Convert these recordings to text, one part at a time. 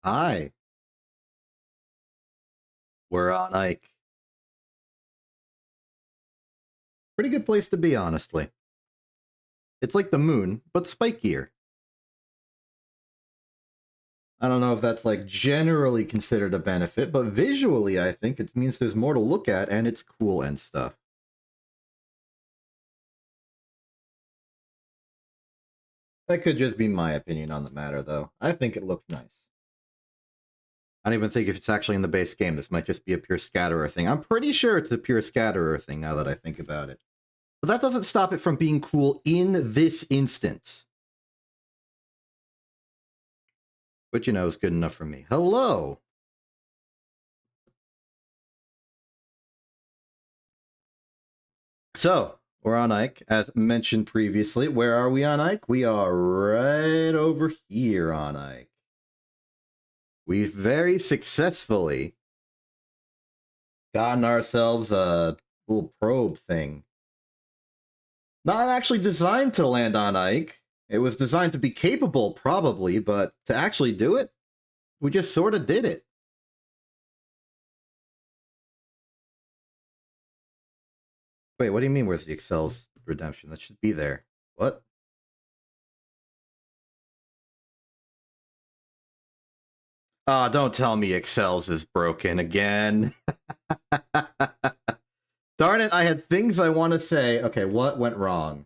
Hi, we're on Ike. Pretty good place to be, honestly. It's like the moon, but spikier. I don't know if that's like generally considered a benefit, but visually, I think it means there's more to look at and it's cool and stuff. That could just be my opinion on the matter, though. I think it looks nice. I don't even think if it's actually in the base game. This might just be a pure scatterer thing. I'm pretty sure it's a pure scatterer thing now that I think about it. But that doesn't stop it from being cool in this instance. Which, is good enough for me. Hello! So, we're on Ike, as mentioned previously. Where are we on Ike? We are right over here on Ike. We've very successfully gotten ourselves a little probe thing. Not actually designed to land on Ike. It was designed to be capable, probably, but to actually do it, we just sort of did it. Wait, what do you mean where's the Excel's redemption? That should be there. What? Oh, don't tell me Excel's is broken again. Darn it, I had things I want to say. Okay, what went wrong?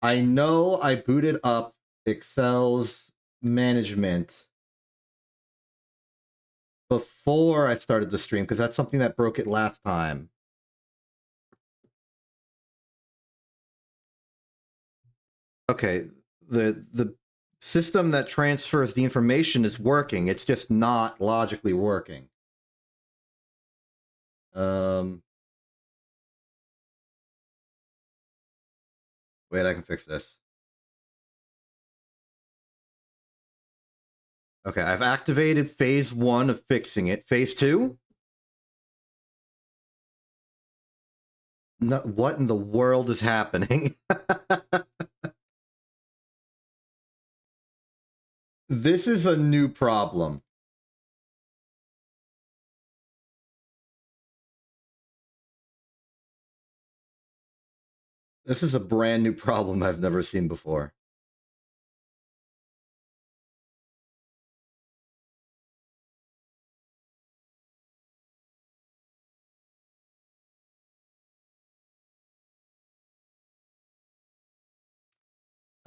I know I booted up Excel's management before I started the stream, because that's something that broke it last time. Okay, the system that transfers the information is working. It's just not logically working. Wait, I can fix this. Okay, I've activated phase 1 of fixing it. Phase 2? No, what in the world is happening? This is a new problem. This is a brand new problem I've never seen before.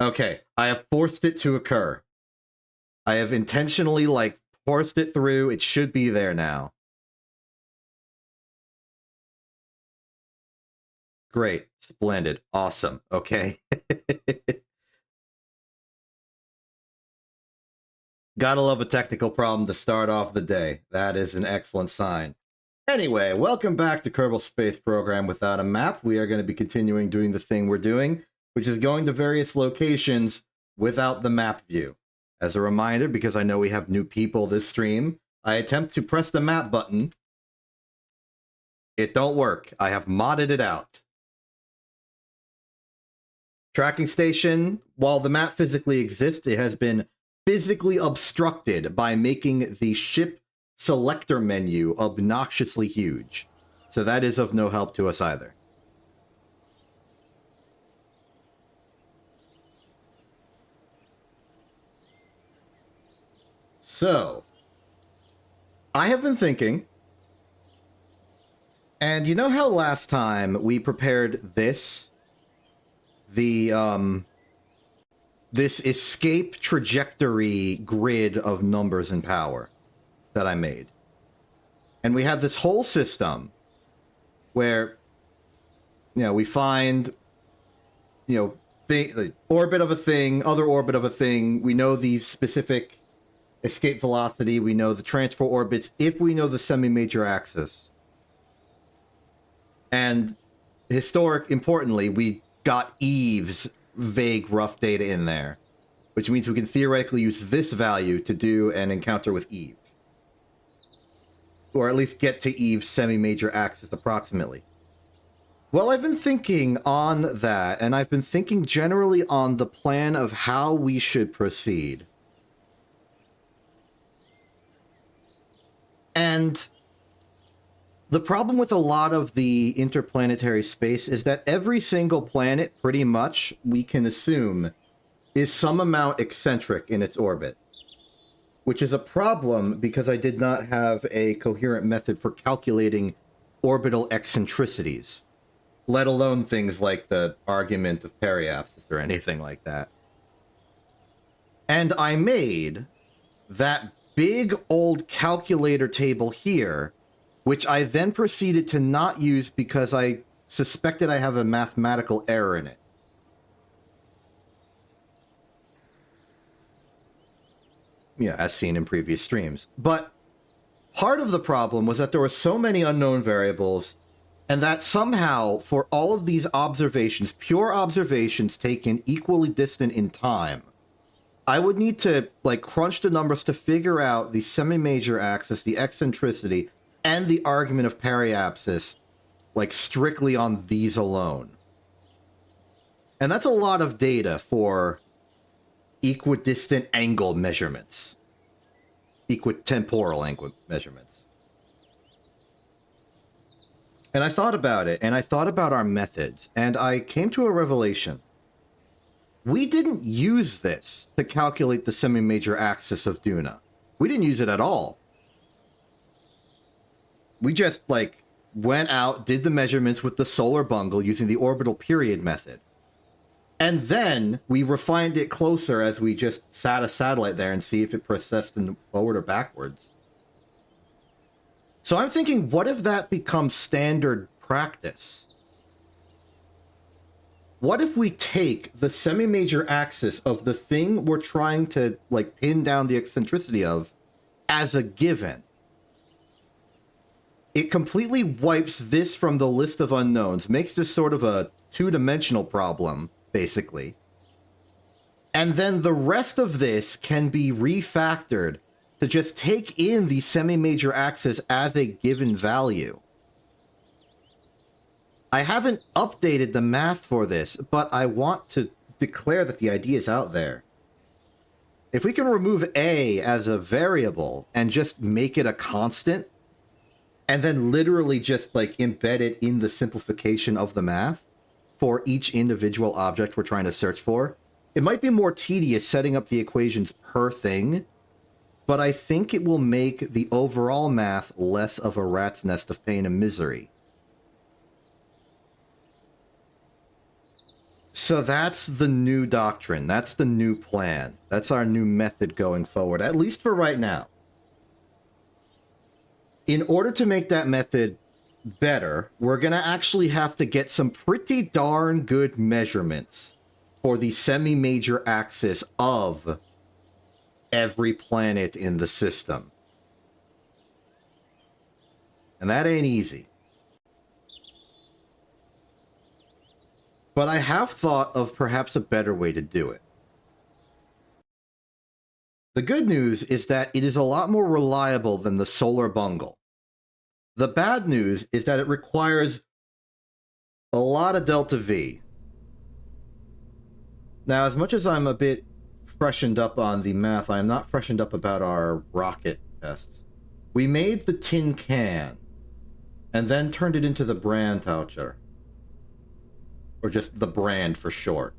Okay, I have forced it to occur. I have intentionally, forced it through. It should be there now. Great. Splendid. Awesome. Okay. Gotta love a technical problem to start off the day. That is an excellent sign. Anyway, welcome back to Kerbal Space Program Without a Map. We are going to be continuing doing the thing we're doing, which is going to various locations without the map view. As a reminder, because I know we have new people this stream, I attempt to press the map button. It don't work. I have modded it out. Tracking station, while the map physically exists, it has been physically obstructed by making the ship selector menu obnoxiously huge. So that is of no help to us either. So, I have been thinking, and you know how last time we prepared this? This escape trajectory grid of numbers and power that I made. And we have this whole system where, we find, the orbit of a thing, other orbit of a thing. We know the specific escape velocity. We know the transfer orbits if we know the semi-major axis. And importantly, we got Eve's vague rough data in there, which means we can theoretically use this value to do an encounter with Eve. Or at least get to Eve's semi-major axis approximately. Well, I've been thinking on that, and I've been thinking generally on the plan of how we should proceed. And the problem with a lot of the interplanetary space is that every single planet, pretty much, we can assume, is some amount eccentric in its orbit. Which is a problem because I did not have a coherent method for calculating orbital eccentricities, let alone things like the argument of periapsis or anything like that. And I made that big old calculator table here, which I then proceeded to not use because I suspected I have a mathematical error in it. Yeah, as seen in previous streams. But part of the problem was that there were so many unknown variables, and that somehow, for all of these observations, pure observations taken equally distant in time, I would need to, like, crunch the numbers to figure out the semi-major axis, the eccentricity, and the argument of periapsis, like, strictly on these alone. And that's a lot of data for equidistant angle measurements. Equitemporal angle measurements. And I thought about it, and I thought about our methods, and I came to a revelation. We didn't use this to calculate the semi-major axis of Duna. We didn't use it at all. We just, like, went out, did the measurements with the solar bungle using the orbital period method. And then we refined it closer as we just sat a satellite there and see if it processed in forward or backwards. So I'm thinking, what if that becomes standard practice? What if we take the semi-major axis of the thing we're trying to, like, pin down the eccentricity of as a given? It completely wipes this from the list of unknowns, makes this sort of a two-dimensional problem, basically. And then the rest of this can be refactored to just take in the semi-major axis as a given value. I haven't updated the math for this, but I want to declare that the idea is out there. If we can remove A as a variable and just make it a constant, and then literally just, like, embed it in the simplification of the math for each individual object we're trying to search for, it might be more tedious setting up the equations per thing, but I think it will make the overall math less of a rat's nest of pain and misery. So that's the new doctrine. That's the new plan. That's our new method going forward, at least for right now. In order to make that method better, we're going to actually have to get some pretty darn good measurements for the semi-major axis of every planet in the system. And that ain't easy. But I have thought of perhaps a better way to do it. The good news is that it is a lot more reliable than the solar bungle. The bad news is that it requires a lot of delta V. Now, as much as I'm a bit freshened up on the math, I am not freshened up about our rocket tests. We made the tin can and then turned it into the brand toucher. Or just the brand for short.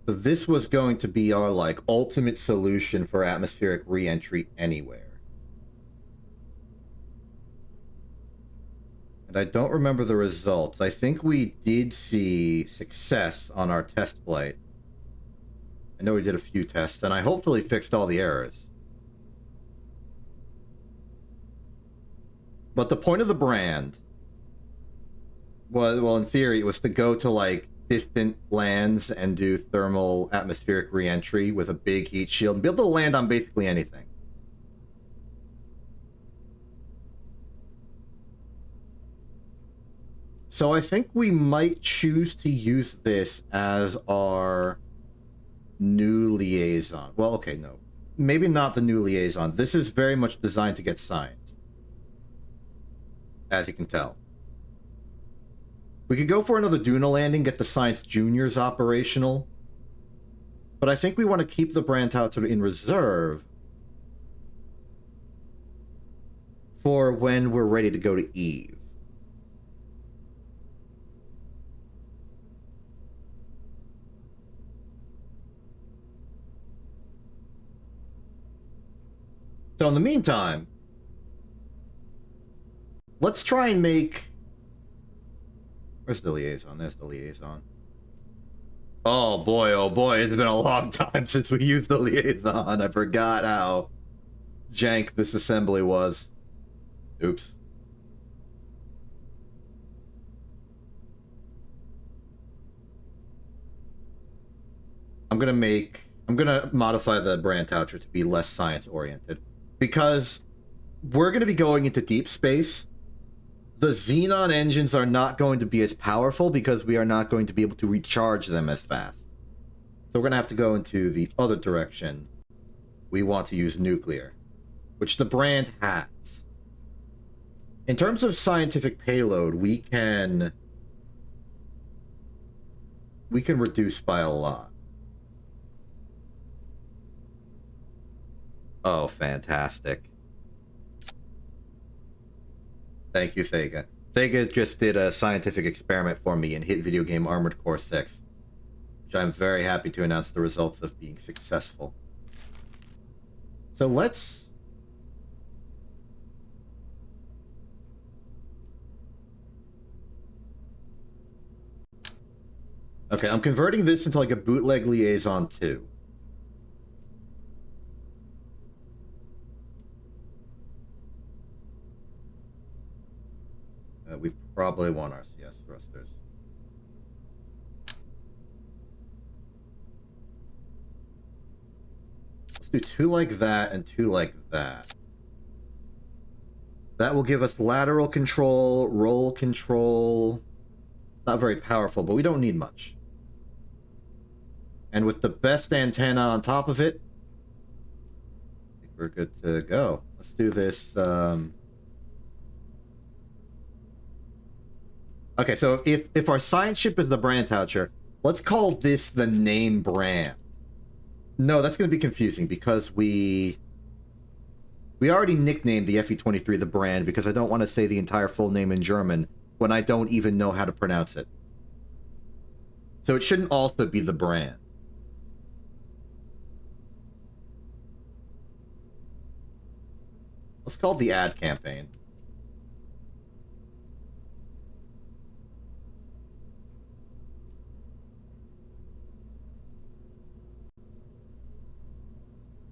So this was going to be our, like, ultimate solution for atmospheric re-entry anywhere. And I don't remember the results. I think we did see success on our test flight. I know we did a few tests, and I hopefully fixed all the errors. But the point of the brand was, well, in theory, it was to go to, like, distant lands and do thermal atmospheric re-entry with a big heat shield and be able to land on basically anything. So I think we might choose to use this as our new liaison. Well, okay, no. Maybe not the new liaison. This is very much designed to get science, as you can tell. We could go for another Duna landing, get the Science Juniors operational. But I think we want to keep the Brandtaucher in reserve for when we're ready to go to Eve. So in the meantime, let's try and make... Where's the liaison? There's the liaison. Oh boy, it's been a long time since we used the liaison. I forgot how jank this assembly was. Oops. I'm gonna modify the Brandtaucher to be less science-oriented. Because we're gonna be going into deep space. The Xenon engines are not going to be as powerful because we are not going to be able to recharge them as fast. So we're going to have to go into the other direction. We want to use nuclear, which the Brand has. In terms of scientific payload, we can reduce by a lot. Oh, fantastic. Thank you, Thega. Thega just did a scientific experiment for me and hit video game Armored Core 6. Which I'm very happy to announce the results of being successful. So let's... Okay, I'm converting this into like a bootleg liaison 2. We probably want RCS thrusters. Let's do 2 like that and 2 like that. That will give us lateral control, roll control. Not very powerful, but we don't need much. And with the best antenna on top of it, I think we're good to go. Let's do this. Okay, so if our science ship is the Brandtaucher, let's call this the name Brand. No, that's going to be confusing because we already nicknamed the FE-23 the Brand because I don't want to say the entire full name in German when I don't even know how to pronounce it. So it shouldn't also be the Brand. Let's call it the ad campaign.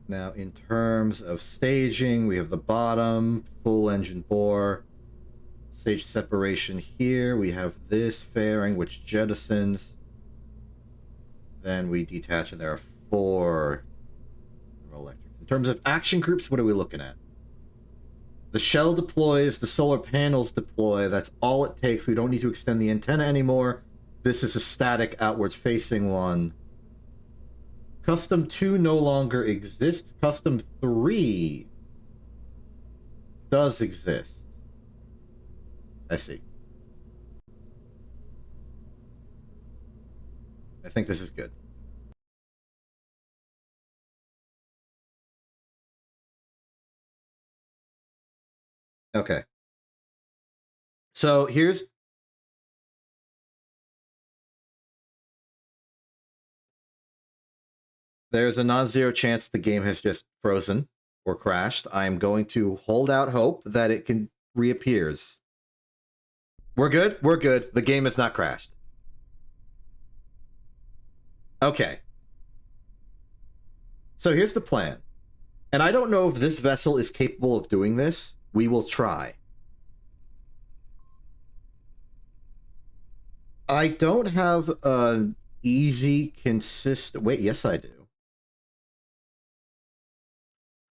Now, in terms of staging, we have the bottom, full engine bore, stage separation here. We have this fairing, which jettisons. Then we detach, and there are 4 electrics. In terms of action groups, what are we looking at? The shell deploys, the solar panels deploy. That's all it takes. We don't need to extend the antenna anymore. This is a static outwards facing one. Custom 2 no longer exists. Custom 3 does exist. I see. I think this is good. Okay. So here's... There's a non-zero chance the game has just frozen or crashed. I am going to hold out hope that it can reappears. We're good? We're good. The game has not crashed. Okay. So here's the plan. And I don't know if this vessel is capable of doing this. We will try. I don't have an easy, consistent... Wait, yes I do.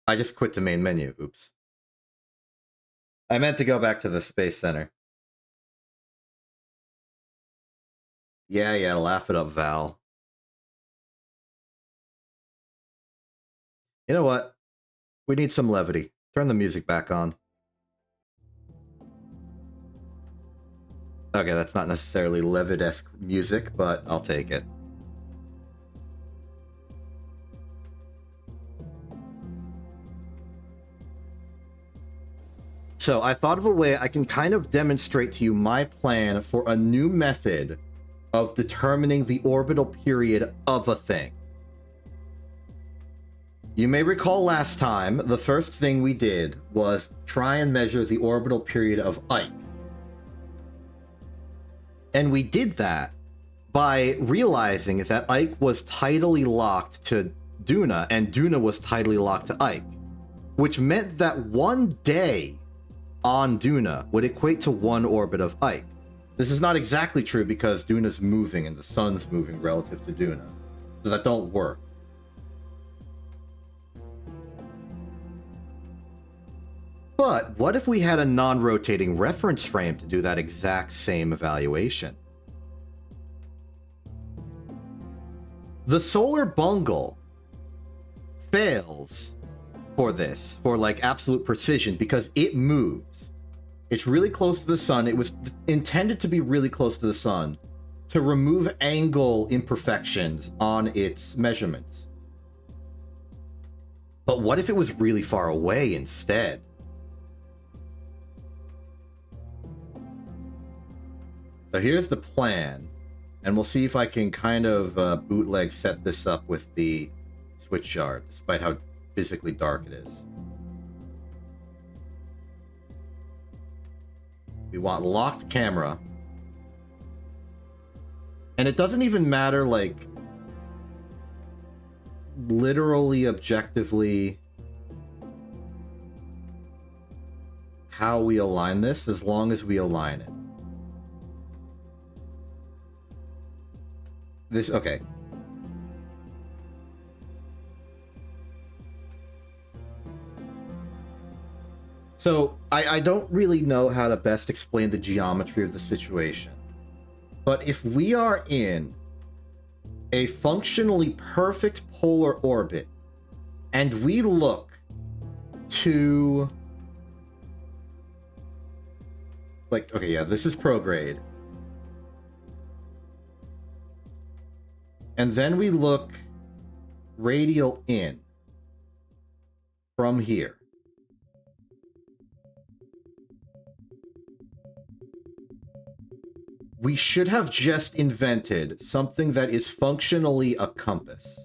I just quit the main menu. Oops. I meant to go back to the Space Center. Yeah, laugh it up, Val. You know what? We need some levity. Turn the music back on. Okay, that's not necessarily Levitt-esque music, but I'll take it. So I thought of a way I can kind of demonstrate to you my plan for a new method of determining the orbital period of a thing. You may recall last time, the first thing we did was try and measure the orbital period of Ike. And we did that by realizing that Ike was tidally locked to Duna, and Duna was tidally locked to Ike, which meant that 1 day on Duna would equate to 1 orbit of Ike. This is not exactly true because Duna's moving and the sun's moving relative to Duna, so that don't work. But what if we had a non-rotating reference frame to do that exact same evaluation? The solar bungle fails for this, for like absolute precision, because it moves. It's really close to the sun. It was intended to be really close to the sun to remove angle imperfections on its measurements. But what if it was really far away instead? So here's the plan, and we'll see if I can kind of bootleg set this up with the switch shard, despite how physically dark it is. We want locked camera. And it doesn't even matter, like, literally, objectively, how we align this, as long as we align it. This, okay. So, I don't really know how to best explain the geometry of the situation. But if we are in a functionally perfect polar orbit, and we look to... like, okay, yeah, this is prograde. And then we look radial in from here. We should have just invented something that is functionally a compass.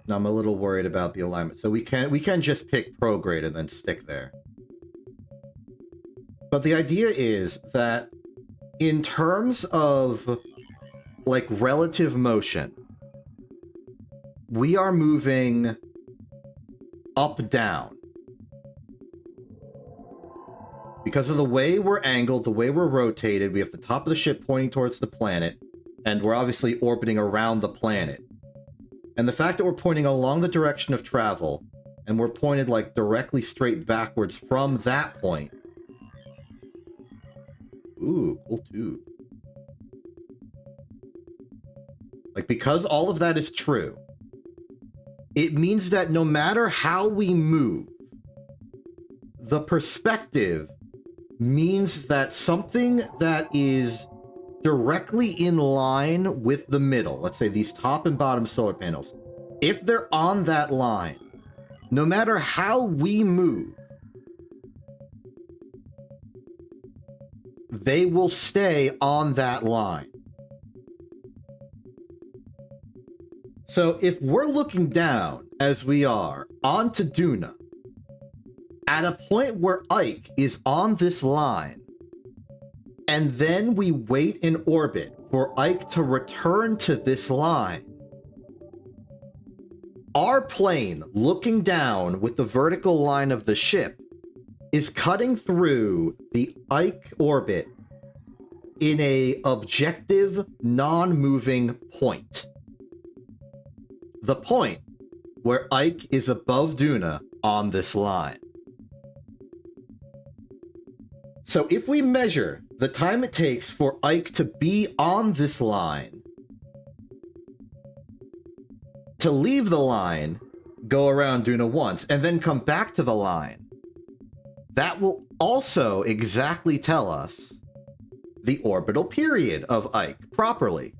Now I'm a little worried about the alignment. So we can just pick prograde and then stick there. But the idea is that in terms of, like, relative motion, we are moving up-down. Because of the way we're angled, the way we're rotated, we have the top of the ship pointing towards the planet, and we're obviously orbiting around the planet. And the fact that we're pointing along the direction of travel, and we're pointed, like, directly straight backwards from that point. Ooh, cool too. Like, because all of that is true, it means that no matter how we move, the perspective means that something that is directly in line with the middle, let's say these top and bottom solar panels, if they're on that line, no matter how we move, they will stay on that line. So if we're looking down, as we are, onto Duna, at a point where Ike is on this line, and then we wait in orbit for Ike to return to this line, our plane, looking down with the vertical line of the ship, is cutting through the Ike orbit in a objective, non-moving point. The point where Ike is above Duna on this line. So if we measure the time it takes for Ike to be on this line, to leave the line, go around Duna once, and then come back to the line, that will also exactly tell us the orbital period of Ike properly.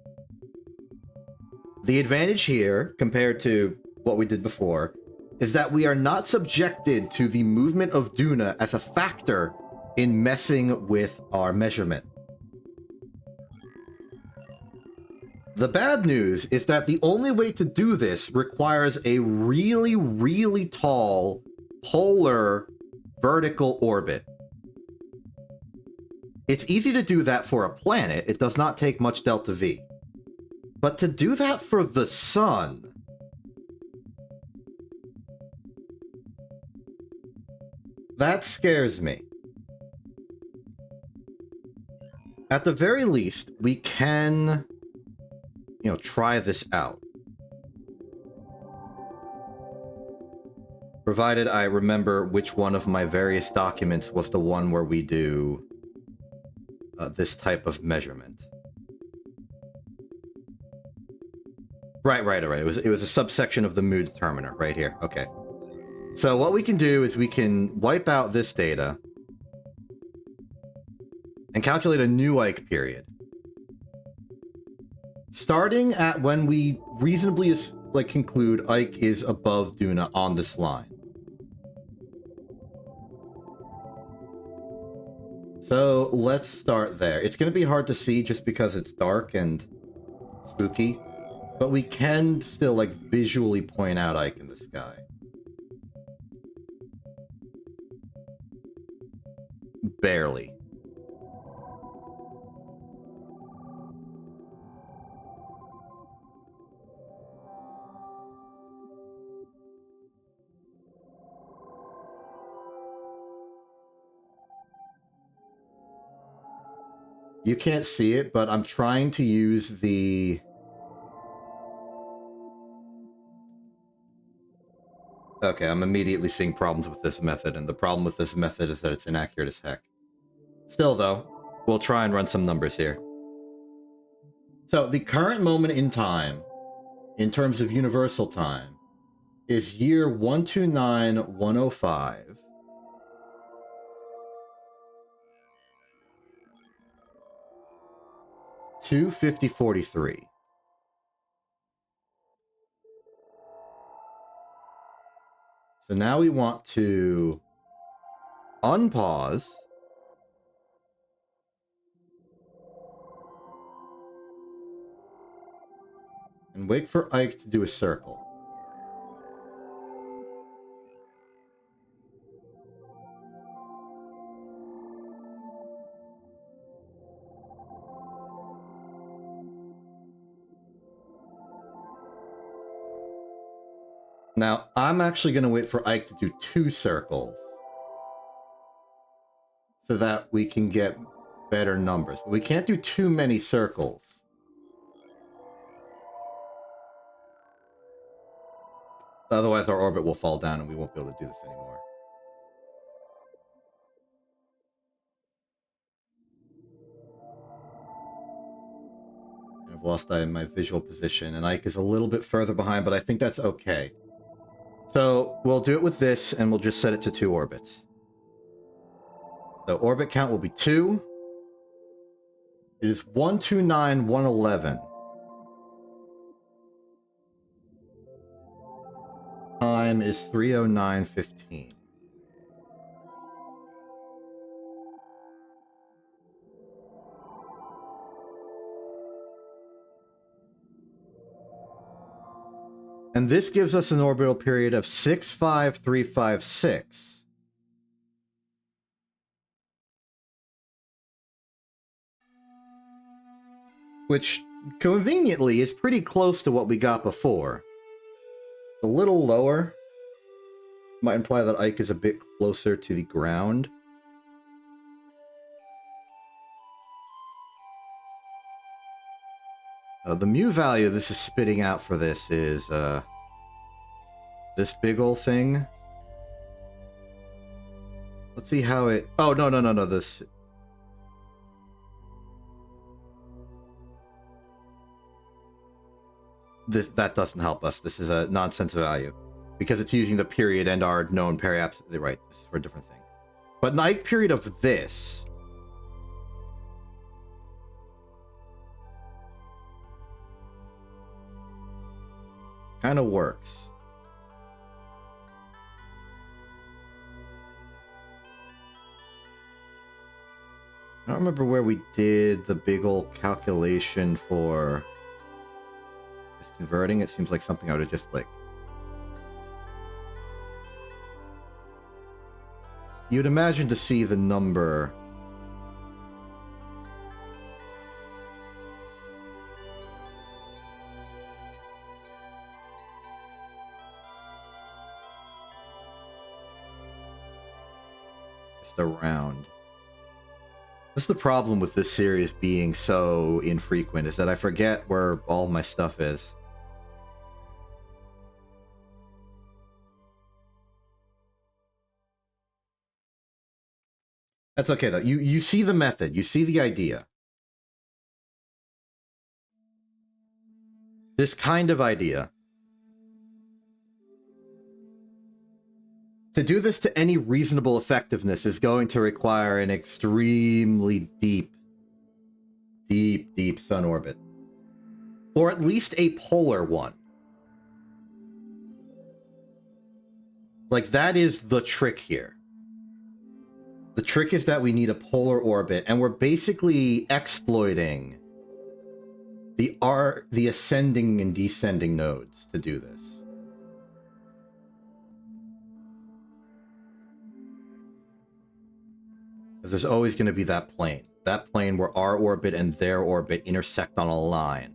The advantage here, compared to what we did before, is that we are not subjected to the movement of Duna as a factor in messing with our measurement. The bad news is that the only way to do this requires a really, really tall polar vertical orbit. It's easy to do that for a planet. It does not take much delta V. But to do that for the sun, that scares me. At the very least, we can, try this out. Provided I remember which one of my various documents was the one where we do this type of measurement. Right. It was a subsection of the mood determiner right here. Okay. So what we can do is we can wipe out this data and calculate a new Ike period. Starting at when we reasonably conclude Ike is above Duna on this line. So let's start there. It's going to be hard to see just because it's dark and spooky, but we can still visually point out Ike in the sky. Barely. You can't see it, but I'm trying to use the... Okay, I'm immediately seeing problems with this method, and the problem with this method is that it's inaccurate as heck. Still, though, we'll try and run some numbers here. So, the current moment in time, in terms of universal time, is year 129105. To 5043. So now we want to unpause. And wait for Ike to do a circle. Now, I'm actually going to wait for Ike to do 2 circles so that we can get better numbers. But we can't do too many circles. Otherwise, our orbit will fall down and we won't be able to do this anymore. I've lost my visual position, and Ike is a little bit further behind, but I think that's okay. So we'll do it with this, and we'll just set it to 2 orbits. The orbit count will be 2. It is 129111. Time is 30915. And this gives us an orbital period of 65356. Which, conveniently, is pretty close to what we got before. A little lower. Might imply that Ike is a bit closer to the ground. The mu value this is spitting out for this is this big old thing. Let's see how it... Oh, no. That doesn't help us. This is a nonsense value. Because it's using the period and our known periapsis. Right, this is for a different thing. But an Ike period of this... kind of works. I don't remember where we did the big old calculation for just converting. It seems like something I would have just like... You'd imagine to see the number... just around. This is the problem with this series being so infrequent, is that I forget where all my stuff is. That's okay, though. You see the method. You see the idea. This kind of idea. To do this to any reasonable effectiveness is going to require an extremely deep sun orbit. Or at least a polar one. Like, that is the trick here. The trick is that we need a polar orbit, and we're basically exploiting the ascending and descending nodes to do this. There's always going to be that plane where our orbit and their orbit intersect on a line.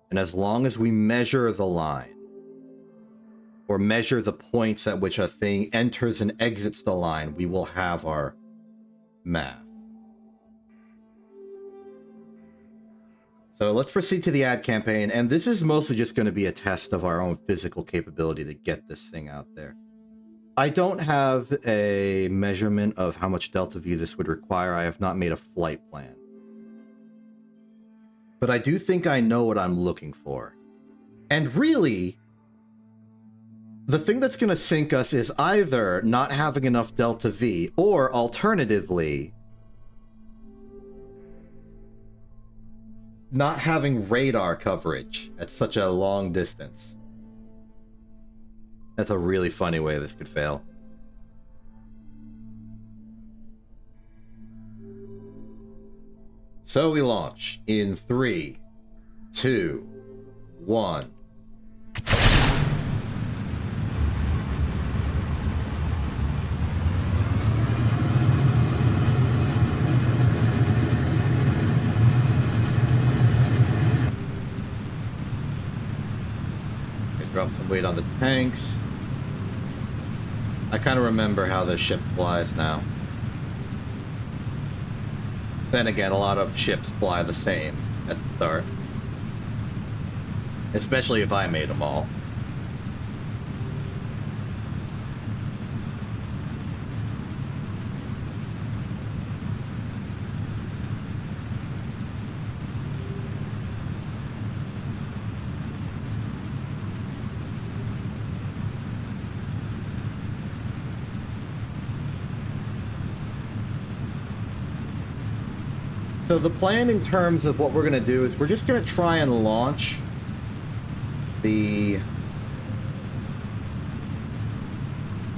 And as long as we measure the line, or measure the points at which a thing enters and exits the line, we will have our math. So let's proceed to the ad campaign, and this is mostly just going to be a test of our own physical capability to get this thing out there. I don't have a measurement of how much delta V this would require. I have not made a flight plan. But I do think I know what I'm looking for. And really, the thing that's going to sink us is either not having enough delta V, or alternatively, not having radar coverage at such a long distance. That's a really funny way this could fail. So we launch in 3, 2, 1. Okay, drop some weight on the tanks. I kind of remember how this ship flies now. Then again, a lot of ships fly the same at the start. Especially if I made them all. So the plan in terms of what we're going to do is we're just going to try and launch the...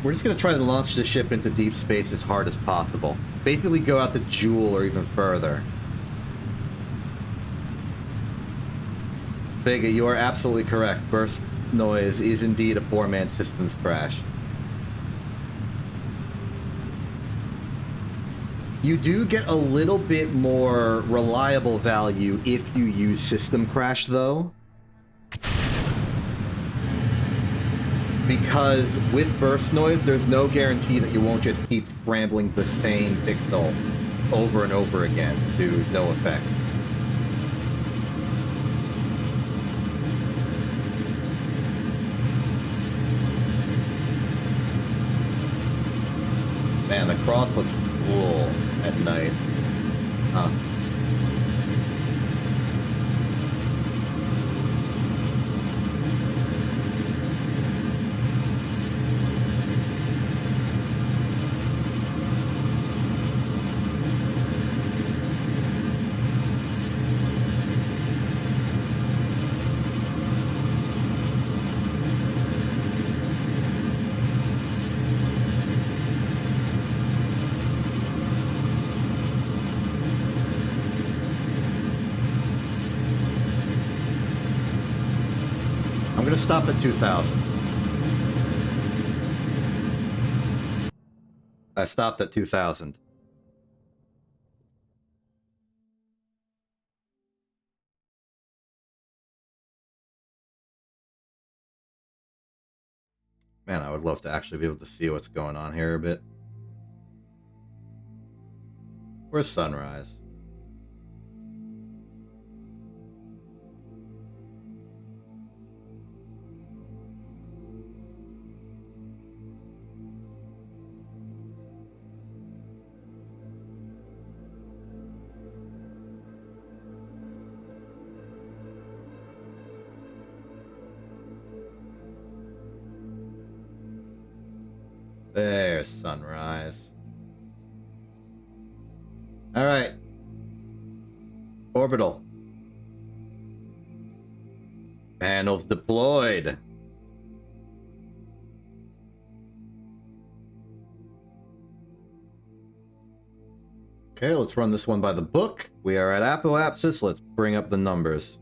We're just going to try to launch the ship into deep space as hard as possible. Basically go out to Joule or even further. Vega, you are absolutely correct. Burst noise is indeed a poor man's systems crash. You do get a little bit more reliable value if you use system crash, though. Because with burst noise, there's no guarantee that you won't just keep scrambling the same pixel over and over again to no effect. Man, the cross looks cool at night. Huh. going to stop at 2,000. I stopped at 2,000. Man, I would love to actually be able to see what's going on here a bit. Where's sunrise? There's sunrise. All right. Orbital. Panels deployed. Okay, let's run this one by the book. We are at apoapsis. Let's bring up the numbers.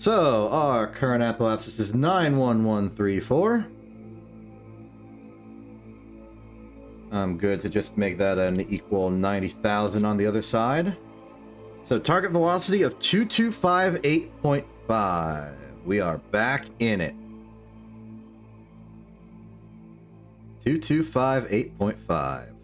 So, our current apoapsis is 91134. I'm good to just make that an equal 90,000 on the other side. So, target velocity of 2258.5. We are back in it. 2258.5.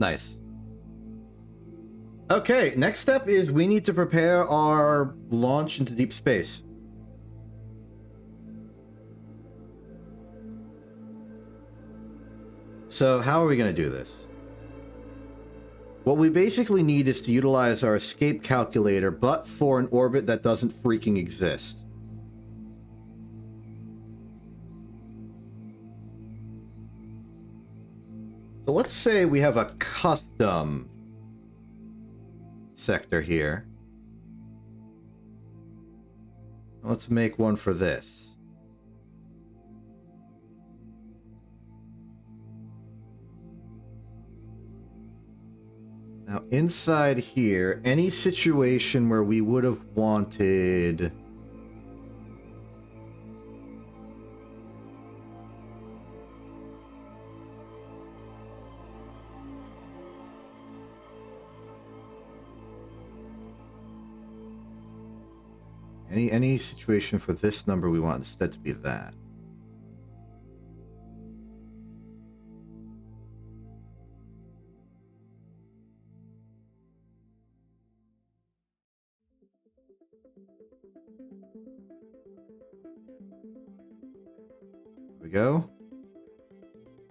Nice. Okay, next step is we need to prepare our launch into deep space. So how are we going to do this? What we basically need is to utilize our escape calculator, but for an orbit that doesn't freaking exist. So let's say we have a custom sector here. Let's make one for this. Now inside here, any situation where we would have wanted any situation for this number, we want instead to be that. There we go.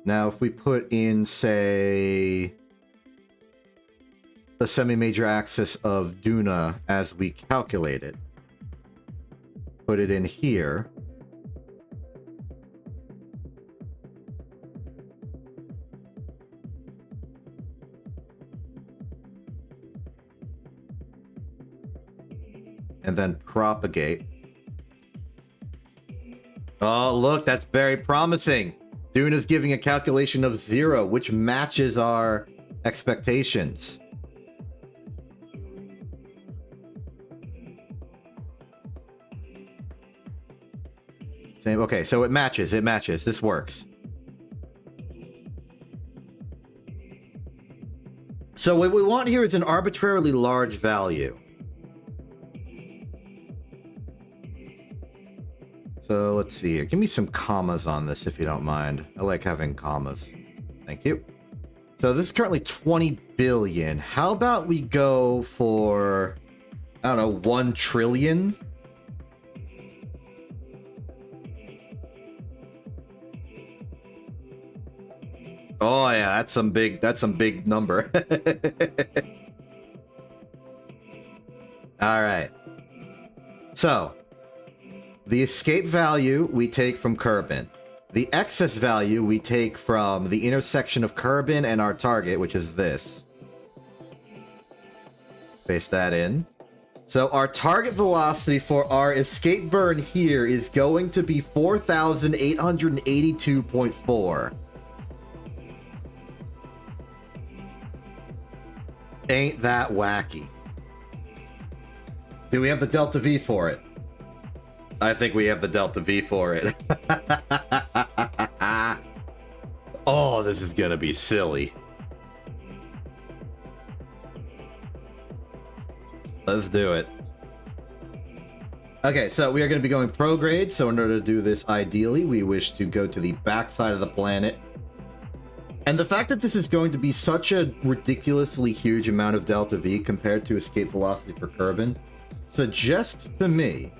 Now if we put in, say, the semi-major axis of Duna as we calculate it, put it in here. And then propagate. Oh, look, that's very promising. Duna's giving a calculation of 0, which matches our expectations. Same. Okay, so it matches. It matches. This works. So what we want here is an arbitrarily large value. So let's see here. Give me some commas on this if you don't mind. I like having commas. Thank you. So this is currently 20 billion. How about we go for, I don't know, 1 trillion? Oh yeah, that's some big number. All right. So, the escape value we take from Kerbin. The excess value we take from the intersection of Kerbin and our target, which is this. Paste that in. So our target velocity for our escape burn here is going to be 4,882.4. Ain't that wacky? Do we have the Delta V for it? I think we have the Delta V for it. Oh, this is gonna be silly. Let's do it. Okay, so we are going to be going prograde. So in order to do this ideally, we wish to go to the backside of the planet. And the fact that this is going to be such a ridiculously huge amount of Delta V compared to escape velocity for Kerbin suggests to me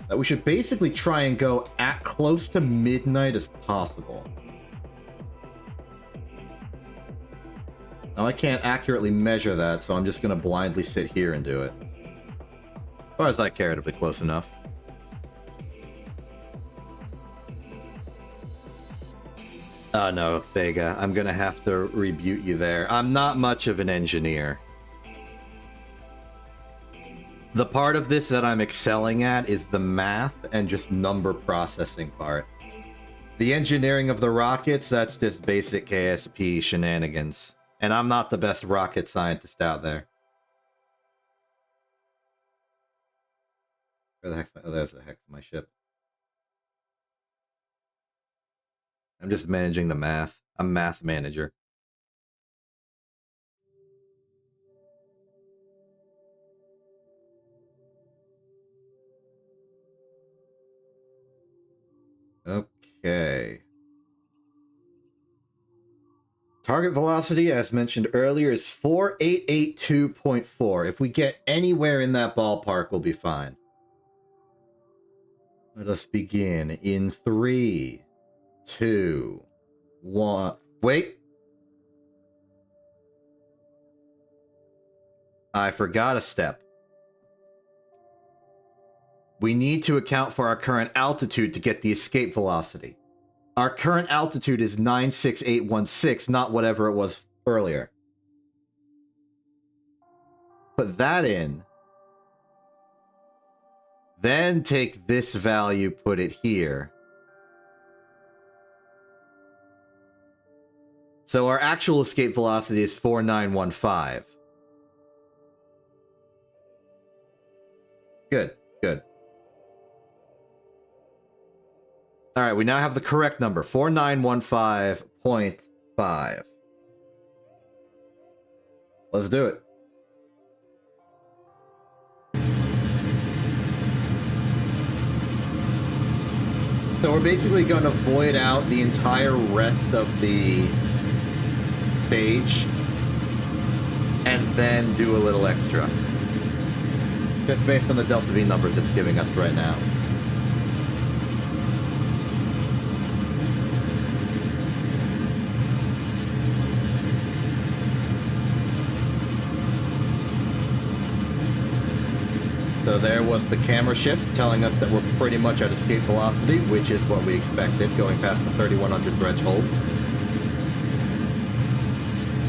that we should basically try and go at close to midnight as possible. Now I can't accurately measure that, so I'm just going to blindly sit here and do it. As far as I care, it'll be close enough. Oh no, Thega, I'm going to have to rebuke you there. I'm not much of an engineer. The part of this that I'm excelling at is the math and just number processing part. The engineering of the rockets, that's just basic KSP shenanigans. And I'm not the best rocket scientist out there. Where the heck's my... Oh, there's the heck of my ship. I'm just managing the math. I'm math manager. Okay. Target velocity, as mentioned earlier, is 4882.4. If we get anywhere in that ballpark, we'll be fine. Let us begin in 3, 2, 1. Wait. I forgot a step. We need to account for our current altitude to get the escape velocity. Our current altitude is 96816, not whatever it was earlier. Put that in. Then take this value, put it here. So our actual escape velocity is 4915. Good, good. All right, we now have the correct number, 4915.5. Let's do it. So we're basically going to void out the entire rest of the stage and then do a little extra. Just based on the Delta V numbers it's giving us right now. So there was the camera shift telling us that we're pretty much at escape velocity, which is what we expected, going past the 3100 threshold.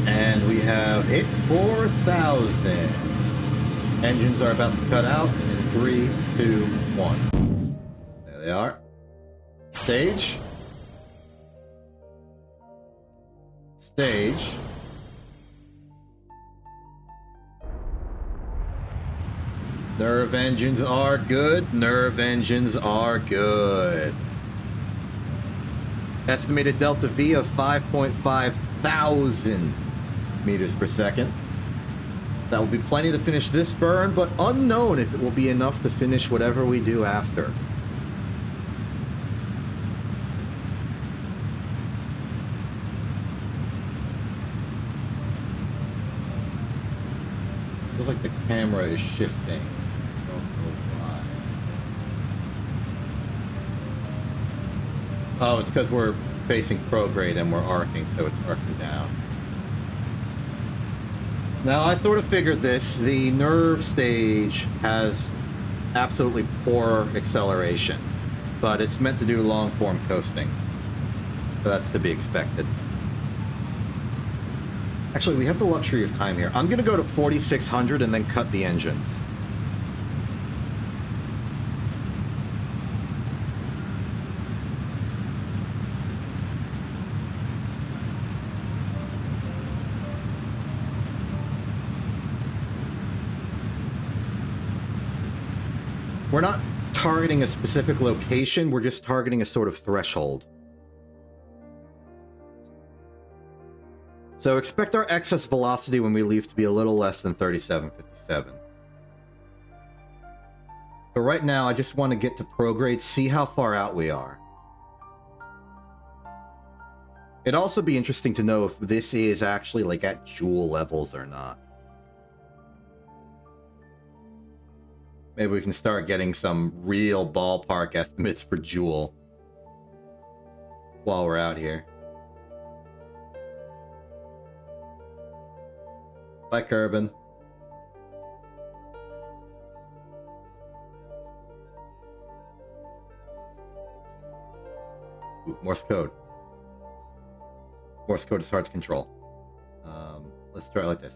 And we have hit 4,000. Engines are about to cut out in 3, 2, 1. There they are. Stage. Stage. Nerve engines are good. Nerve engines are good. Estimated delta V of 5.5 thousand meters per second. That will be plenty to finish this burn, but unknown if it will be enough to finish whatever we do after. Feels like the camera is shifting. Oh, it's because we're facing prograde and we're arcing, so it's arcing down. Now, I sort of figured this. The nerve stage has absolutely poor acceleration. but it's meant to do long-form coasting. So that's to be expected. Actually, we have the luxury of time here. I'm going to go to 4,600 and then cut the engines. We're not targeting a specific location, we're just targeting a sort of threshold. So expect our excess velocity when we leave to be a little less than 3757. But right now, I just want to get to prograde, see how far out we are. It'd also be interesting to know if this is actually like at Joule levels or not. Maybe we can start getting some real ballpark estimates for Joule while we're out here. Bye, Kerbin. Ooh, Morse code. Morse code is hard to control. Let's try it like this.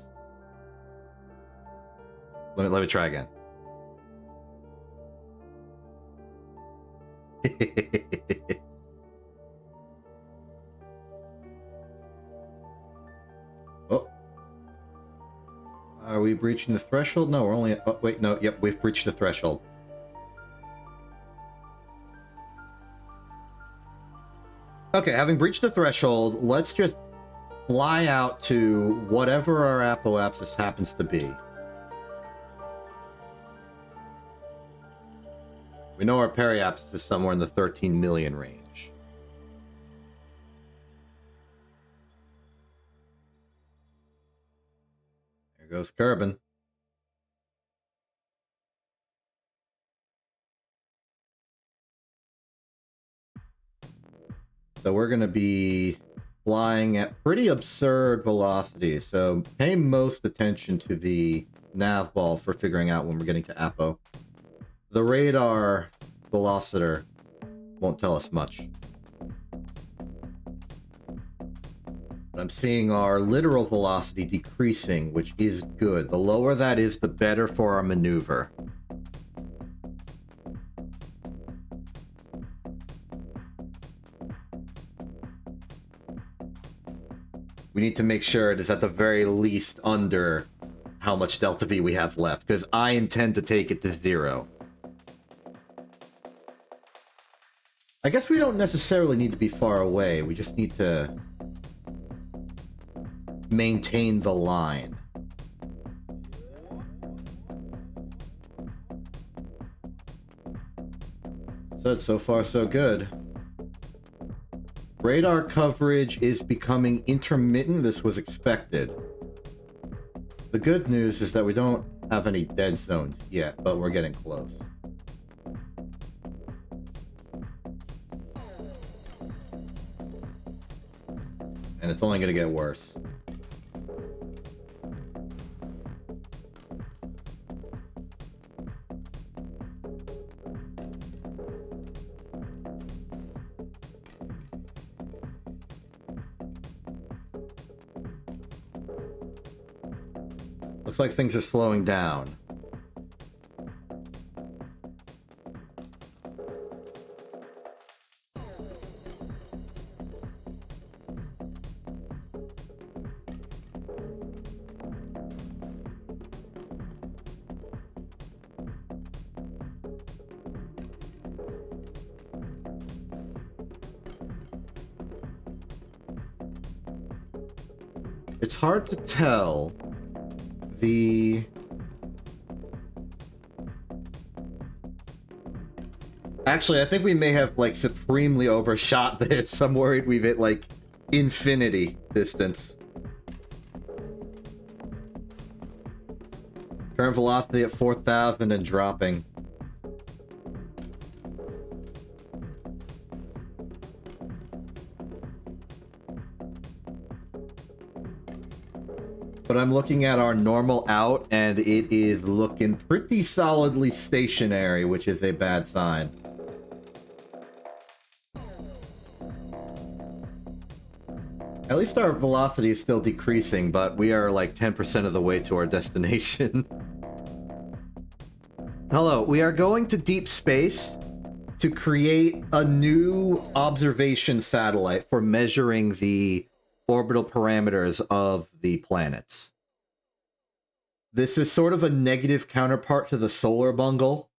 Let me try again. Oh. Are we breaching the threshold? No, we're only at... Oh, wait, no. Yep, we've breached the threshold. Okay, having breached the threshold, let's just fly out to whatever our apoapsis happens to be. We know our periapsis is somewhere in the 13 million range. There goes Kerbin. So we're going to be flying at pretty absurd velocities. So pay most attention to the nav ball for figuring out when we're getting to Apo. The radar velociter won't tell us much. But I'm seeing our literal velocity decreasing, which is good. The lower that is, the better for our maneuver. We need to make sure it is at the very least under how much delta V we have left, because I intend to take it to 0. I guess we don't necessarily need to be far away. We just need to maintain the line. So far, so good. Radar coverage is becoming intermittent. This was expected. The good news is that we don't have any dead zones yet, but we're getting close. And it's only going to get worse. Looks like things are slowing down. It's hard to tell. Actually, I think we may have, like, supremely overshot this. I'm worried we've hit, like, infinity distance. Current velocity at 4,000 and dropping. But I'm looking at our normal out, and it is looking pretty solidly stationary, which is a bad sign. At least our velocity is still decreasing, but we are like 10% of the way to our destination. Hello, we are going to deep space to create a new observation satellite for measuring the orbital parameters of the planets. This is sort of a negative counterpart to the solar bungle.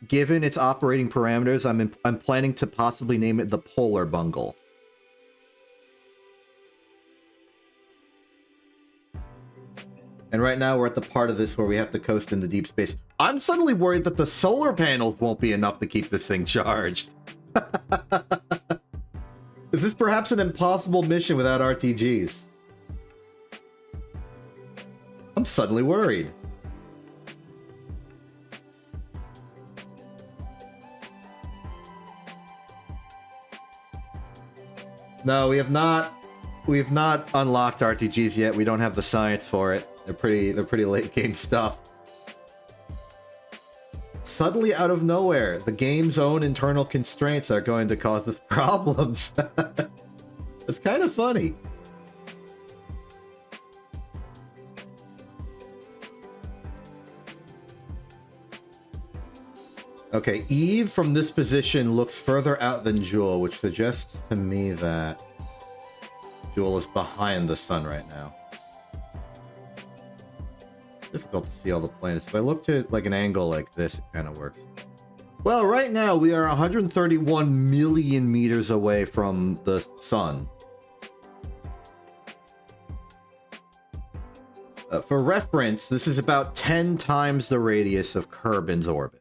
Given its operating parameters, I'm planning to possibly name it the polar bungle. And right now we're at the part of this where we have to coast into deep space. I'm suddenly worried that the solar panels won't be enough to keep this thing charged. Is this perhaps an impossible mission without RTGs? I'm suddenly worried. No, we have not unlocked RTGs yet. We don't have the science for it. They're pretty late game stuff. Suddenly out of nowhere, the game's own internal constraints are going to cause us problems. It's kind of funny. Okay, Eve from this position looks further out than Jewel, which suggests to me that Jewel is behind the sun right now. Difficult to see all the planets. If I look to like an angle like this, it kind of works. Well, right now we are 131 million meters away from the sun. For reference, this is about 10 times the radius of Kerbin's orbit.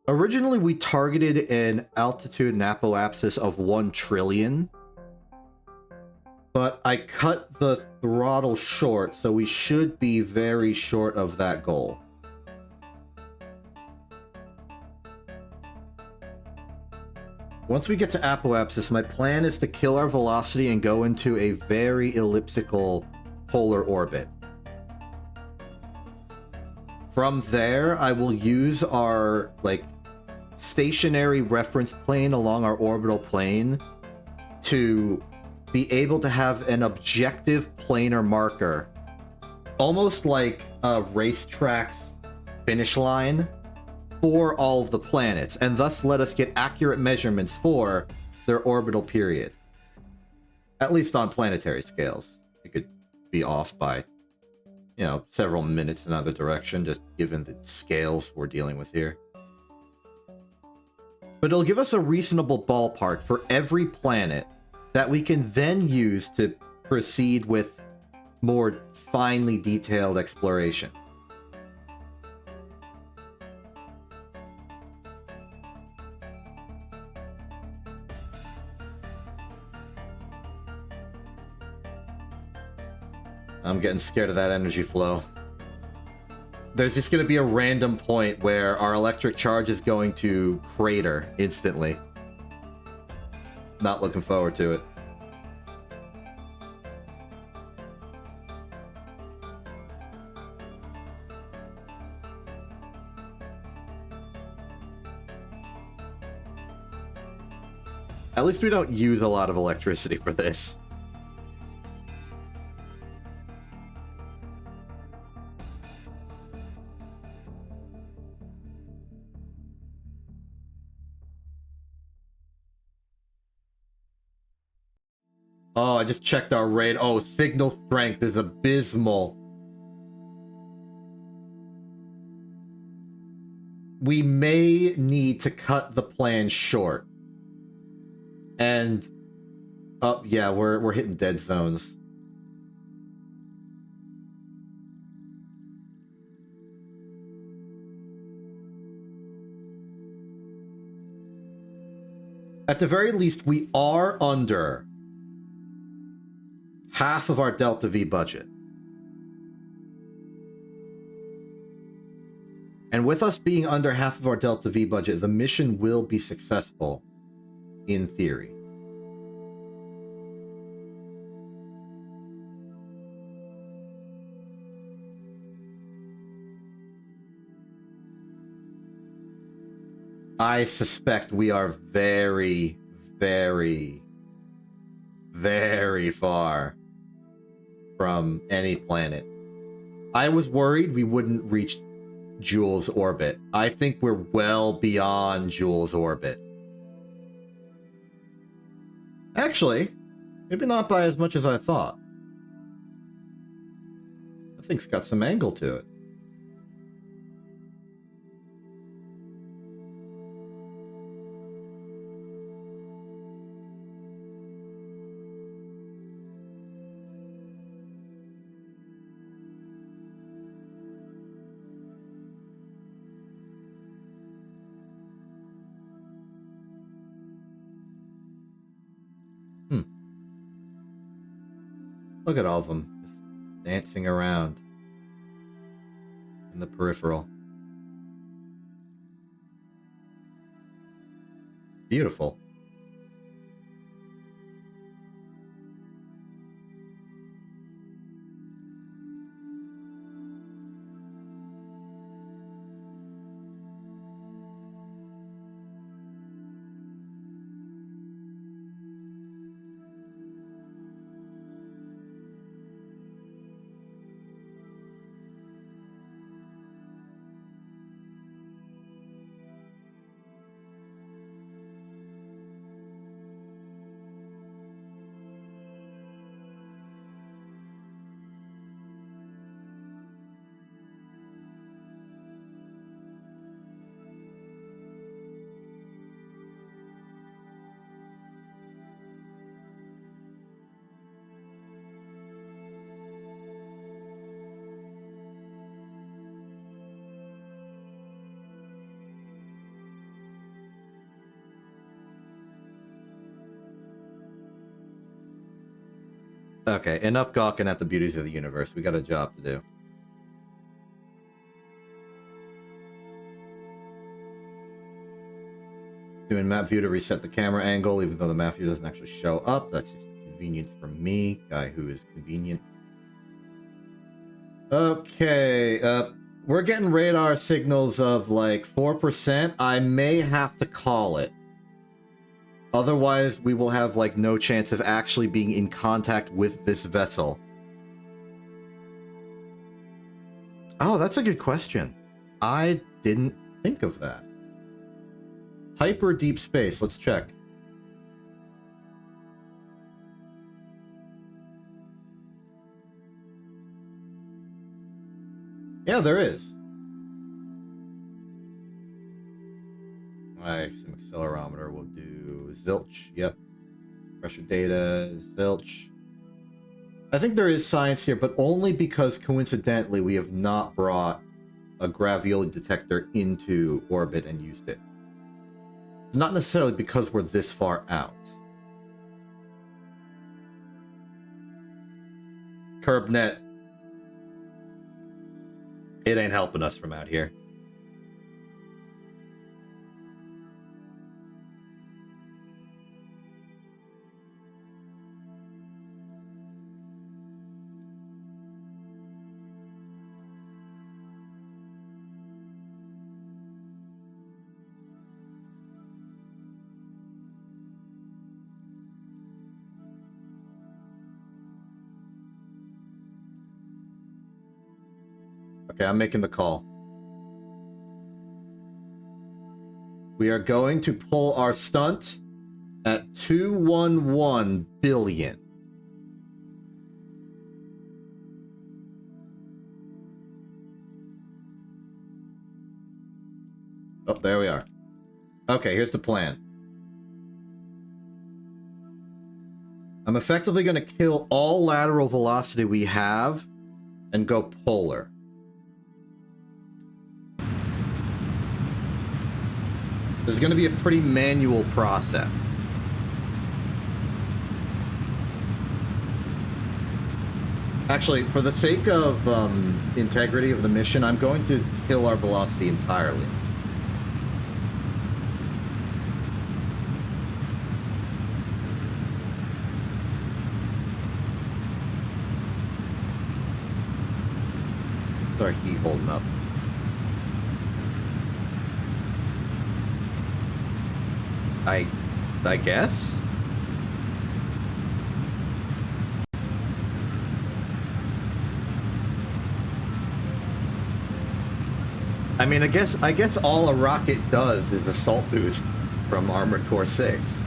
Originally, we targeted an altitude and apoapsis of 1 trillion. But I cut the throttle short, so we should be very short of that goal. Once we get to apoapsis, my plan is to kill our velocity and go into a very elliptical polar orbit. From there, I will use our, like, stationary reference plane along our orbital plane to be able to have an objective planar marker, almost like a racetrack's finish line, for all of the planets, and thus let us get accurate measurements for their orbital period. At least on planetary scales. It could be off by, you know, several minutes in either direction, just given the scales we're dealing with here. But it'll give us a reasonable ballpark for every planet that we can then use to proceed with more finely detailed exploration. I'm getting scared of that energy flow. There's just going to be a random point where our electric charge is going to crater instantly. Not looking forward to it. At least we don't use a lot of electricity for this. Oh, I just checked our rate. Oh, signal strength is abysmal. We may need to cut the plan short. And oh yeah, we're hitting dead zones. At the very least, we are under half of our Delta V budget. And with us being under half of our Delta V budget, the mission will be successful, in theory. I suspect we are very, very, very far from any planet. I was worried we wouldn't reach Joule's orbit. I think we're well beyond Joule's orbit. Actually, maybe not by as much as I thought. That thing's got some angle to it. Look at all of them just dancing around in the peripheral. Beautiful. Okay, enough gawking at the beauties of the universe. We got a job to do. Doing map view to reset the camera angle, even though the map view doesn't actually show up. That's just convenient for me, guy who is convenient. Okay, we're getting radar signals of like 4%. I may have to call it. Otherwise, we will have like no chance of actually being in contact with this vessel. Oh, that's a good question. I didn't think of that. Hyper deep space. Let's check. Yeah, there is. Some accelerometer will do zilch. Yep. Pressure data, zilch. I think there is science here, but only because coincidentally we have not brought a gravioli detector into orbit and used it. Not necessarily because we're this far out. CurbNet. It ain't helping us from out here. Okay, I'm making the call. We are going to pull our stunt at 211 billion. Oh, there we are. Okay, here's the plan. I'm effectively going to kill all lateral velocity we have and go polar. This is going to be a pretty manual process. Actually, for the sake of integrity of the mission, I'm going to kill our velocity entirely. What's our heat holding up? I guess? I mean, I guess all a rocket does is assault boost from Armored Core 6.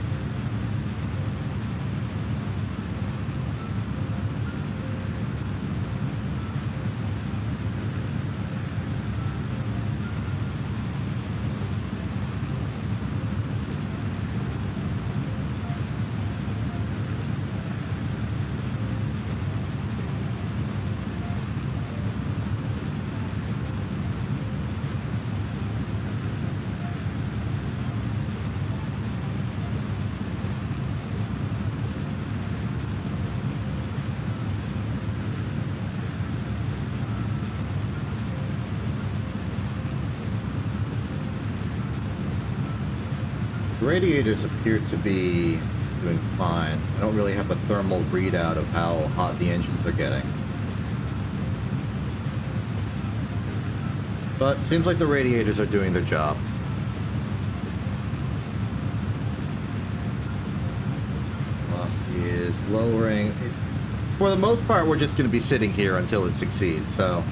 Radiators appear to be doing fine. I don't really have a thermal readout of how hot the engines are getting. But it seems like the radiators are doing their job. Velocity is lowering. For the most part, we're just going to be sitting here until it succeeds, so...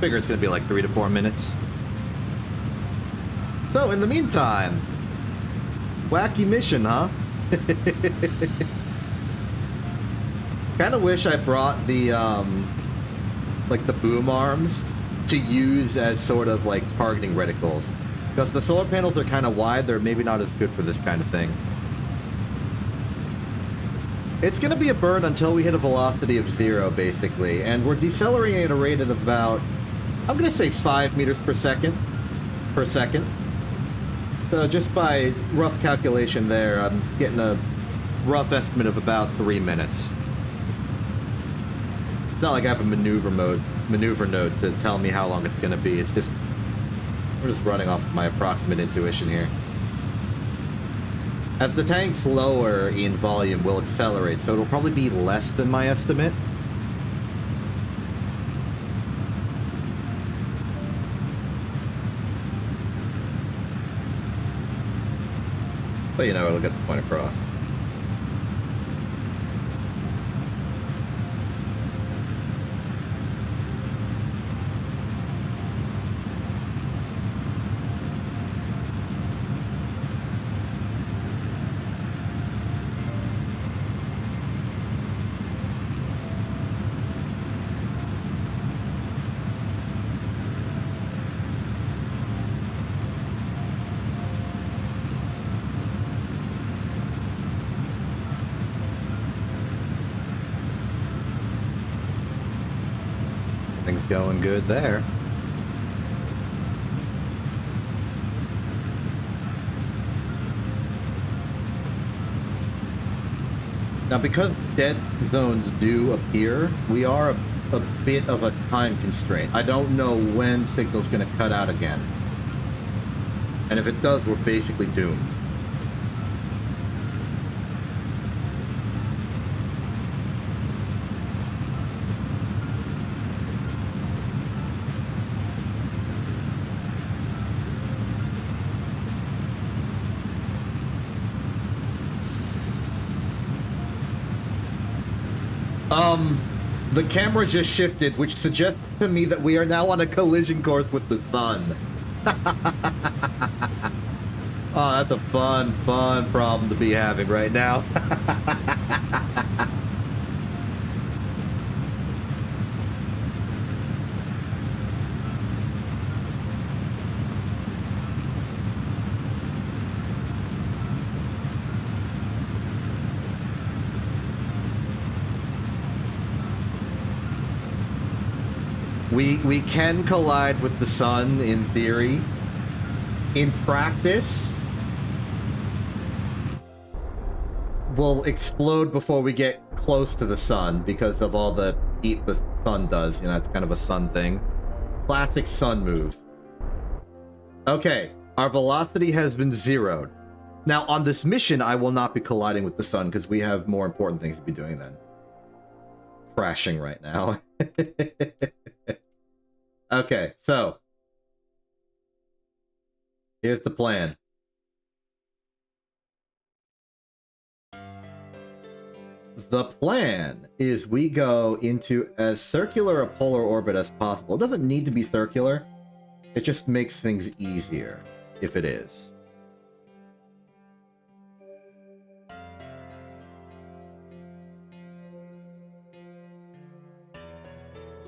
figure it's gonna be like 3 to 4 minutes. So in the meantime, wacky mission, huh? Kind of wish I brought the like the boom arms to use as sort of like targeting reticles, because the solar panels are kind of wide. They're maybe not as good for this kind of thing. It's gonna be a burn until we hit a velocity of 0, basically, and we're decelerating at a rate of about, I'm going to say 5 meters per second. So just by rough calculation there, I'm getting a rough estimate of about 3 minutes. It's not like I have a maneuver node to tell me how long it's going to be. It's just, we're just running off of my approximate intuition here. As the tank's lower in volume, we'll accelerate, so it'll probably be less than my estimate. But you know, it'll get the point across. Things going good there. Now, because dead zones do appear, we are a bit of a time constraint. I don't know when signal's going to cut out again. And if it does, we're basically doomed. The camera just shifted, which suggests to me that we are now on a collision course with the sun. Oh, that's a fun problem to be having right now. We can collide with the sun in theory. In practice, we'll explode before we get close to the sun because of all the heat the sun does. You know, it's kind of a sun thing. Classic sun move. Okay, our velocity has been zeroed. Now, on this mission, I will not be colliding with the sun because we have more important things to be doing then. Crashing right now. Okay, so Here's the plan. The plan is we go into as circular a polar orbit as possible. It doesn't need to be circular. It just makes things easier if it is.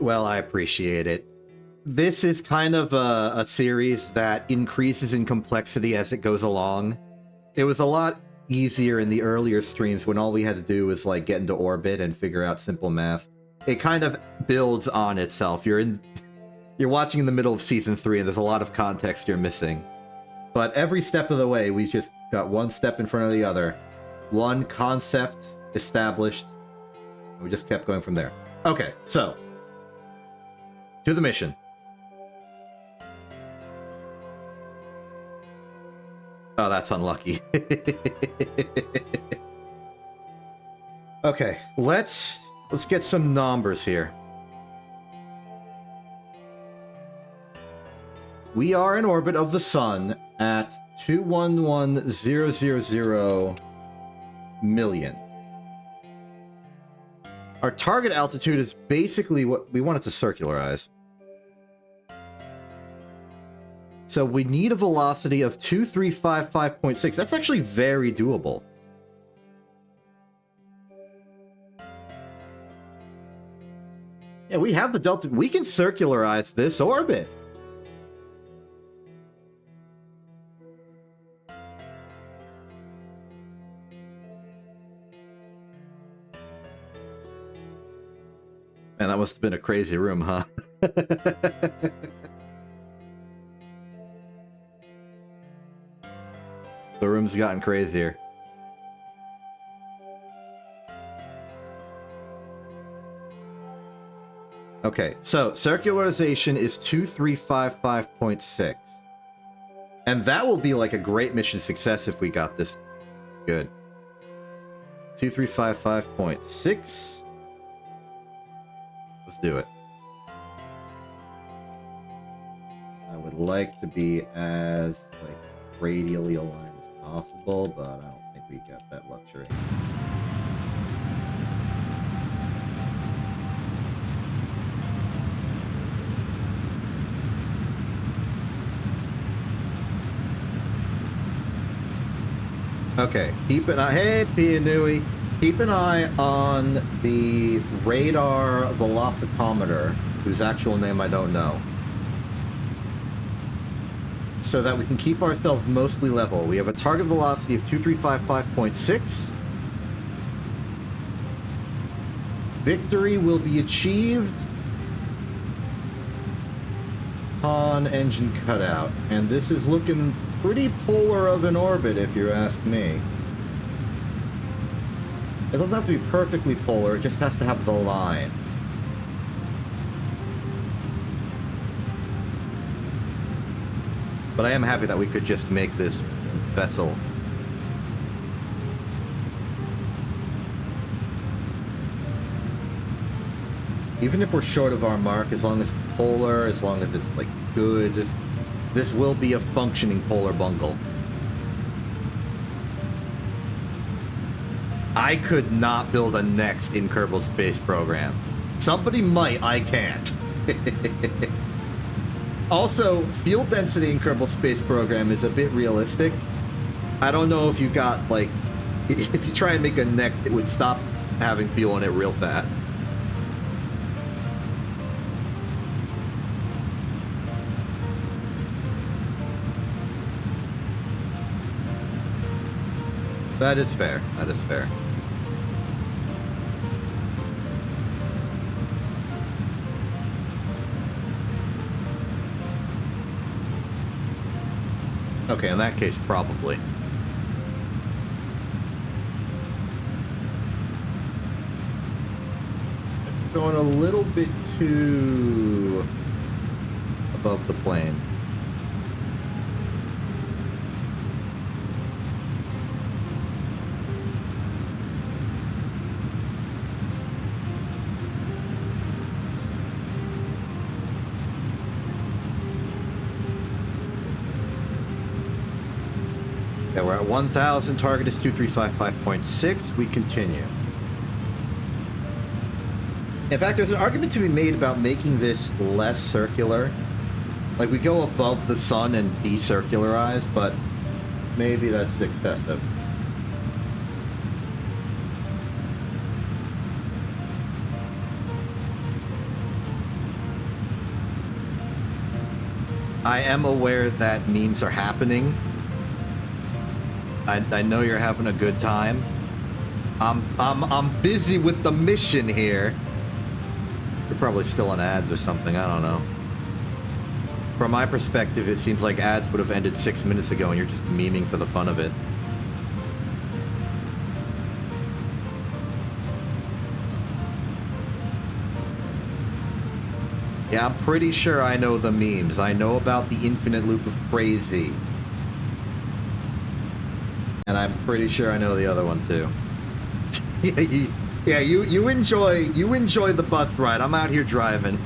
Well, I appreciate it. This is kind of a series that increases in complexity as it goes along. It was a lot easier in the earlier streams when all we had to do was like get into orbit and figure out simple math. It kind of builds on itself. You're watching in the middle of season 3 and there's a lot of context you're missing. But every step of the way, we just got one step in front of the other. One concept established. And we just kept going from there. Okay, so to the mission. Oh, that's unlucky. Okay, let's get some numbers here. We are in orbit of the sun at 211,000 million. Our target altitude is basically what we want it to circularize. So we need a velocity of 2355.6. That's actually very doable. Yeah, we have the delta. We can circularize this orbit. Man, that must have been a crazy room, huh? The room's gotten crazier. Okay, so circularization is 2355.6. And that will be like a great mission success if we got this good. 2355.6. Let's do it. I would like to be as like radially aligned as possible, but I don't think we got that luxury. Okay, keep an eye. Hey, Pianui. Keep an eye on the radar velocitometer, whose actual name I don't know, so that we can keep ourselves mostly level. We have a target velocity of 2355.6. Victory will be achieved upon engine cutout, and this is looking pretty polar of an orbit, if you ask me. It doesn't have to be perfectly polar, it just has to have the line. But I am happy that we could just make this vessel. Even if we're short of our mark, as long as it's polar, as long as it's like good, this will be a functioning polar bungle. I could not build a next in Kerbal Space Program. Somebody might, I can't. Also, fuel density in Kerbal Space Program is a bit realistic. I don't know if you got, like, if you try and make a next, it would stop having fuel in it real fast. That is fair. That is fair. Okay, in that case, probably. Going a little bit too above the plane. Yeah, we're at 1,000. Target is 2355.6. We continue. In fact, there's an argument to be made about making this less circular. Like, we go above the sun and decircularize, but maybe that's excessive. I am aware that memes are happening. I know you're having a good time. I'm busy with the mission here. You're probably still on ads or something, I don't know. From my perspective, it seems like ads would have ended 6 minutes ago and you're just memeing for the fun of it. Yeah, I'm pretty sure I know the memes. I know about the infinite loop of crazy. And I'm pretty sure I know the other one too. Yeah, you enjoy the bus ride. I'm out here driving.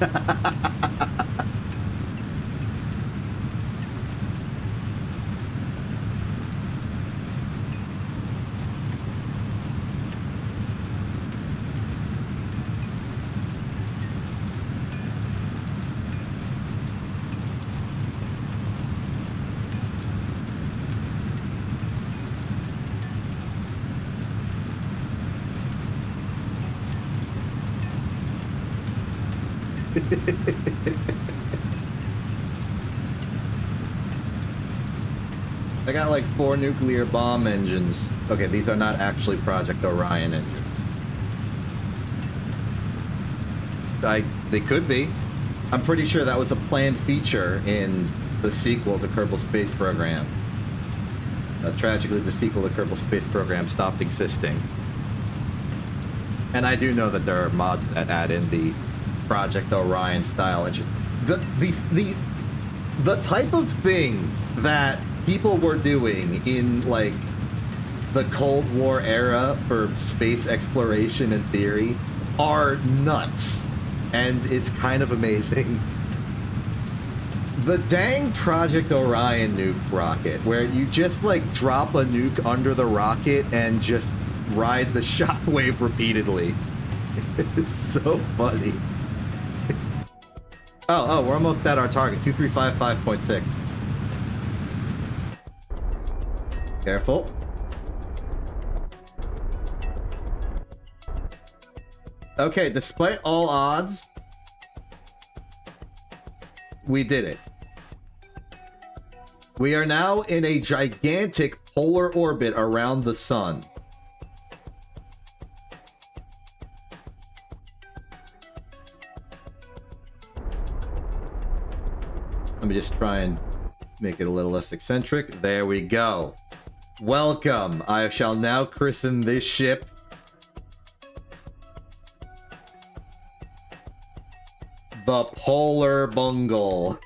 I got like 4 nuclear bomb engines. Okay, these are not actually Project Orion engines. They could be. I'm pretty sure that was a planned feature in the sequel to Kerbal Space Program. Tragically, the sequel to Kerbal Space Program stopped existing. And I do know that there are mods that add in the Project Orion style engine. The type of things that people were doing in like the Cold War era for space exploration and theory are nuts, and it's kind of amazing. The dang Project Orion nuke rocket, where you just like drop a nuke under the rocket and just ride the shockwave repeatedly. It's so funny. Oh, we're almost at our target, 2355.6. Careful. Okay, despite all odds, we did it. We are now in a gigantic polar orbit around the sun. Let me just try and make it a little less eccentric. There we go. Welcome. I shall now christen this ship the Polar Bungle.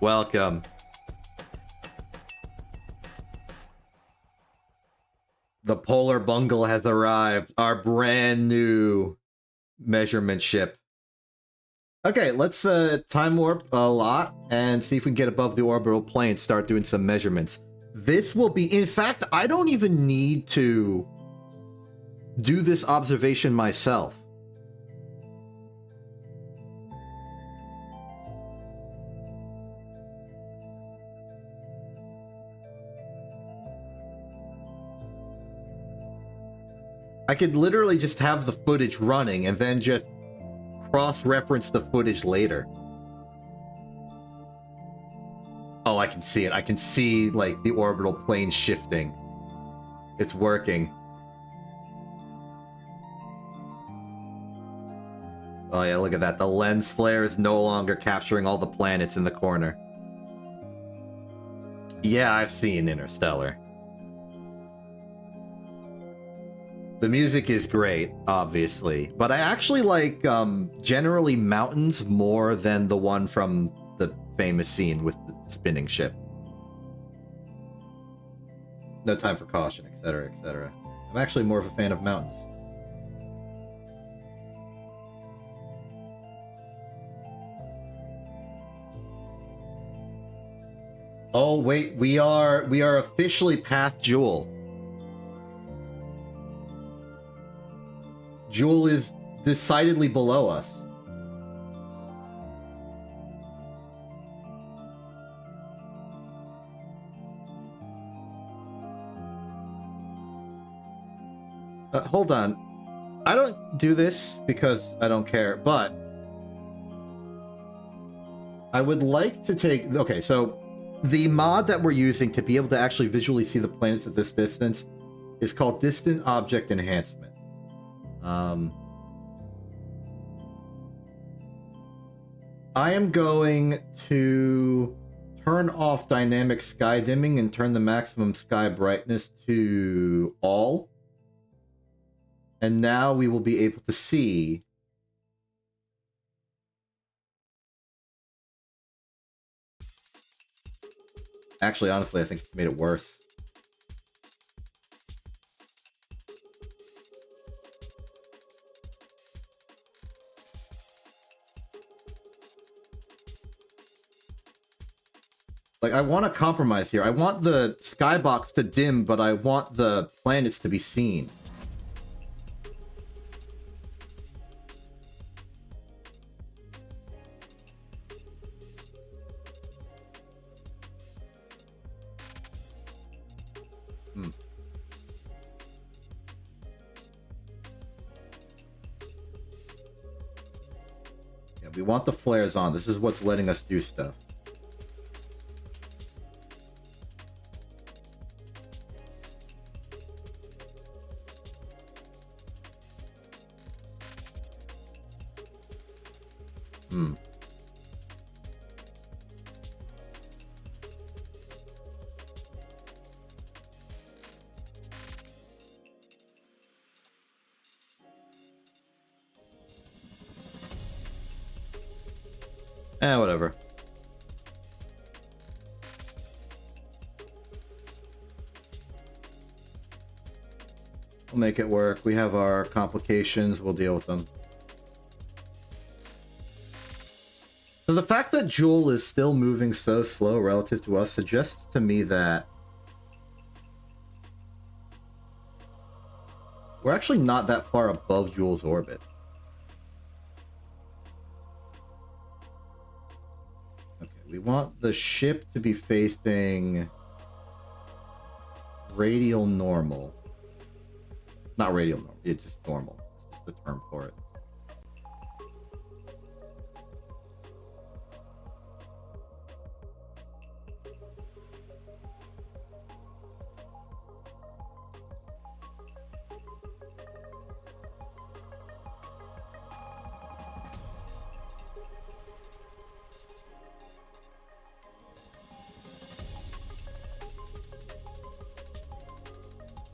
Welcome. The Polar Bungle has arrived. Our brand new measurement ship. Okay, let's time warp a lot and see if we can get above the orbital plane, start doing some measurements. This will be, in fact, I don't even need to do this observation myself. I could literally just have the footage running and then just cross-reference the footage later. Oh, I can see it. I can see, like, the orbital plane shifting. It's working. Oh yeah, look at that. The lens flare is no longer capturing all the planets in the corner. Yeah, I've seen Interstellar. The music is great, obviously, but I actually like generally mountains more than the one from the famous scene with the spinning ship. No Time for Caution, etc., etc. I'm actually more of a fan of mountains. Oh wait, we are officially past Jewel. Jewel is decidedly below us. Hold on. I don't do this because I don't care, but I would like to take... Okay, so the mod that we're using to be able to actually visually see the planets at this distance is called Distant Object Enhancement. I am going to turn off dynamic sky dimming and turn the maximum sky brightness to all. And now we will be able to see actually, honestly, I think it made it worse. Like, I want to compromise here. I want the skybox to dim, but I want the planets to be seen. Yeah, we want the flares on. This is what's letting us do stuff. Whatever. We'll make it work. We have our complications. We'll deal with them. So the fact that Jewel is still moving so slow relative to us suggests to me that we're actually not that far above Jewel's orbit. Okay, we want the ship to be facing radial normal. Not radial normal, it's just normal. It's just the term for it.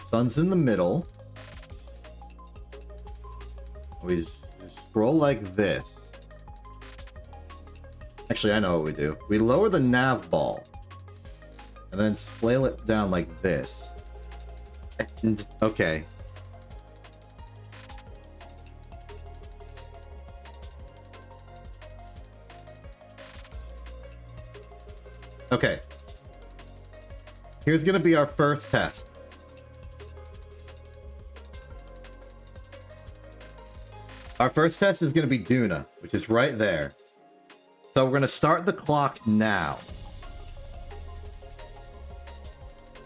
Sun's in the middle. We scroll like this. Actually, I know what we do. We lower the nav ball. And then flail it down like this. And, okay. Okay. Here's gonna be our first test. Our first test is going to be Duna, which is right there. So we're going to start the clock now.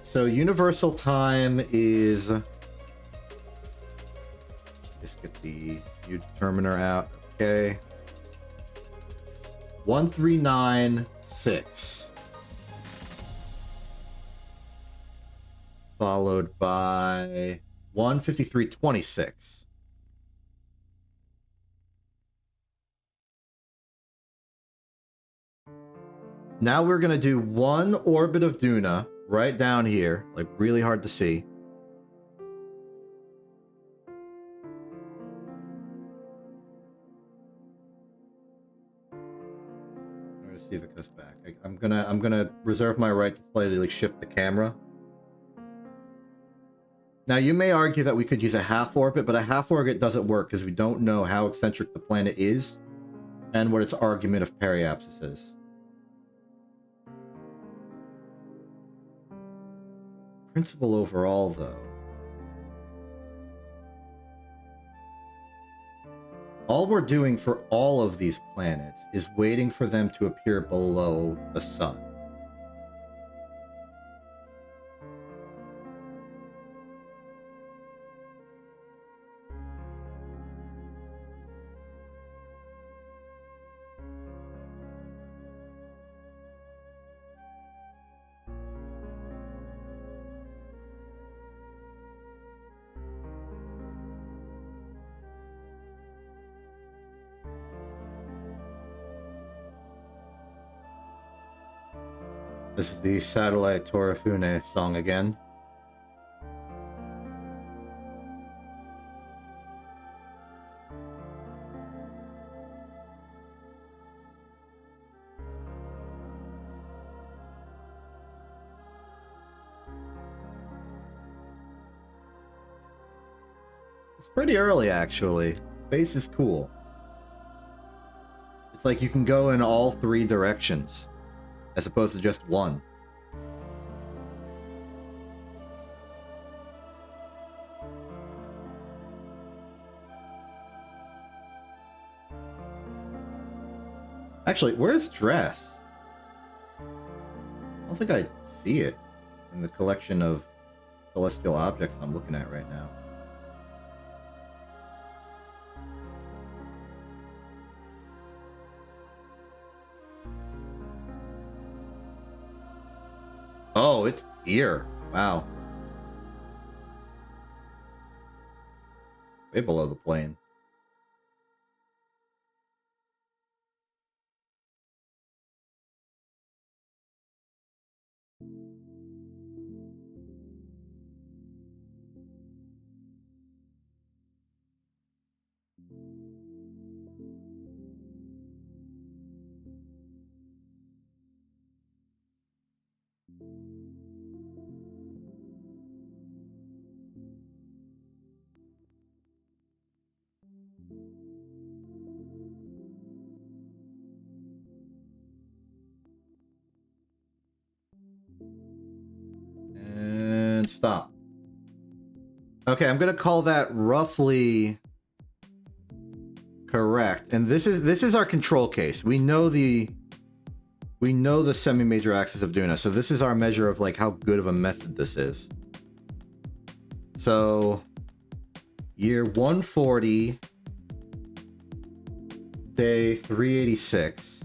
So universal time is... Just get the U determiner out. Okay. 1396. Followed by 153.26. Now we're going to do one orbit of Duna right down here, like really hard to see. I'm going to see if it goes back. I'm gonna reserve my right to slightly shift the camera. Now you may argue that we could use a half orbit, but a half orbit doesn't work because we don't know how eccentric the planet is and what its argument of periapsis is. Principle overall, though. All we're doing for all of these planets is waiting for them to appear below the sun. This is the Satellite Torifune song again. It's pretty early, actually. Space is cool. It's like you can go in all three directions, as opposed to just one. Actually, where's Dress? I don't think I see it in the collection of celestial objects I'm looking at right now. Oh, it's here. Wow. Way below the plane. And stop. Okay, I'm gonna call that roughly correct. And this is our control case. We know the semi-major axis of Duna, so this is our measure of like how good of a method this is. So year 140, day 386,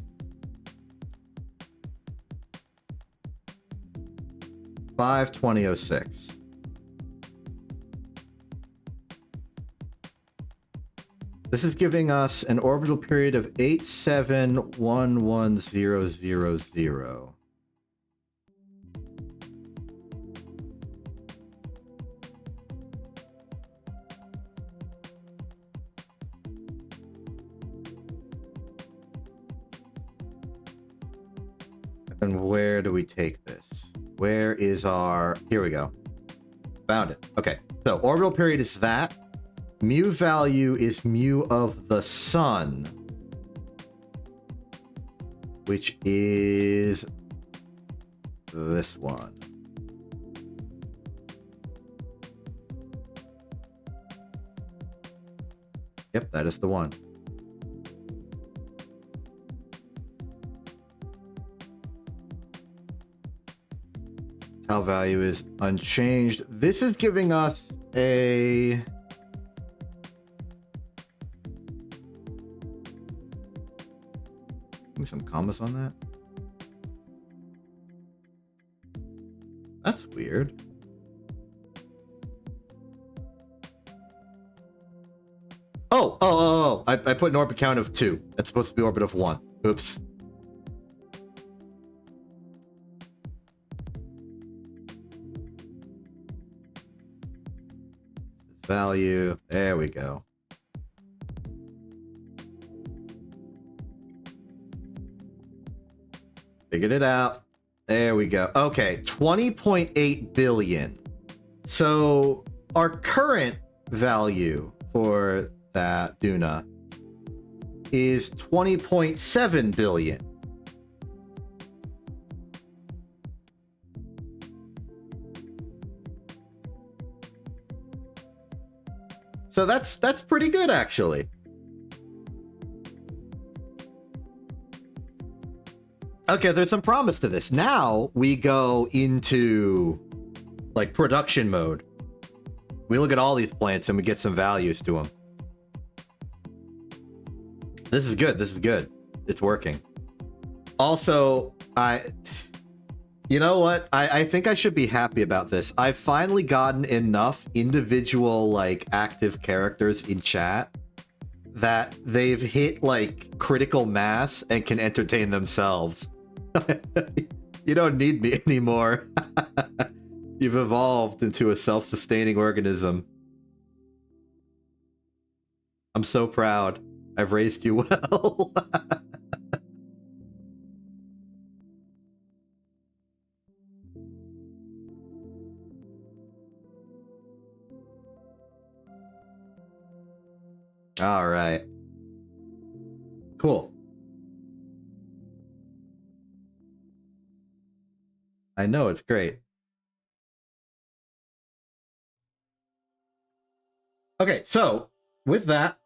5/20/06. This is giving us an orbital period of 871100. And where do we take this? Where is our... Here we go. Found it. Okay, so orbital period is that. Mu value is mu of the sun, which is this one. Yep, that is the one. Tau value is unchanged. This is giving us a... Give me some commas on that. That's weird. Oh. I put an orbit count of 2. That's supposed to be orbit of 1. Oops. Value. There we go. Figured it out. There we go. Okay, 20.8 billion. So our current value for that Duna is 20.7 billion. So that's pretty good, actually. Okay, there's some promise to this. Now we go into like production mode. We look at all these plants and we get some values to them. This is good. This is good. It's working. Also, you know what? I think I should be happy about this. I've finally gotten enough individual like active characters in chat that they've hit like critical mass and can entertain themselves. You don't need me anymore. You've evolved into a self-sustaining organism. I'm so proud. I've raised you well. All right. Cool. I know, it's great. Okay, so with that,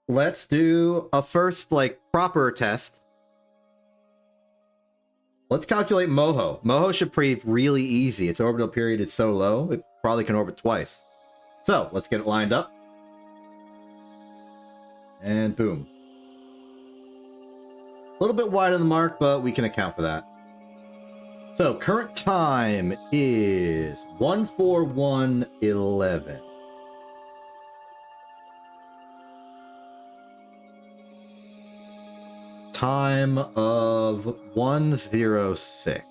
let's do a first like proper test. Let's calculate Moho. Moho should prove really easy. Its orbital period is so low, it probably can orbit twice. So let's get it lined up. And boom. A little bit wide of the mark, but we can account for that. So current time is 141:11. Time of 106.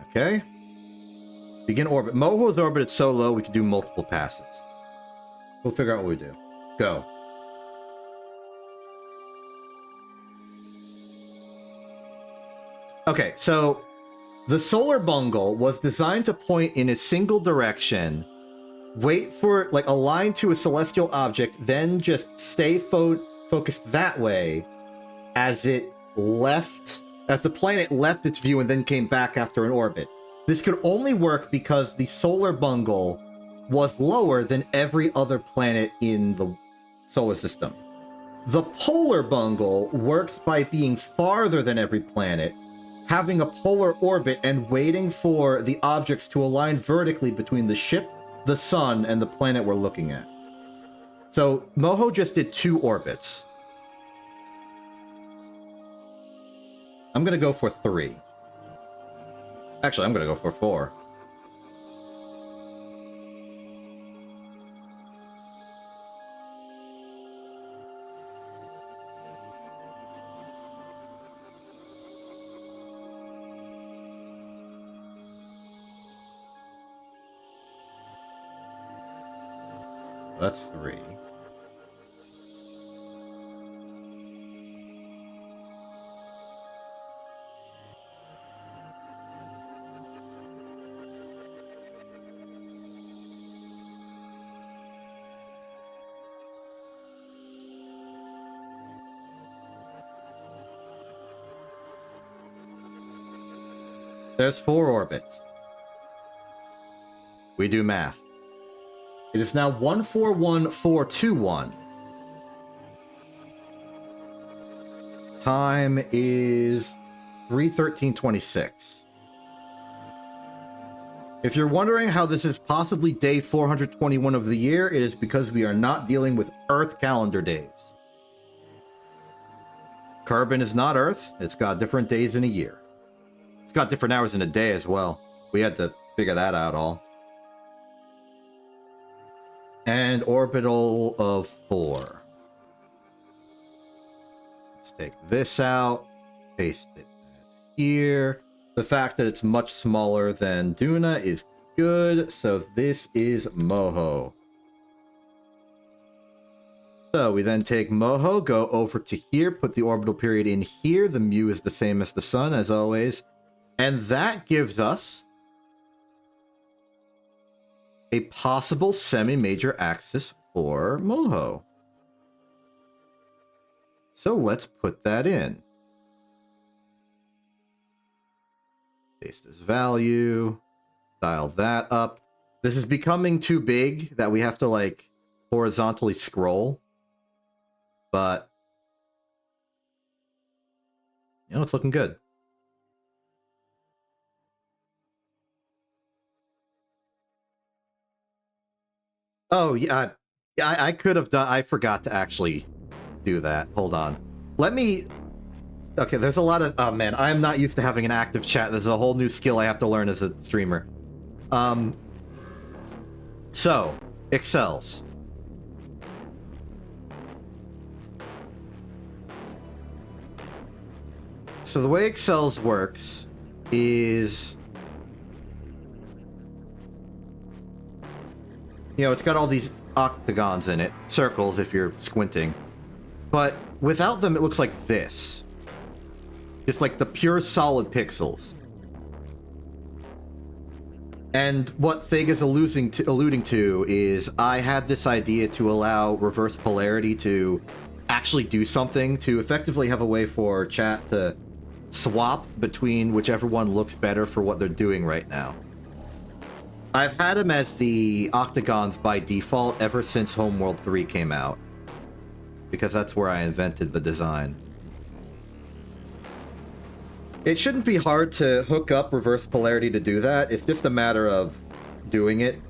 Okay. Begin orbit. Moho's orbit is so low we can do multiple passes. We'll figure out what we do. Go. Okay, so the solar bungle was designed to point in a single direction, wait for, like, align to a celestial object, then just stay focused that way as it left, as the planet left its view and then came back after an orbit. This could only work because the solar bungle was lower than every other planet in the solar system. The polar bungle works by being farther than every planet, having a polar orbit and waiting for the objects to align vertically between the ship, the sun, and the planet we're looking at. So Moho just did 2 orbits. I'm gonna go for 3. Actually, I'm gonna go for 4. That's 3. There's 4 orbits. We do math. It is now 141,421. Time is 3:13:26. If you're wondering how this is possibly day 421 of the year, it is because we are not dealing with Earth calendar days. Kerbin is not Earth. It's got different days in a year. It's got different hours in a day as well. We had to figure that out all. And orbital of 4. Let's take this out, paste it here. The fact that it's much smaller than Duna is good, so this is Moho. So we then take Moho, go over to here, put the orbital period in here. The mu is the same as the sun, as always. And that gives us a possible semi-major axis for Moho. So let's put that in. Paste this value, dial that up. This is becoming too big that we have to, like, horizontally scroll. But, you know, it's looking good. Oh, yeah. I could have done... I forgot to actually do that. Hold on. Let me... Okay, there's a lot of... Oh, man, I am not used to having an active chat. This is a whole new skill I have to learn as a streamer. So, excels. So the way excels works is... You know, it's got all these octagons in it. Circles, if you're squinting. But without them, it looks like this. Just like the pure solid pixels. And what Thig is alluding to is I had this idea to allow reverse polarity to actually do something, to effectively have a way for chat to swap between whichever one looks better for what they're doing right now. I've had them as the octagons by default ever since Homeworld 3 came out, because that's where I invented the design. It shouldn't be hard to hook up reverse polarity to do that. It's just a matter of doing it.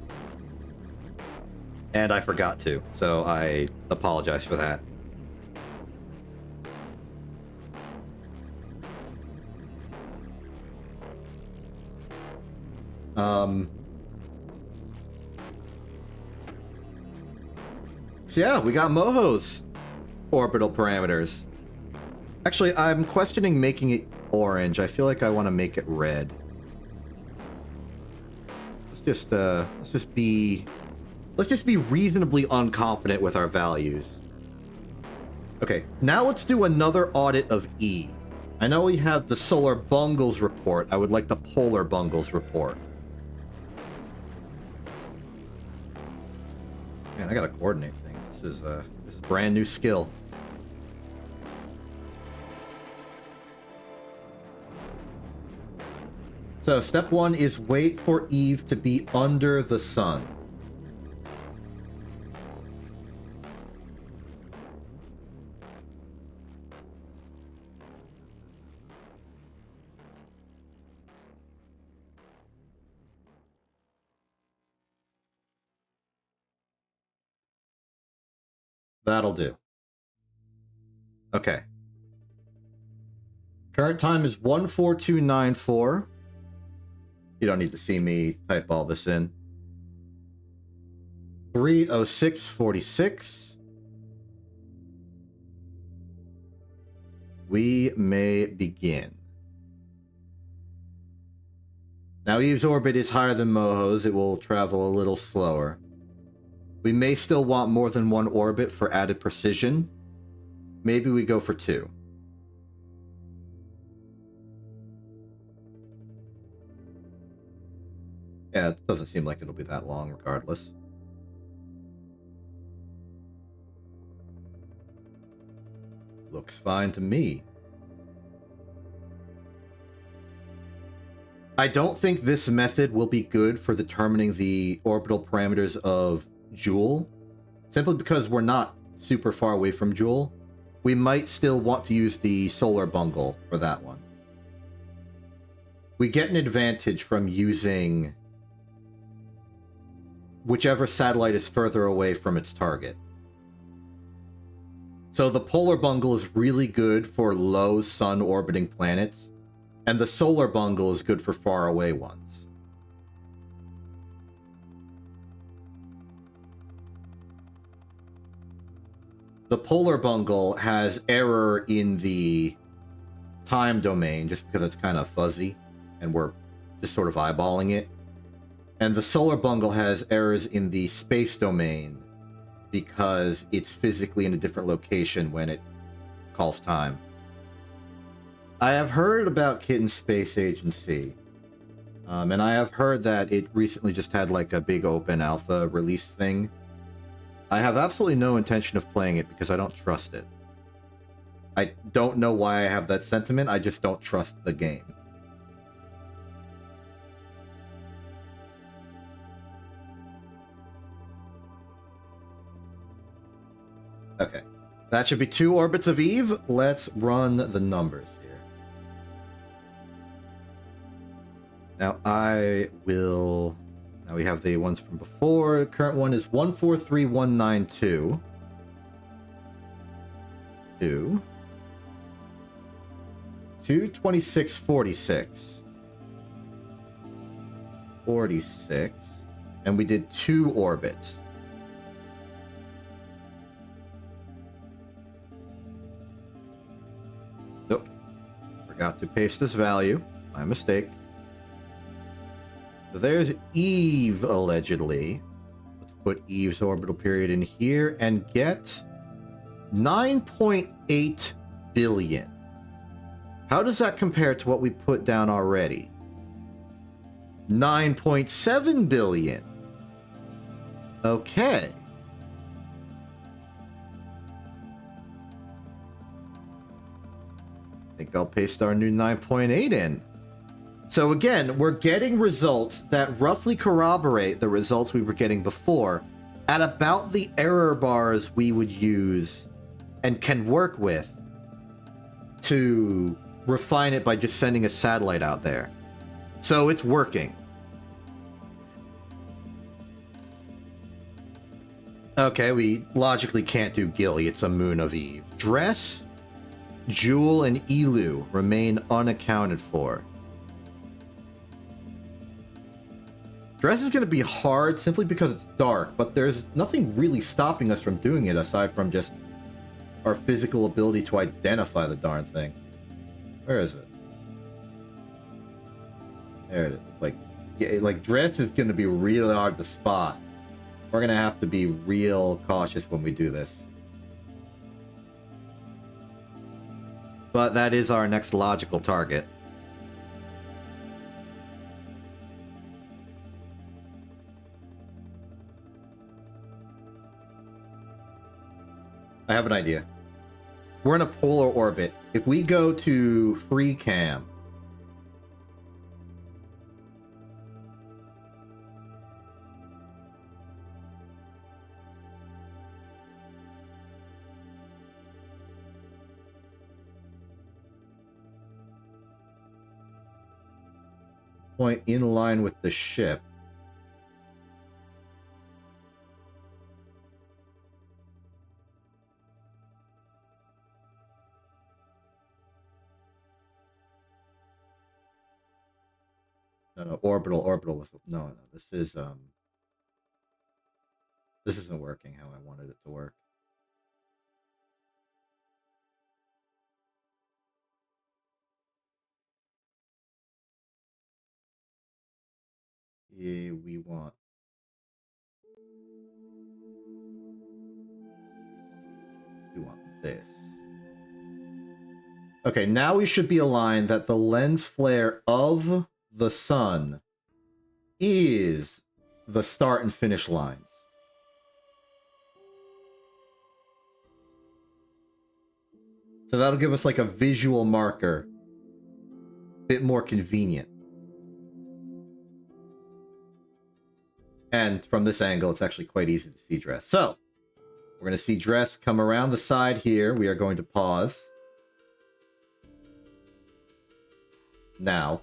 And I forgot to, so I apologize for that. So yeah, we got Moho's orbital parameters. Actually, I'm questioning making it orange. I feel like I want to make it red. Let's just be reasonably unconfident with our values. Okay, now let's do another audit of E. I know we have the solar bungles report. I would like the polar bungles report. Man, I gotta coordinate things. This is a brand new skill. So, step 1 is wait for Eve to be under the sun. That'll do. Okay. Current time is 14294. You don't need to see me type all this in. 30646. We may begin. Now Eve's orbit is higher than Moho's. It will travel a little slower. We may still want more than one orbit for added precision. Maybe we go for 2. Yeah, it doesn't seem like it'll be that long regardless. Looks fine to me. I don't think this method will be good for determining the orbital parameters of Joule, simply because we're not super far away from Joule. We might still want to use the solar bungle for that one. We get an advantage from using whichever satellite is further away from its target. So the polar bungle is really good for low sun orbiting planets, and the solar bungle is good for far away ones. The polar bungle has error in the time domain just because it's kind of fuzzy and we're just sort of eyeballing it. And the solar bungle has errors in the space domain because it's physically in a different location when it calls time. I have heard about Kitten Space Agency, and I have heard that it recently just had like a big open alpha release thing. I have absolutely no intention of playing it because I don't trust it. I don't know why I have that sentiment, I just don't trust the game. Okay. That should be 2 orbits of Eve. Let's run the numbers here. Now now we have the ones from before. Current one is 143192. 22646. 46. And we did 2 orbits. Nope. Forgot to paste this value. My mistake. So there's Eve, allegedly. Let's put Eve's orbital period in here and get 9.8 billion. How does that compare to what we put down already? 9.7 billion. Okay. I think I'll paste our new 9.8 in. So again, we're getting results that roughly corroborate the results we were getting before at about the error bars we would use and can work with to refine it by just sending a satellite out there. So it's working. Okay, we logically can't do Gilly. It's a moon of Eve. Dress, Jewel, and Elu remain unaccounted for. Dress is going to be hard simply because it's dark, but there's nothing really stopping us from doing it aside from just our physical ability to identify the darn thing. Where is it? There it is. Like Dress is going to be really hard to spot. We're going to have to be real cautious when we do this. But that is our next logical target. I have an idea. We're in a polar orbit. If we go to free cam, point in line with the ship. No, orbital was no. This isn't working how I wanted it to work. Yeah, we want this. Okay, now we should be aligned that the lens flare of the sun is the start and finish lines. So that'll give us like a visual marker. Bit more convenient. And from this angle, it's actually quite easy to see Dress. So, we're going to see Dress come around the side here. We are going to pause. Now.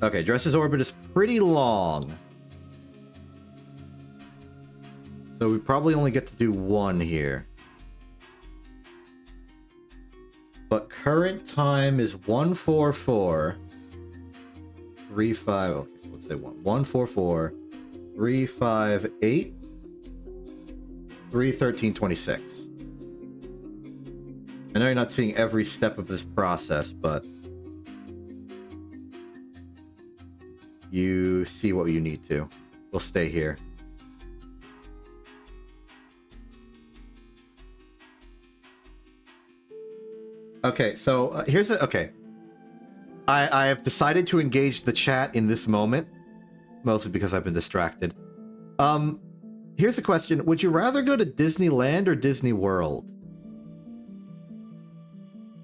Okay, Dress's orbit is pretty long. So we probably only get to do one here. But current time is 144.35. Okay, so let's say 144.358. 313.26. I know you're not seeing every step of this process, but you see what you need to. We'll stay here. Okay, so here's a... Okay. I have decided to engage the chat in this moment, mostly because I've been distracted. Here's the question. Would you rather go to Disneyland or Disney World?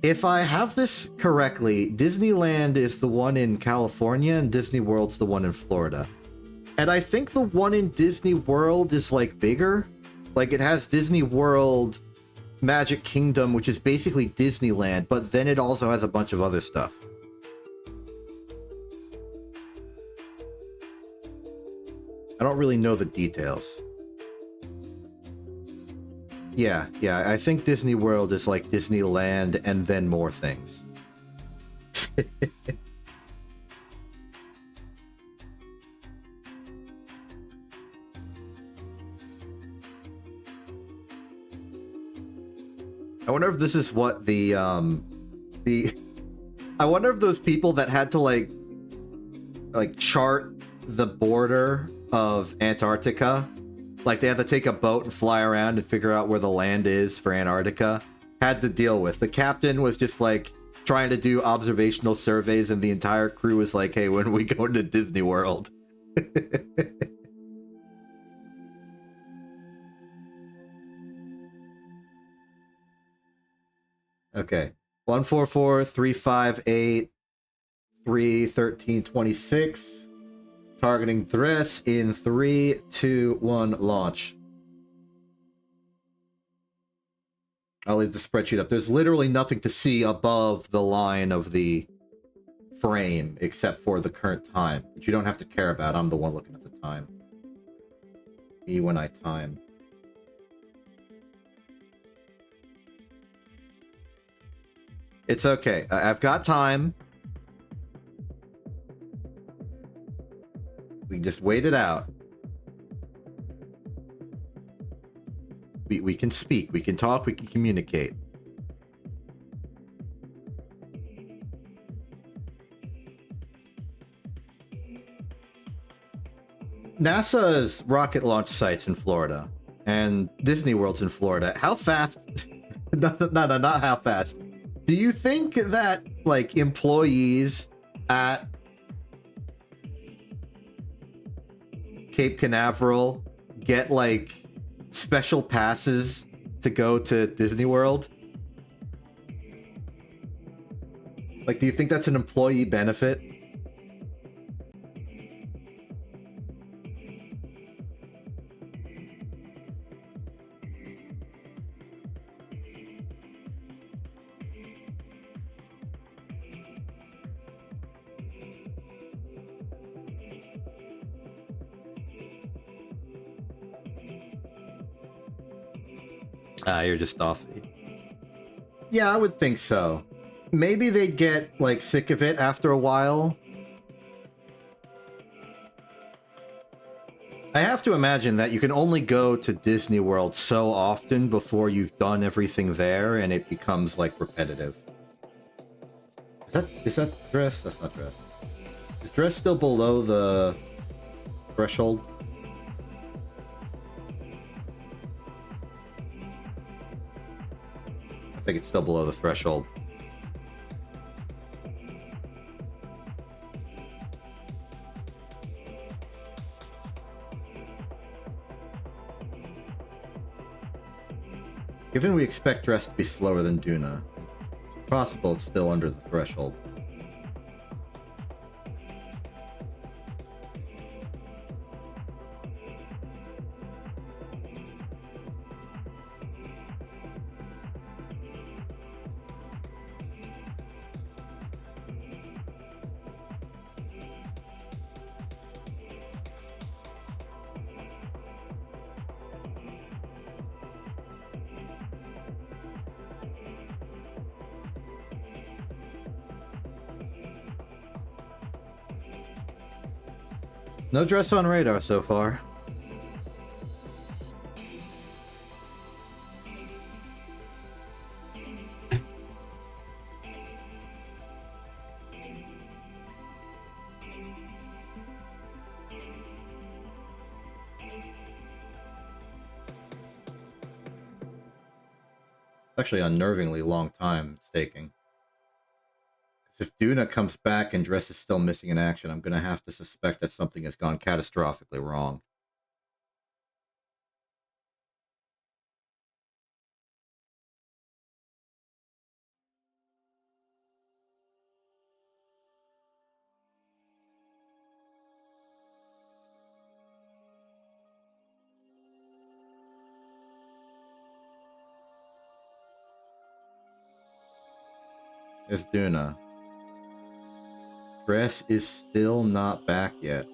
If I have this correctly, Disneyland is the one in California and Disney World's the one in Florida. And I think the one in Disney World is like bigger. Like, it has Disney World, Magic Kingdom, which is basically Disneyland, but then it also has a bunch of other stuff. I don't really know the details. Yeah, I think Disney World is like Disneyland and then more things. I wonder if this is what the I wonder if those people that had to like chart the border of Antarctica, like they had to take a boat and fly around and figure out where the land is for Antarctica, had to deal with. The captain was just like trying to do observational surveys, and the entire crew was like, hey, when are we going to Disney World? Okay. 144-358-313-26. Targeting dress in 3, 2, 1, launch. I'll leave the spreadsheet up. There's literally nothing to see above the line of the frame except for the current time, which you don't have to care about. I'm the one looking at the time. Me when I time. It's okay. I've got time. We just wait it out. We can speak, we can talk, we can communicate. NASA's rocket launch sites in Florida and Disney World's in Florida. How fast? No, not how fast. Do you think that like employees at Cape Canaveral get like special passes to go to Disney World? Like, do you think that's an employee benefit? You're just off. Yeah, I would think so. Maybe they get like sick of it after a while. I have to imagine that you can only go to Disney World so often before you've done everything there and it becomes like repetitive. Is that dress? That's not dress. Is dress still below the threshold? I think it's still below the threshold. Given we expect dress to be slower than Duna, it's possible it's still under the threshold. No dress on radar so far. Actually, unnervingly long time staking. If Duna comes back and Dress is still missing in action, I'm going to have to suspect that something has gone catastrophically wrong. It's Duna. Dress is still not back yet.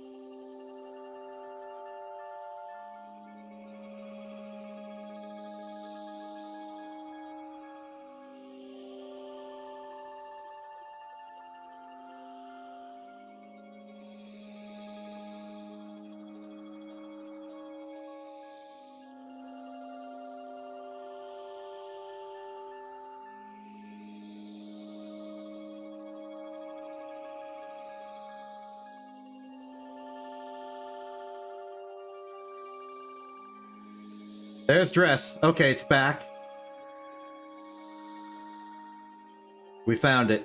There's Dress. Okay, it's back. We found it.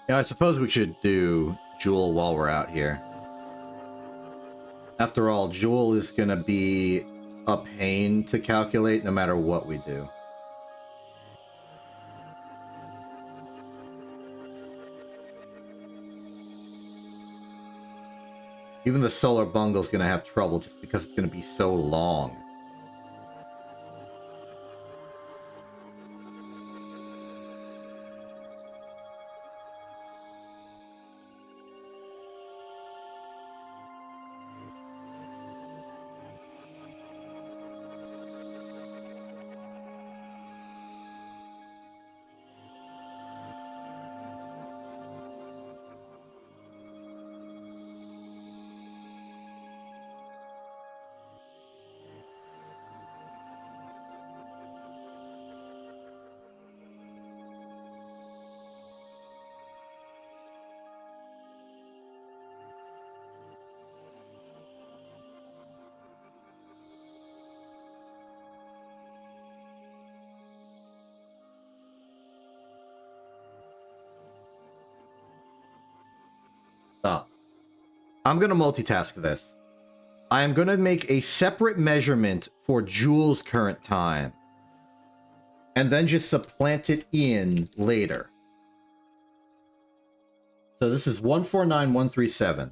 Yeah, I suppose we should do Jewel while we're out here. After all, Jewel is gonna be a pain to calculate no matter what we do. Even the Solar Bungle's gonna have trouble just because it's gonna be so long. Stop. I'm gonna multitask this. I am gonna make a separate measurement for Jewel's current time. And then just supplant it in later. So this is 149137.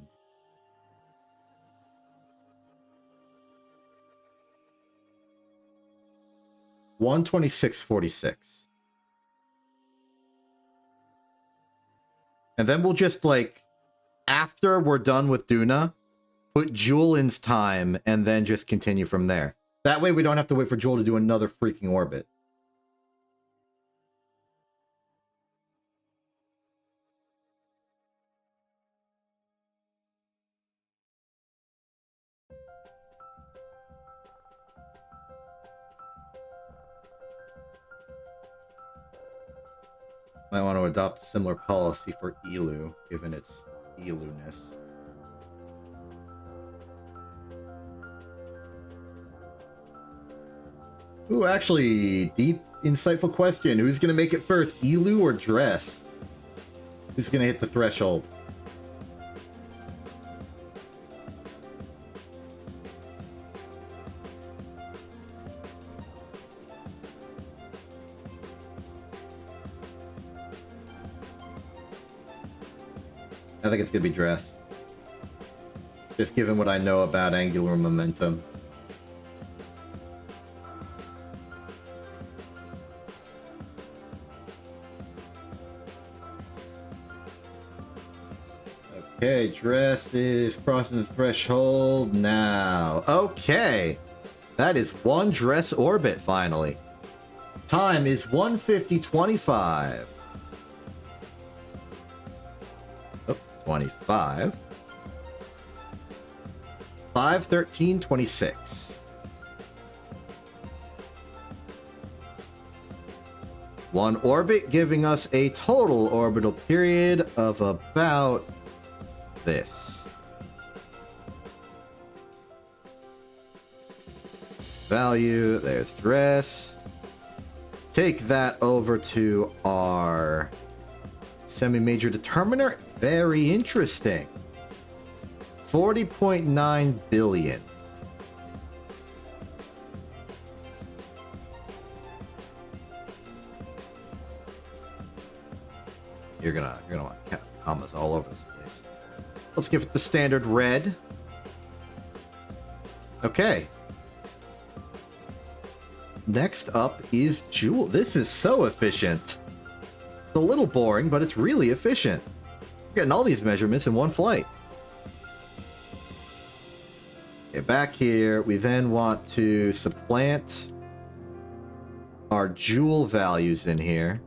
$126.46. And then we'll just, like, after we're done with Duna, put Jewel in's time and then just continue from there. That way we don't have to wait for Jewel to do another freaking orbit. Might want to adopt a similar policy for Elu, given its Elu-ness. Ooh, actually, deep, insightful question. Who's going to make it first, Elu or Dress? Who's going to hit the threshold? I think it's going to be Dress. Just given what I know about angular momentum. Okay, Dress is crossing the threshold now. Okay. That is one Dress orbit, finally. Time is 1:50:25. 25. 5, 13, 26. One orbit giving us a total orbital period of about this. Value, there's dress. Take that over to our semi-major determiner. Very interesting. 40.9 billion. You're gonna want commas all over this place. Let's give it the standard red. Okay. Next up is Jewel. This is so efficient. It's a little boring, but it's really efficient. We're getting all these measurements in one flight. Okay, back here, we then want to supplant our Joule values in here.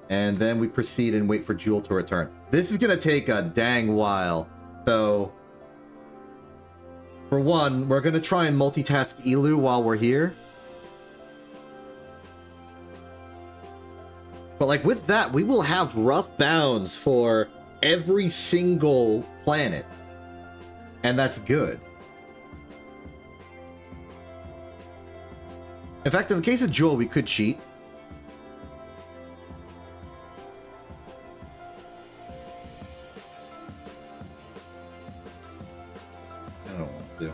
And then we proceed and wait for Joule to return. This is going to take a dang while. So, for one, we're going to try and multitask Elu while we're here. But like with that, we will have rough bounds for every single planet. And that's good. In fact, in the case of Joule, we could cheat. I don't know what to do.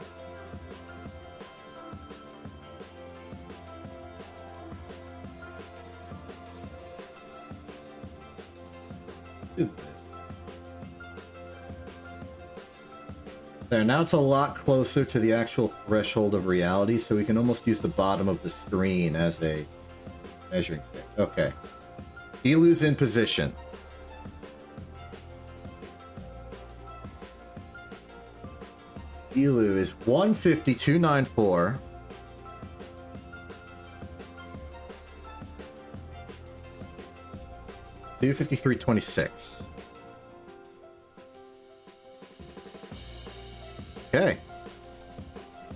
What is this? There, now it's a lot closer to the actual threshold of reality, so we can almost use the bottom of the screen as a measuring stick. Okay. Elu's in position. Elu is 152.94. $253.26. Okay.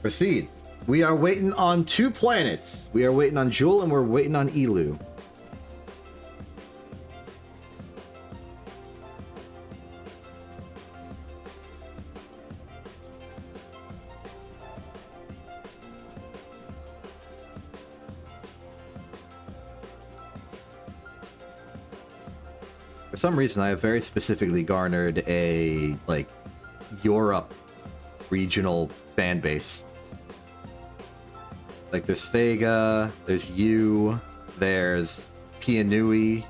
Proceed. We are waiting on two planets. We are waiting on Joule and we're waiting on Elu. For some reason, I have very specifically garnered a, like, Europe regional fan base. Like, there's Thega, there's you, there's Pianui.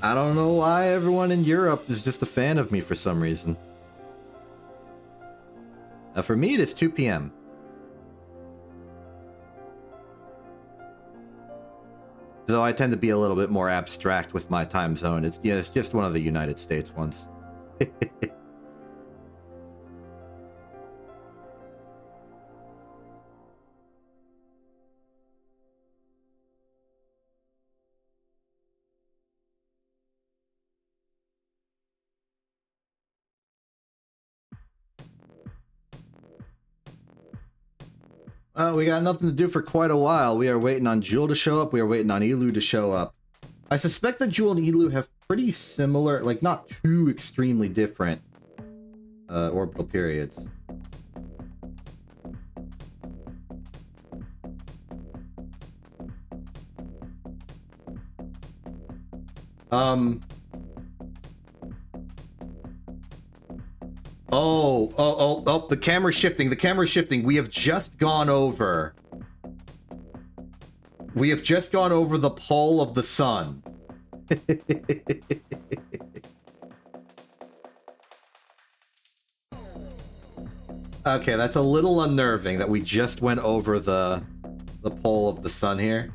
I don't know why everyone in Europe is just a fan of me for some reason. For me, it is 2 p.m. Though I tend to be a little bit more abstract with my time zone. It's just one of the United States ones. We got nothing to do for quite a while. We are waiting on Joule to show up. We are waiting on Elu to show up. I suspect that Joule and Elu have pretty similar, like not too extremely different orbital periods. Oh, the camera's shifting. The camera's shifting. We have just gone over. We have just gone over the pole of the sun. Okay, that's a little unnerving that we just went over the pole of the sun here.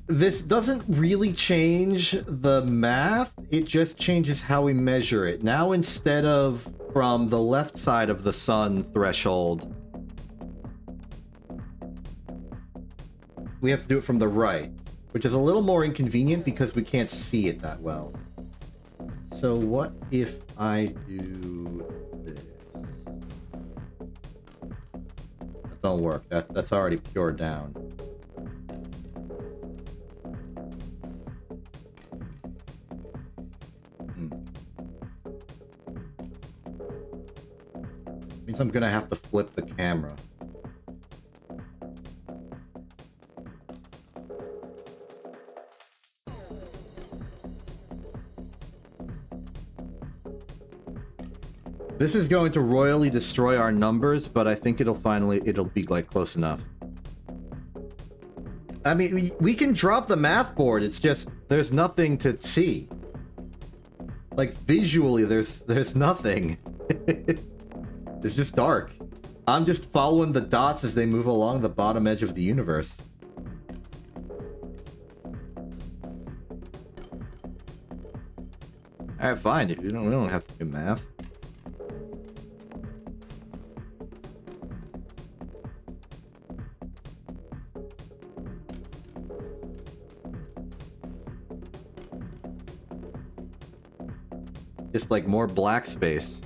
This doesn't really change the math, it just changes how we measure it. Now instead of from the left side of the sun threshold, we have to do it from the right, which is a little more inconvenient because we can't see it that well. So what if I do this? That don't work. That's already pure down. Means I'm gonna have to flip the camera. This is going to royally destroy our numbers, but I think it'll be like close enough. I mean, we can drop the math board. It's just there's nothing to see. Like visually, there's nothing. It's just dark. I'm just following the dots as they move along the bottom edge of the universe. Alright, fine. We don't have to do math. Just like more black space.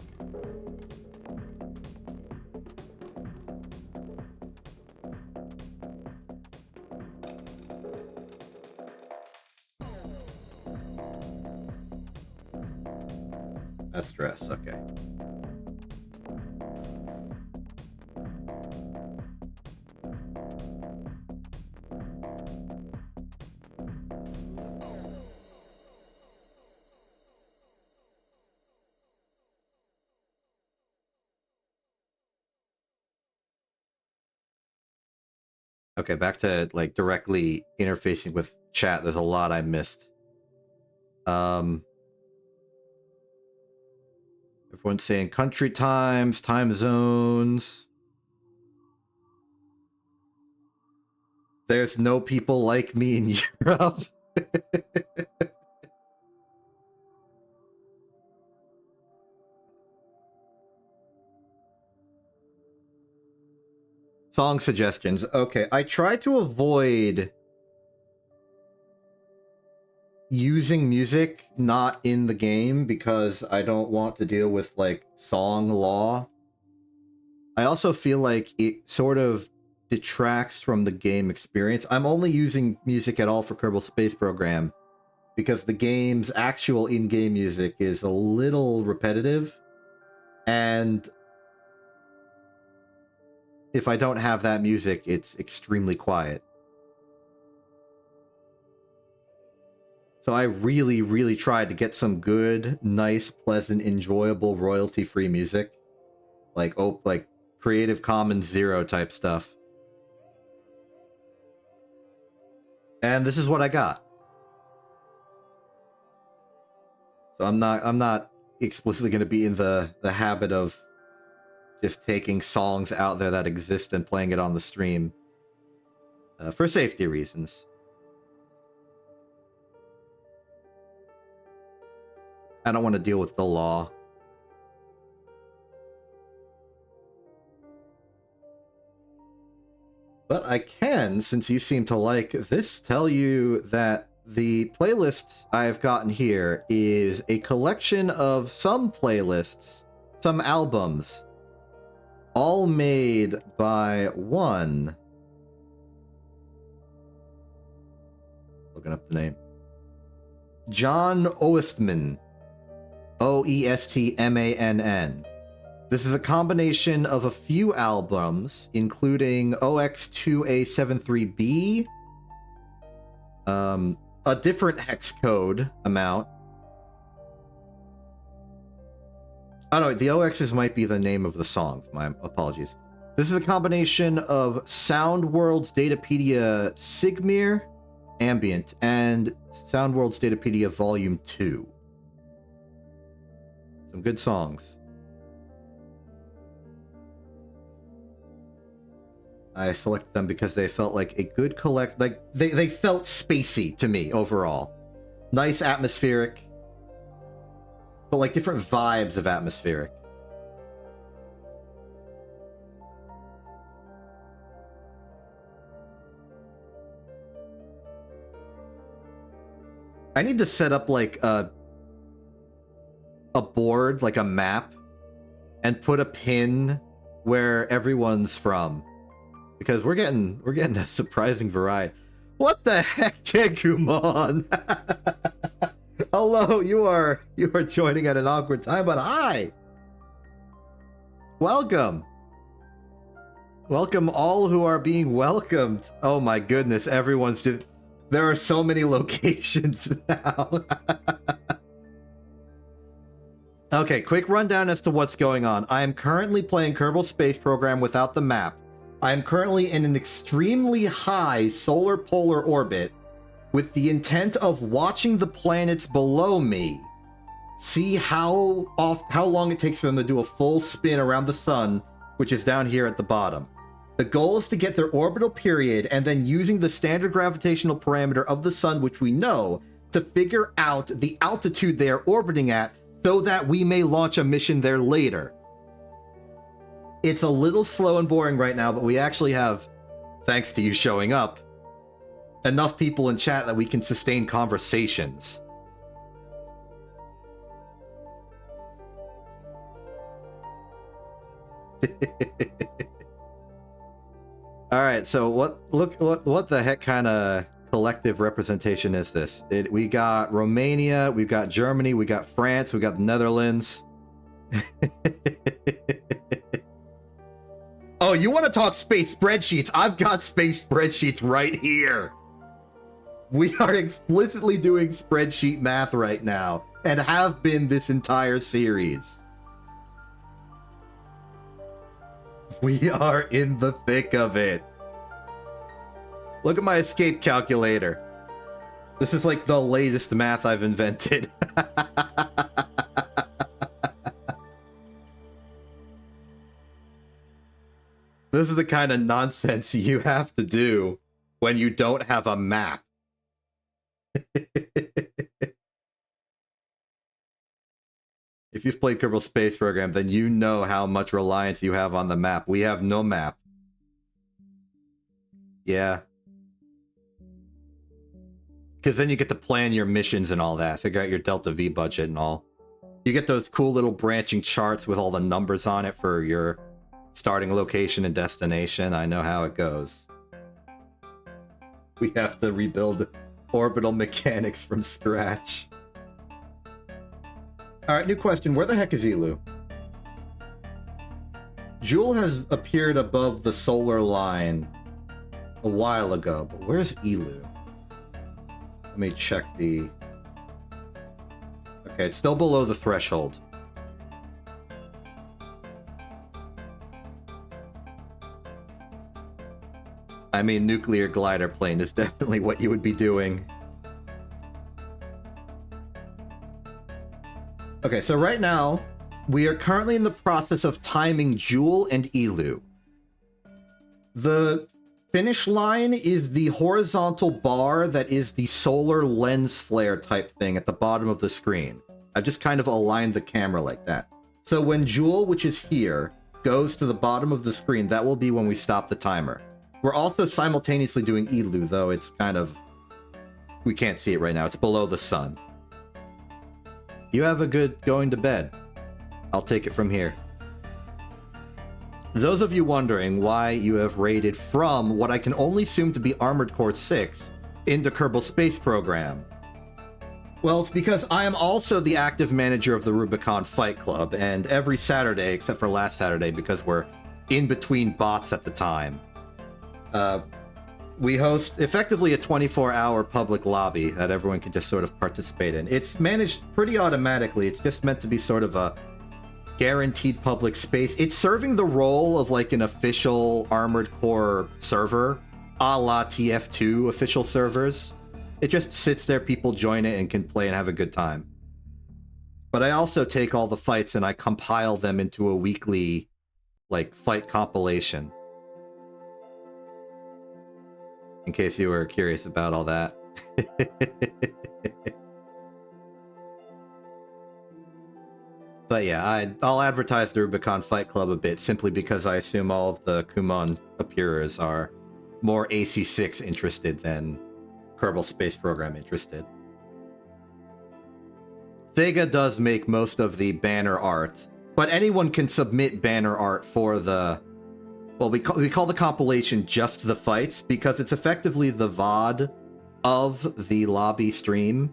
That's stress, okay. Okay, back to like directly interfacing with chat. There's a lot I missed. Everyone's saying country times, time zones. There's no people like me in Europe. Song suggestions. Okay, I try to avoid using music not in the game because I don't want to deal with like song law. I also feel like it sort of detracts from the game experience. I'm only using music at all for Kerbal Space Program because the game's actual in-game music is a little repetitive, and if I don't have that music, it's extremely quiet. So I really, really tried to get some good, nice, pleasant, enjoyable, royalty-free music. Like Creative Commons Zero type stuff. And this is what I got. So I'm not explicitly going to be in the habit of just taking songs out there that exist and playing it on the stream. For safety reasons. I don't want to deal with the law. But I can, since you seem to like this, tell you that the playlist I've gotten here is a collection of some playlists, some albums, all made by one. Looking up the name. John Oestman. Oestmann. This is a combination of a few albums, including OX2A73B, a different hex code amount. Oh no, the OXs might be the name of the songs. My apologies. This is a combination of Sound World's Datapedia Sigmir Ambient and Sound World's Datapedia Volume 2. Some good songs. I selected them because they felt like a good like they felt spacey to me overall. Nice atmospheric, but like different vibes of atmospheric. I need to set up like a board, like a map, and put a pin where everyone's from, because we're getting a surprising variety. What the heck, Tegumon? Hello, you are joining at an awkward time, but hi. Welcome all who are being welcomed. Oh my goodness, everyone's just, there are so many locations now. Okay, quick rundown as to what's going on. I am currently playing Kerbal Space Program without the map. I am currently in an extremely high solar polar orbit with the intent of watching the planets below me, see how long it takes for them to do a full spin around the sun, which is down here at the bottom. The goal is to get their orbital period, and then using the standard gravitational parameter of the sun, which we know, to figure out the altitude they are orbiting at, so that we may launch a mission there later. It's a little slow and boring right now, but we actually have, thanks to you showing up, enough people in chat that we can sustain conversations. All right, so what the heck kind of collective representation is this? We got Romania, we've got Germany, we got France, we got the Netherlands. Oh, you want to talk space spreadsheets? I've got space spreadsheets right here. We are explicitly doing spreadsheet math right now, and have been this entire series. We are in the thick of it. Look at my escape calculator. This is like the latest math I've invented. This is the kind of nonsense you have to do when you don't have a map. If you've played Kerbal Space Program, then you know how much reliance you have on the map. We have no map. Yeah. Because then you get to plan your missions and all that. Figure out your Delta V budget and all. You get those cool little branching charts with all the numbers on it for your starting location and destination. I know how it goes. We have to rebuild orbital mechanics from scratch. Alright, new question. Where the heck is Elu? Jewel has appeared above the solar line a while ago, but where's Elu? Let me check the... Okay, it's still below the threshold. I mean, nuclear glider plane is definitely what you would be doing. Okay, so right now, we are currently in the process of timing Jewel and Elu. The finish line is the horizontal bar that is the solar lens flare type thing at the bottom of the screen. I've just kind of aligned the camera like that. So when Jewel, which is here, goes to the bottom of the screen, that will be when we stop the timer. We're also simultaneously doing Elu, though it's kind of... we can't see it right now. It's below the sun. You have a good going to bed. I'll take it from here. Those of you wondering why you have raided from what I can only assume to be Armored Core 6 into Kerbal Space Program. Well, it's because I am also the active manager of the Rubicon Fight Club, and every Saturday, except for last Saturday because we're in between bots at the time, we host effectively a 24-hour public lobby that everyone can just sort of participate in. It's managed pretty automatically. It's just meant to be sort of a guaranteed public space. It's serving the role of like an official Armored Core server, a la TF2 official servers. It just sits there, people join it and can play and have a good time. But I also take all the fights and I compile them into a weekly like fight compilation. In case you were curious about all that. But yeah, I'll advertise the Rubicon Fight Club a bit, simply because I assume all of the Kumon appearers are more AC6 interested than Kerbal Space Program interested. Thega does make most of the banner art, but anyone can submit banner art for the... Well, we call the compilation just the fights, because it's effectively the VOD of the lobby stream,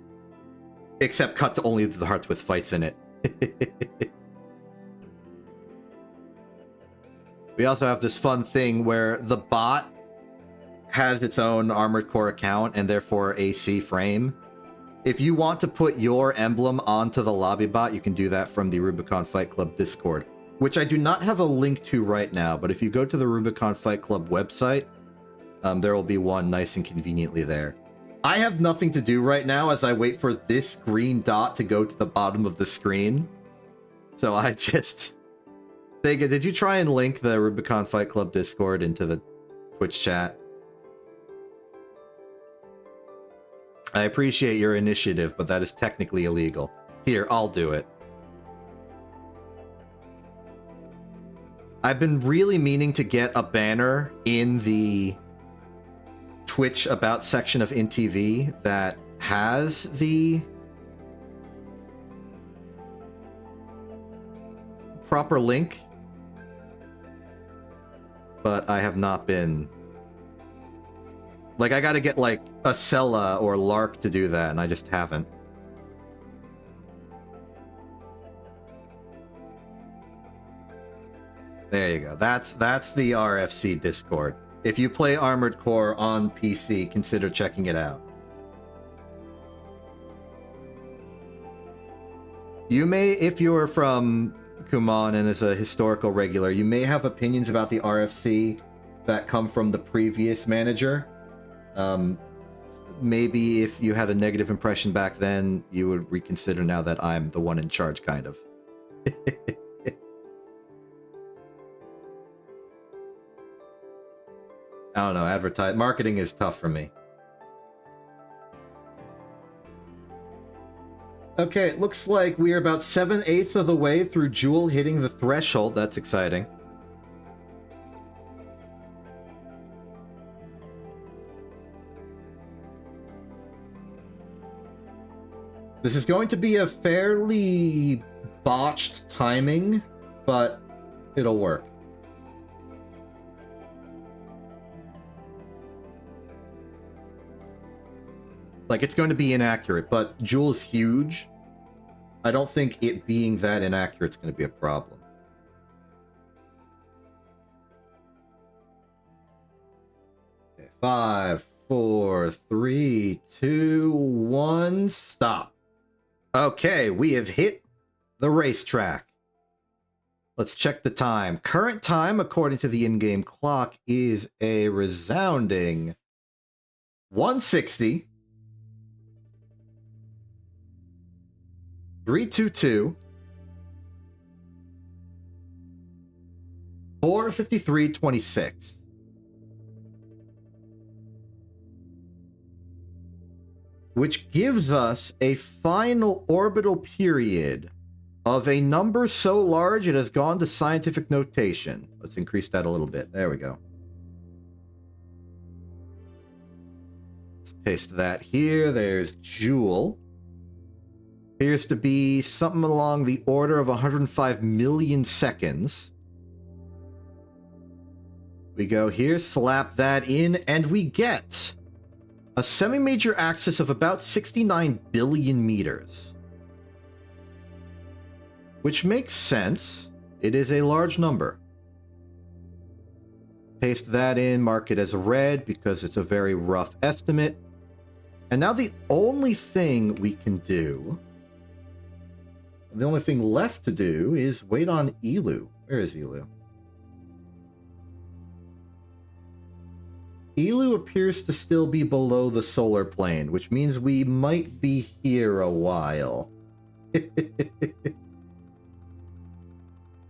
except cut to only the parts with fights in it. We also have this fun thing where the bot has its own Armored Core account and therefore AC frame. If you want to put your emblem onto the lobby bot, you can do that from the Rubicon Fight Club Discord, which I do not have a link to right now, but if you go to the Rubicon Fight Club website, there will be one nice and conveniently there. I have nothing to do right now as I wait for this green dot to go to the bottom of the screen. So I just... Thega, did you try and link the Rubicon Fight Club Discord into the Twitch chat? I appreciate your initiative, but that is technically illegal. Here, I'll do it. I've been really meaning to get a banner in the Twitch About section of InTV that has the proper link, but I have not been... Like, I gotta get, like, a Sella or Lark to do that, and I just haven't. There you go. That's the RFC Discord. If you play Armored Core on PC, consider checking it out. You may, if you're from Kuman and is a historical regular, you may have opinions about the RFC that come from the previous manager. Maybe if you had a negative impression back then, you would reconsider now that I'm the one in charge, kind of. I don't know, marketing is tough for me. Okay, it looks like we are about 7/8 of the way through Jewel hitting the threshold. That's exciting. This is going to be a fairly botched timing, but it'll work. Like, it's going to be inaccurate, but Jewel is huge. I don't think it being that inaccurate is going to be a problem. Okay, 5, 4, 3, 2, 1, stop. Okay, we have hit the racetrack. Let's check the time. Current time, according to the in-game clock, is a resounding 160. 322. 453.26. Which gives us a final orbital period of a number so large it has gone to scientific notation. Let's increase that a little bit. There we go. Let's paste that here. There's Jewel. Appears to be something along the order of 105 million seconds. We go here, slap that in, and we get a semi-major axis of about 69 billion meters. Which makes sense. It is a large number. Paste that in, mark it as red because it's a very rough estimate. And now the only thing we can do, the only thing left to do is wait on Elu. Where is Elu? Elu appears to still be below the solar plane, which means we might be here a while.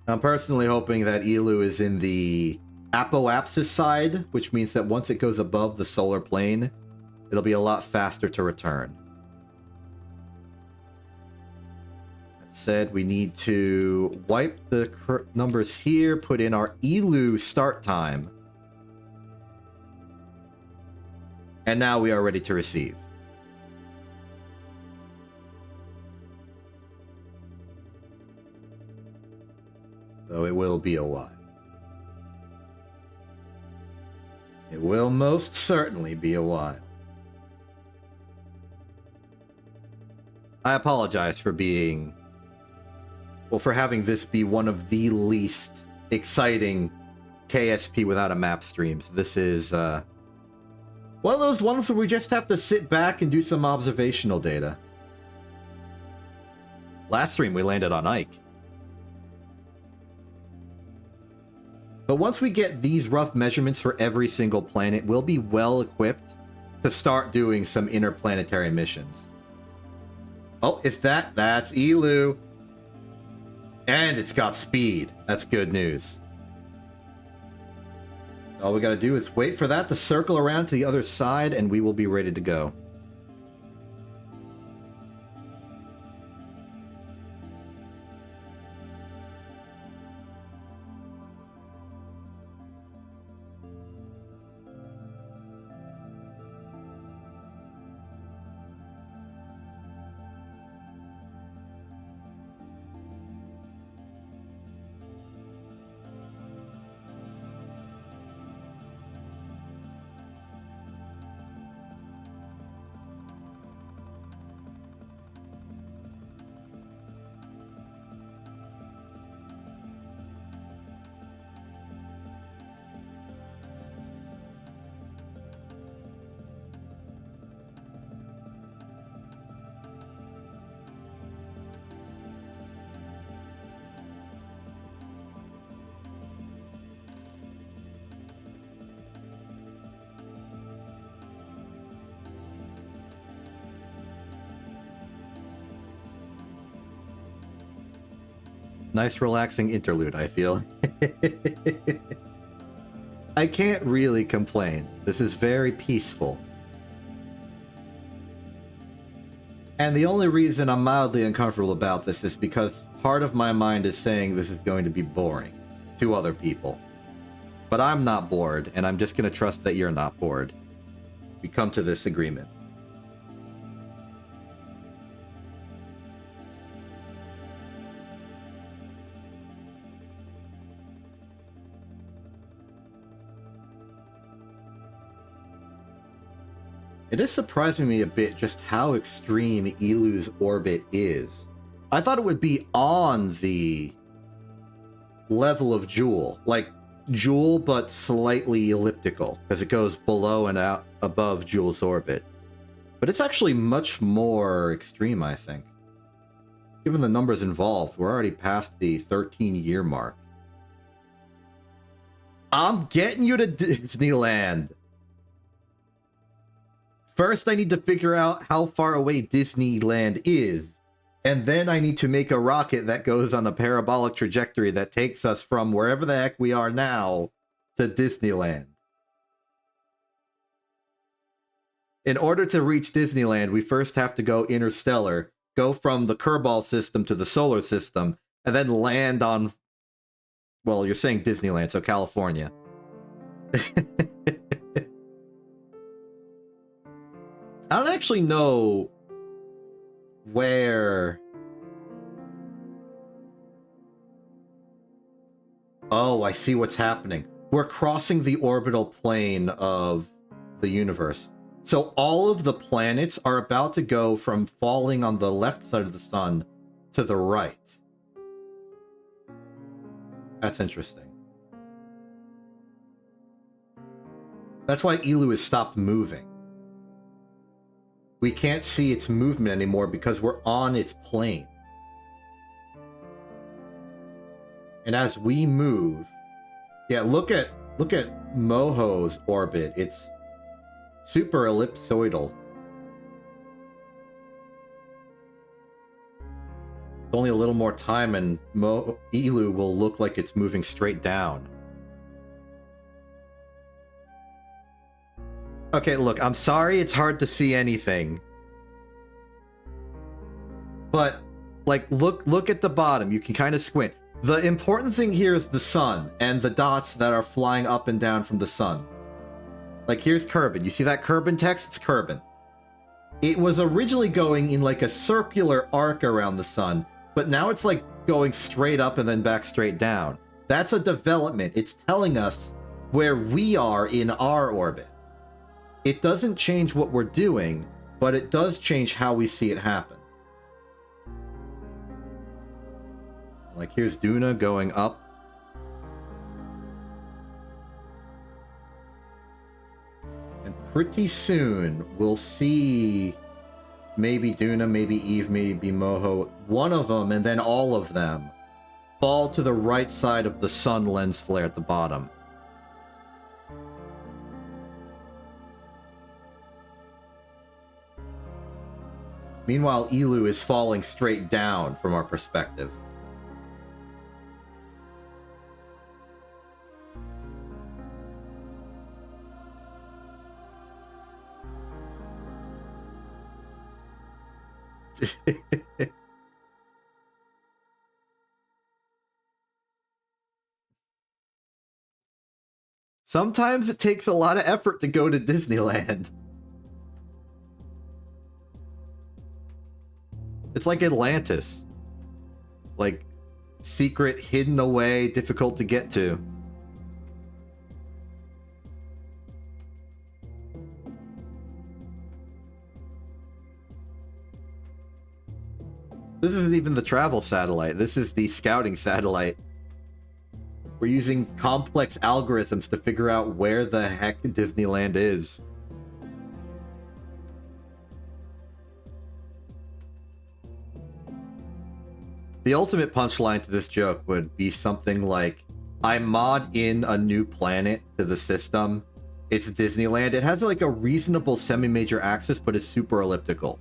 I'm personally hoping that Elu is in the apoapsis side, which means that once it goes above the solar plane, it'll be a lot faster to return. That said, we need to wipe the numbers here, put in our Elu start time. And now we are ready to receive. though it will be a while. It will most certainly be a while. I apologize for being... well, for having this be one of the least exciting KSP without a map streams. This is one of those ones where we just have to sit back and do some observational data. Last stream we landed on Ike. But once we get these rough measurements for every single planet, we'll be well equipped to start doing some interplanetary missions. Oh, it's that. That's Elu. And it's got speed. That's good news. All we gotta do is wait for that to circle around to the other side, and we will be ready to go. Nice relaxing interlude, I feel. I can't really complain. This is very peaceful. And the only reason I'm mildly uncomfortable about this is because part of my mind is saying this is going to be boring to other people. But I'm not bored, and I'm just going to trust that you're not bored. We come to this agreement. It is surprising me a bit just how extreme Elu's orbit is. I thought it would be on the level of Joule, like Joule but slightly elliptical, because it goes below and out above Joule's orbit. But it's actually much more extreme, I think. Given the numbers involved, we're already past the 13-year mark. I'm getting you to Disneyland! First, I need to figure out how far away Disneyland is, and then I need to make a rocket that goes on a parabolic trajectory that takes us from wherever the heck we are now to Disneyland. In order to reach Disneyland, we first have to go interstellar, go from the Kerbal system to the solar system, and then land on... well, you're saying Disneyland, so California. I don't actually know where... oh, I see what's happening. We're crossing the orbital plane of the universe. So all of the planets are about to go from falling on the left side of the sun to the right. That's interesting. That's why Elu has stopped moving. We can't see its movement anymore because we're on its plane. And as we move... yeah, look at Moho's orbit. It's super ellipsoidal. Only a little more time and Elu will look like it's moving straight down. Okay, look, I'm sorry it's hard to see anything. But, like, look at the bottom. You can kind of squint. The important thing here is the sun and the dots that are flying up and down from the sun. Like, here's Kerbin. You see that Kerbin text? It's Kerbin. It was originally going in, like, a circular arc around the sun, but now it's like going straight up and then back straight down. That's a development. It's telling us where we are in our orbit. It doesn't change what we're doing, but it does change how we see it happen. Like, here's Duna going up. And pretty soon, we'll see maybe Duna, maybe Eve, maybe Moho, one of them, and then all of them fall to the right side of the sun lens flare at the bottom. Meanwhile, Elu is falling straight down from our perspective. Sometimes it takes a lot of effort to go to Disneyland. It's like Atlantis. Like, secret, hidden away, difficult to get to. This isn't even the travel satellite. This is the scouting satellite. We're using complex algorithms to figure out where the heck Disneyland is. The ultimate punchline to this joke would be something like, I mod in a new planet to the system. It's Disneyland. It has like a reasonable semi-major axis, but it's super elliptical.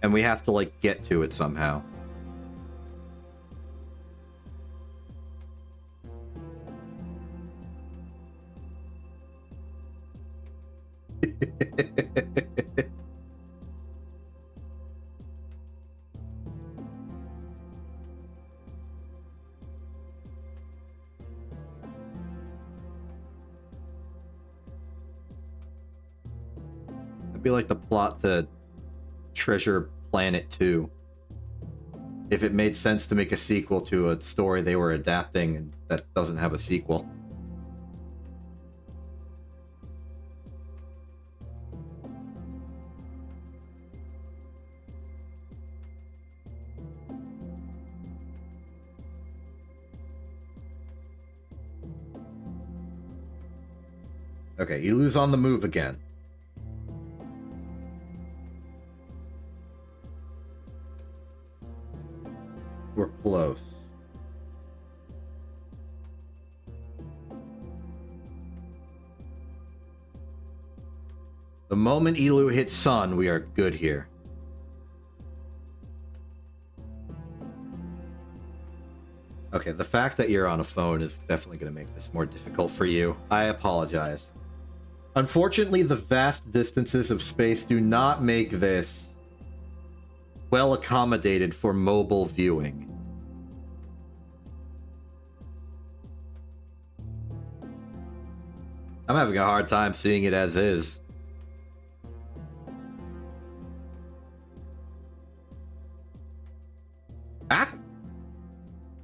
And we have to like get to it somehow. It'd be like the plot to Treasure Planet 2. If it made sense to make a sequel to a story they were adapting and that doesn't have a sequel. Okay, you lose on the move again. We're close. The moment Elu hits sun, we are good here. Okay, the fact that you're on a phone is definitely going to make this more difficult for you. I apologize. Unfortunately, the vast distances of space do not make this well accommodated for mobile viewing. I'm having a hard time seeing it as is. Ah!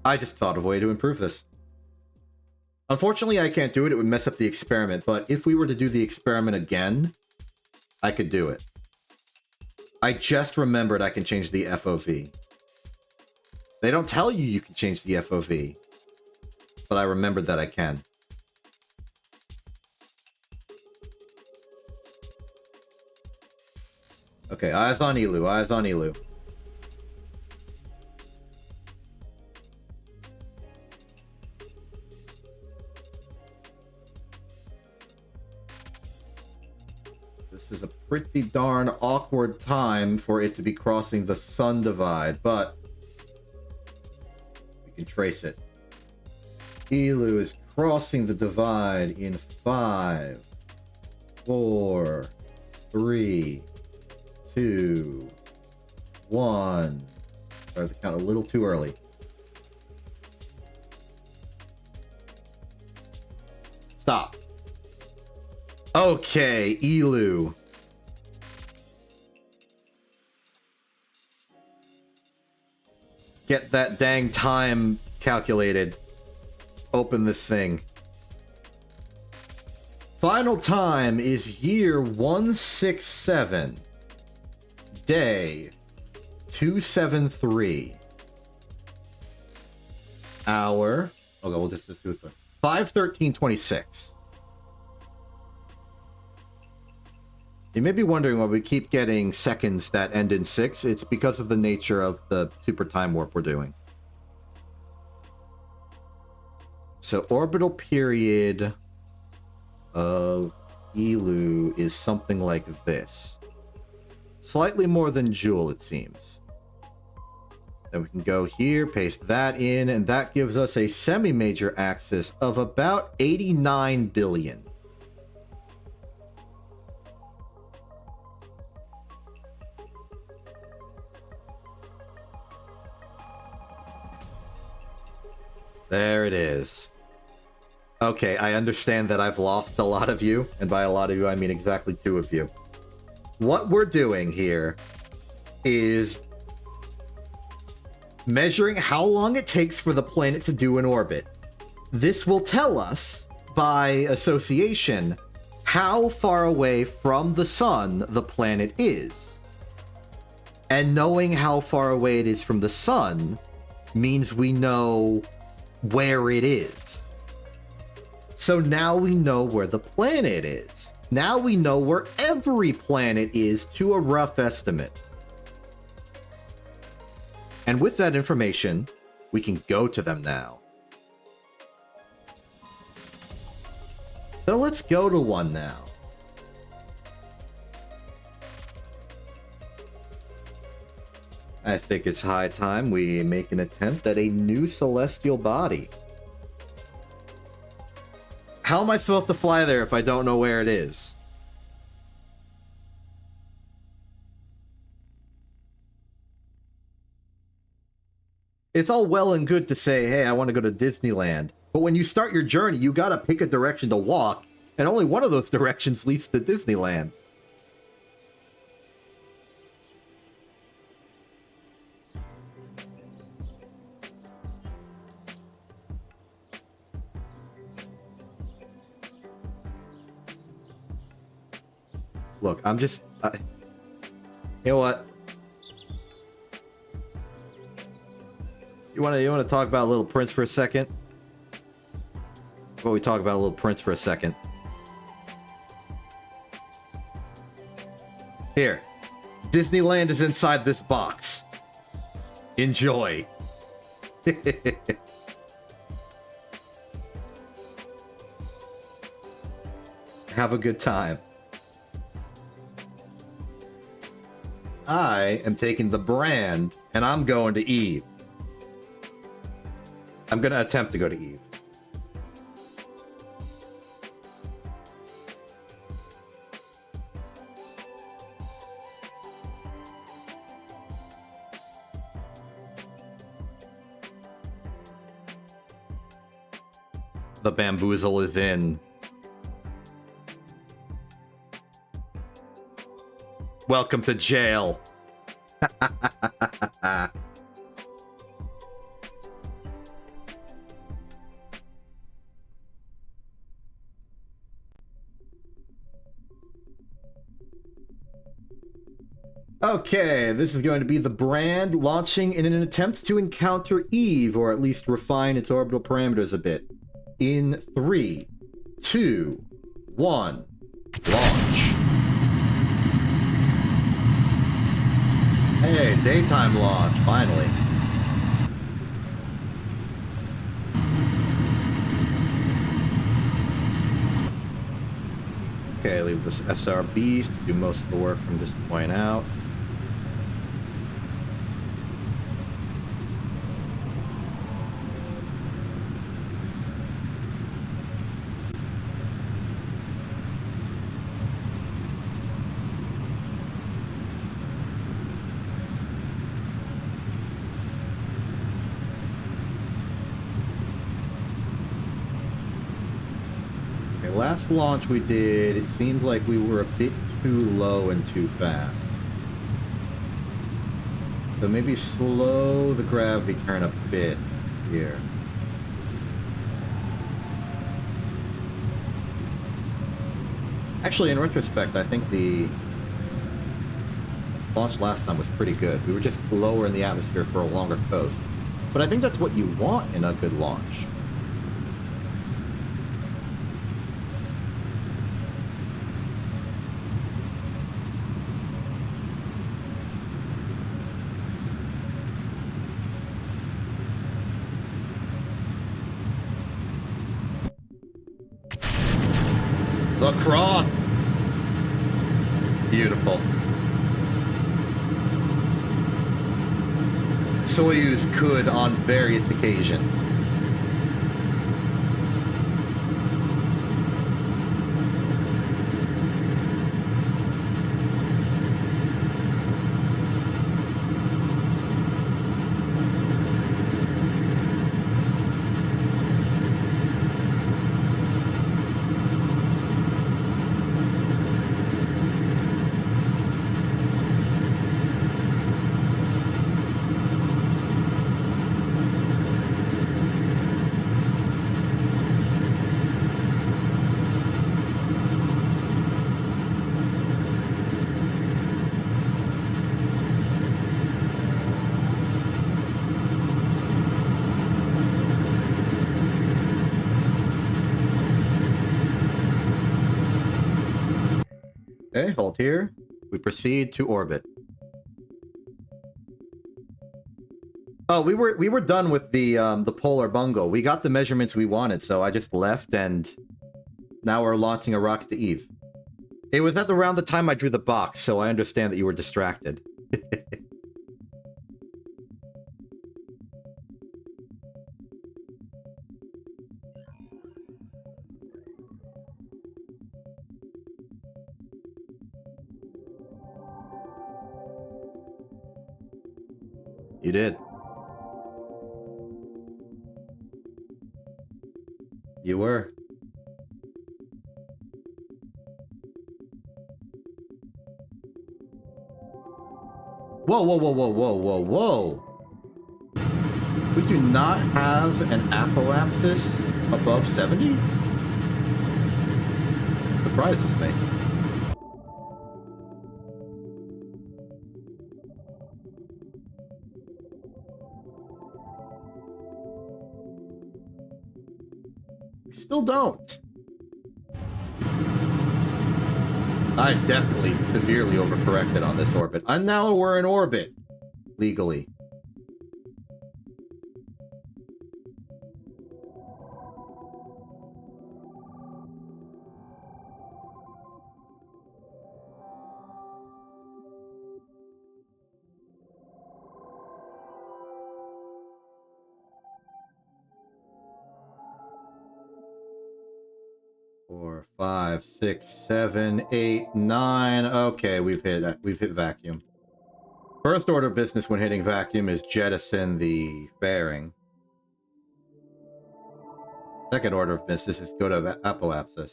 I just thought of a way to improve this. Unfortunately, I can't do it. It would mess up the experiment, but if we were to do the experiment again, I could do it. I just remembered I can change the FOV. They don't tell you you can change the FOV, but I remembered that I can. Okay, eyes on Elu, eyes on Elu. This is a pretty darn awkward time for it to be crossing the sun divide, but we can trace it. Elu is crossing the divide in 5, 4, 3, 2, 1. Started the count a little too early. Stop. Okay, Elu. Get that dang time calculated. Open this thing. Final time is year 167. Day 273. Hour. Okay, we'll just do it. 5/13/26. You may be wondering why we keep getting seconds that end in 6. It's because of the nature of the super time warp we're doing. So orbital period of Elu is something like this. Slightly more than Joule, it seems. Then we can go here, paste that in, and that gives us a semi-major axis of about 89 billion. There it is. Okay, I understand that I've lost a lot of you, and by a lot of you, I mean exactly 2 of you. What we're doing here is measuring how long it takes for the planet to do an orbit. This will tell us, by association, how far away from the sun the planet is. And knowing how far away it is from the sun means we know where it is. So now we know where the planet is. Now we know where every planet is to a rough estimate. And with that information, we can go to them now. So let's go to one now. I think it's high time we make an attempt at a new celestial body. How am I supposed to fly there if I don't know where it is? It's all well and good to say, hey, I want to go to Disneyland. But when you start your journey, you gotta pick a direction to walk, and only one of those directions leads to Disneyland. Look, I'm just... you know what? You want to talk about Little Prince for a second? How about we talk about Little Prince for a second? Here. Disneyland is inside this box. Enjoy. Have a good time. I am taking the brand, and I'm going to Eve. I'm going to attempt to go to Eve. The bamboozle is in. Welcome to jail. Okay, this is going to be the brand launching in an attempt to encounter Eve, or at least refine its orbital parameters a bit. In 3, 2, 1, launch. Hey, daytime launch, finally. Okay, leave this SRBs to do most of the work from this point out. Last launch we did, it seemed like we were a bit too low and too fast. So maybe slow the gravity turn a bit here. Actually, in retrospect, I think the launch last time was pretty good. We were just lower in the atmosphere for a longer coast. But I think that's what you want in a good launch. The cross! Beautiful. Soyuz could on various occasions. Okay, hold here. We proceed to orbit. Oh, we were done with the polar bungle. We got the measurements we wanted, so I just left, and now we're launching a rocket to Eve. It was at around the time I drew the box, so I understand that you were distracted. You did. You were. Whoa, whoa, whoa, whoa, whoa, whoa, whoa! We do not have an apoapsis above 70? Surprises me. We still don't. I definitely severely overcorrected on this orbit. And now we're in orbit. Legally. Four, 5, 6, 7, 8, 9. Okay, we've hit vacuum. First order of business when hitting vacuum is jettison the fairing. Second order of business is go to apoapsis.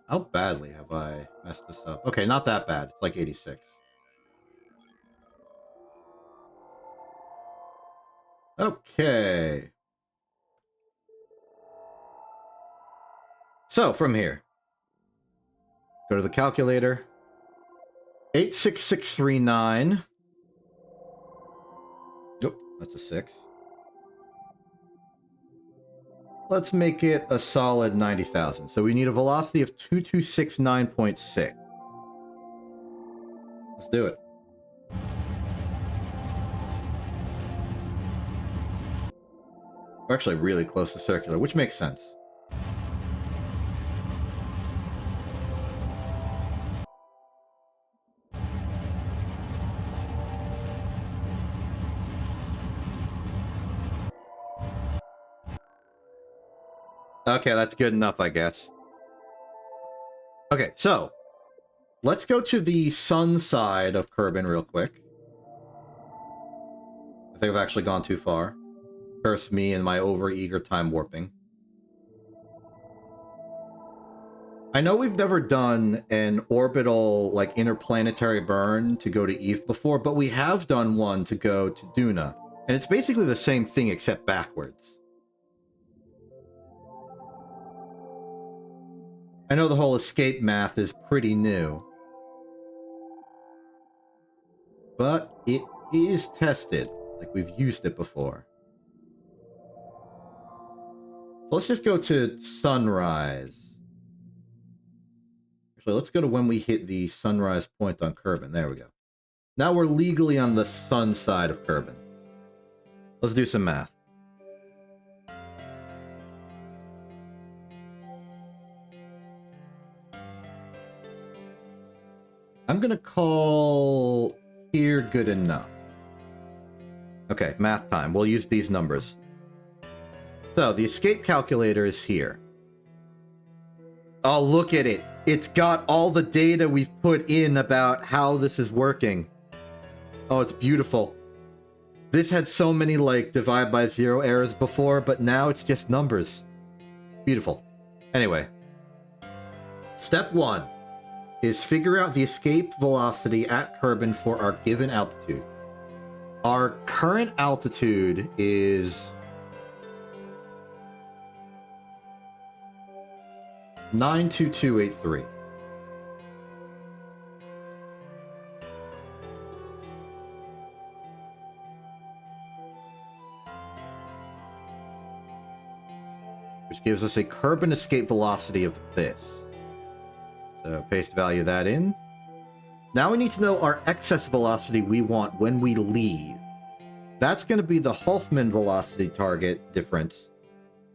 How badly have I messed this up? Okay, not that bad. It's like 86. Okay. So, from here. Go to the calculator. 86639. Yep, that's a 6. Let's make it a solid 90,000. So we need a velocity of 2269.6. Let's do it. We're actually really close to circular, which makes sense. Okay, that's good enough, I guess. Okay, so let's go to the sun side of Kerbin real quick. I think I've actually gone too far. Curse me and my over-eager time warping. I know we've never done an orbital, like, interplanetary burn to go to Eve before, but we have done one to go to Duna. And it's basically the same thing except backwards. I know the whole escape math is pretty new, but it is tested. Like, we've used it before. So let's just go to sunrise. Actually, let's go to when we hit the sunrise point on Kerbin. There we go. Now we're legally on the sun side of Kerbin. Let's do some math. I'm gonna call here good enough. Okay, math time. We'll use these numbers. So, the escape calculator is here. Oh, look at it. It's got all the data we've put in about how this is working. Oh, it's beautiful. This had so many, like, divide by zero errors before, but now it's just numbers. Beautiful. Anyway. Step 1 is figure out the escape velocity at Kerbin for our given altitude. Our current altitude is 92283. Which gives us a Kerbin escape velocity of this. So paste value that in. Now we need to know our excess velocity we want when we leave. That's going to be the Hoffman velocity target difference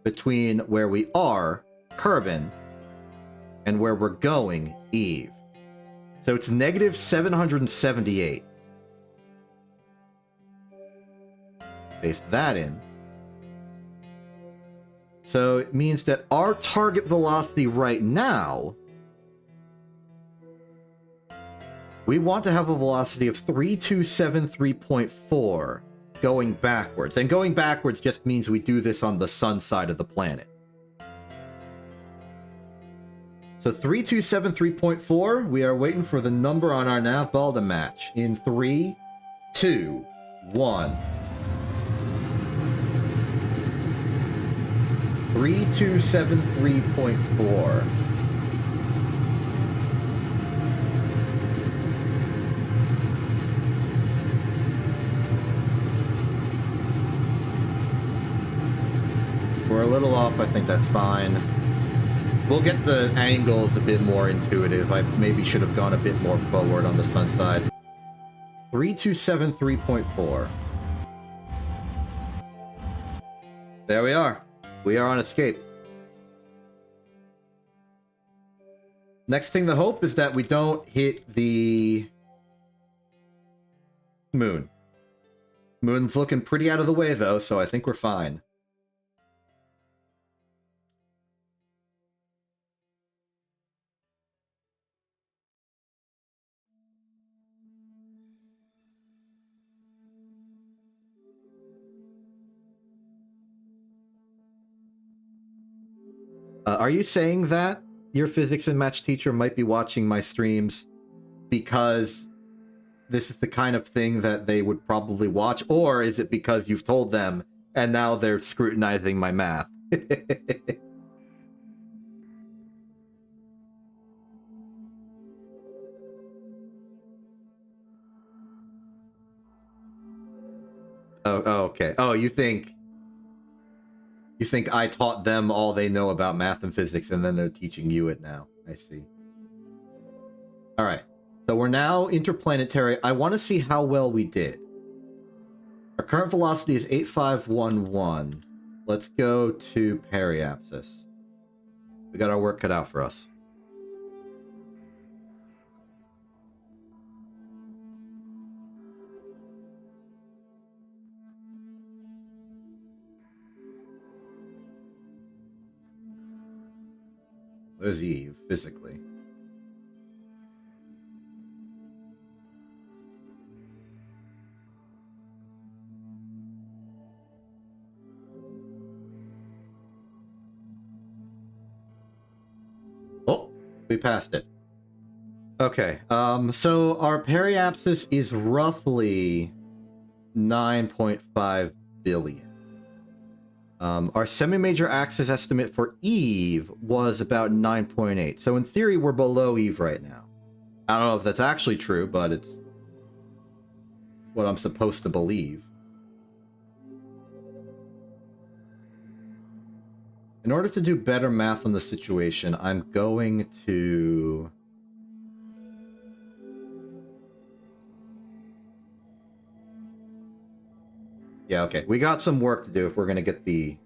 between where we are, Kerbin, and where we're going, Eve. So it's negative 778. Paste that in. So it means that our target velocity right now, we want to have a velocity of 3273.4 going backwards. And going backwards just means we do this on the sun side of the planet. So 3273.4, we are waiting for the number on our nav ball to match. In 3, 2, 1. 3273.4. We're a little off, I think that's fine. We'll get the angles a bit more intuitive. I maybe should have gone a bit more forward on the sun side. 3273.4. There we are. We are on escape. Next thing to hope is that we don't hit the moon. Moon's looking pretty out of the way, though, so I think we're fine. Are you saying that your physics and match teacher might be watching my streams because this is the kind of thing that they would probably watch? Or is it because you've told them and now they're scrutinizing my math? Oh, okay. Oh, you think I taught them all they know about math and physics and then they're teaching you it now. I see. All right. So we're now interplanetary. I want to see how well we did. Our current velocity is 8511. Let's go to periapsis. We got our work cut out for us. There's Eve, physically. Oh, We passed it. Okay, so our periapsis is roughly 9.5 billion. Our semi-major axis estimate for Eve was about 9.8. So in theory, we're below Eve right now. I don't know if that's actually true, but it's what I'm supposed to believe. In order to do better math on the situation, I'm going to... Yeah, okay. We got some work to do if we're going to get the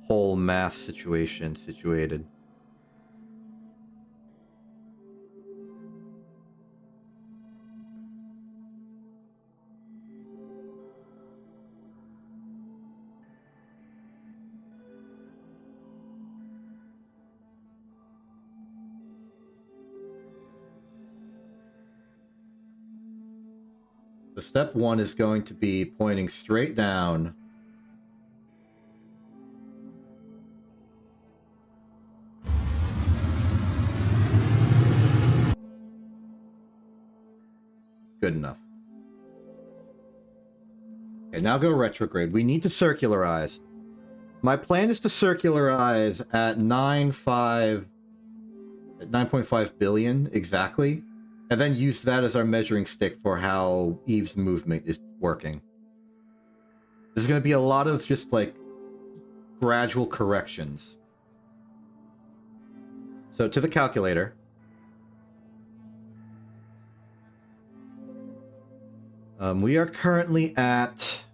whole math situation situated. So step 1 is going to be pointing straight down. Good enough. Okay, now go retrograde. We need to circularize. My plan is to circularize at 9.5 billion exactly, and then use that as our measuring stick for how Eve's movement is working. There's going to be a lot of just like gradual corrections. So to the calculator. We are currently at...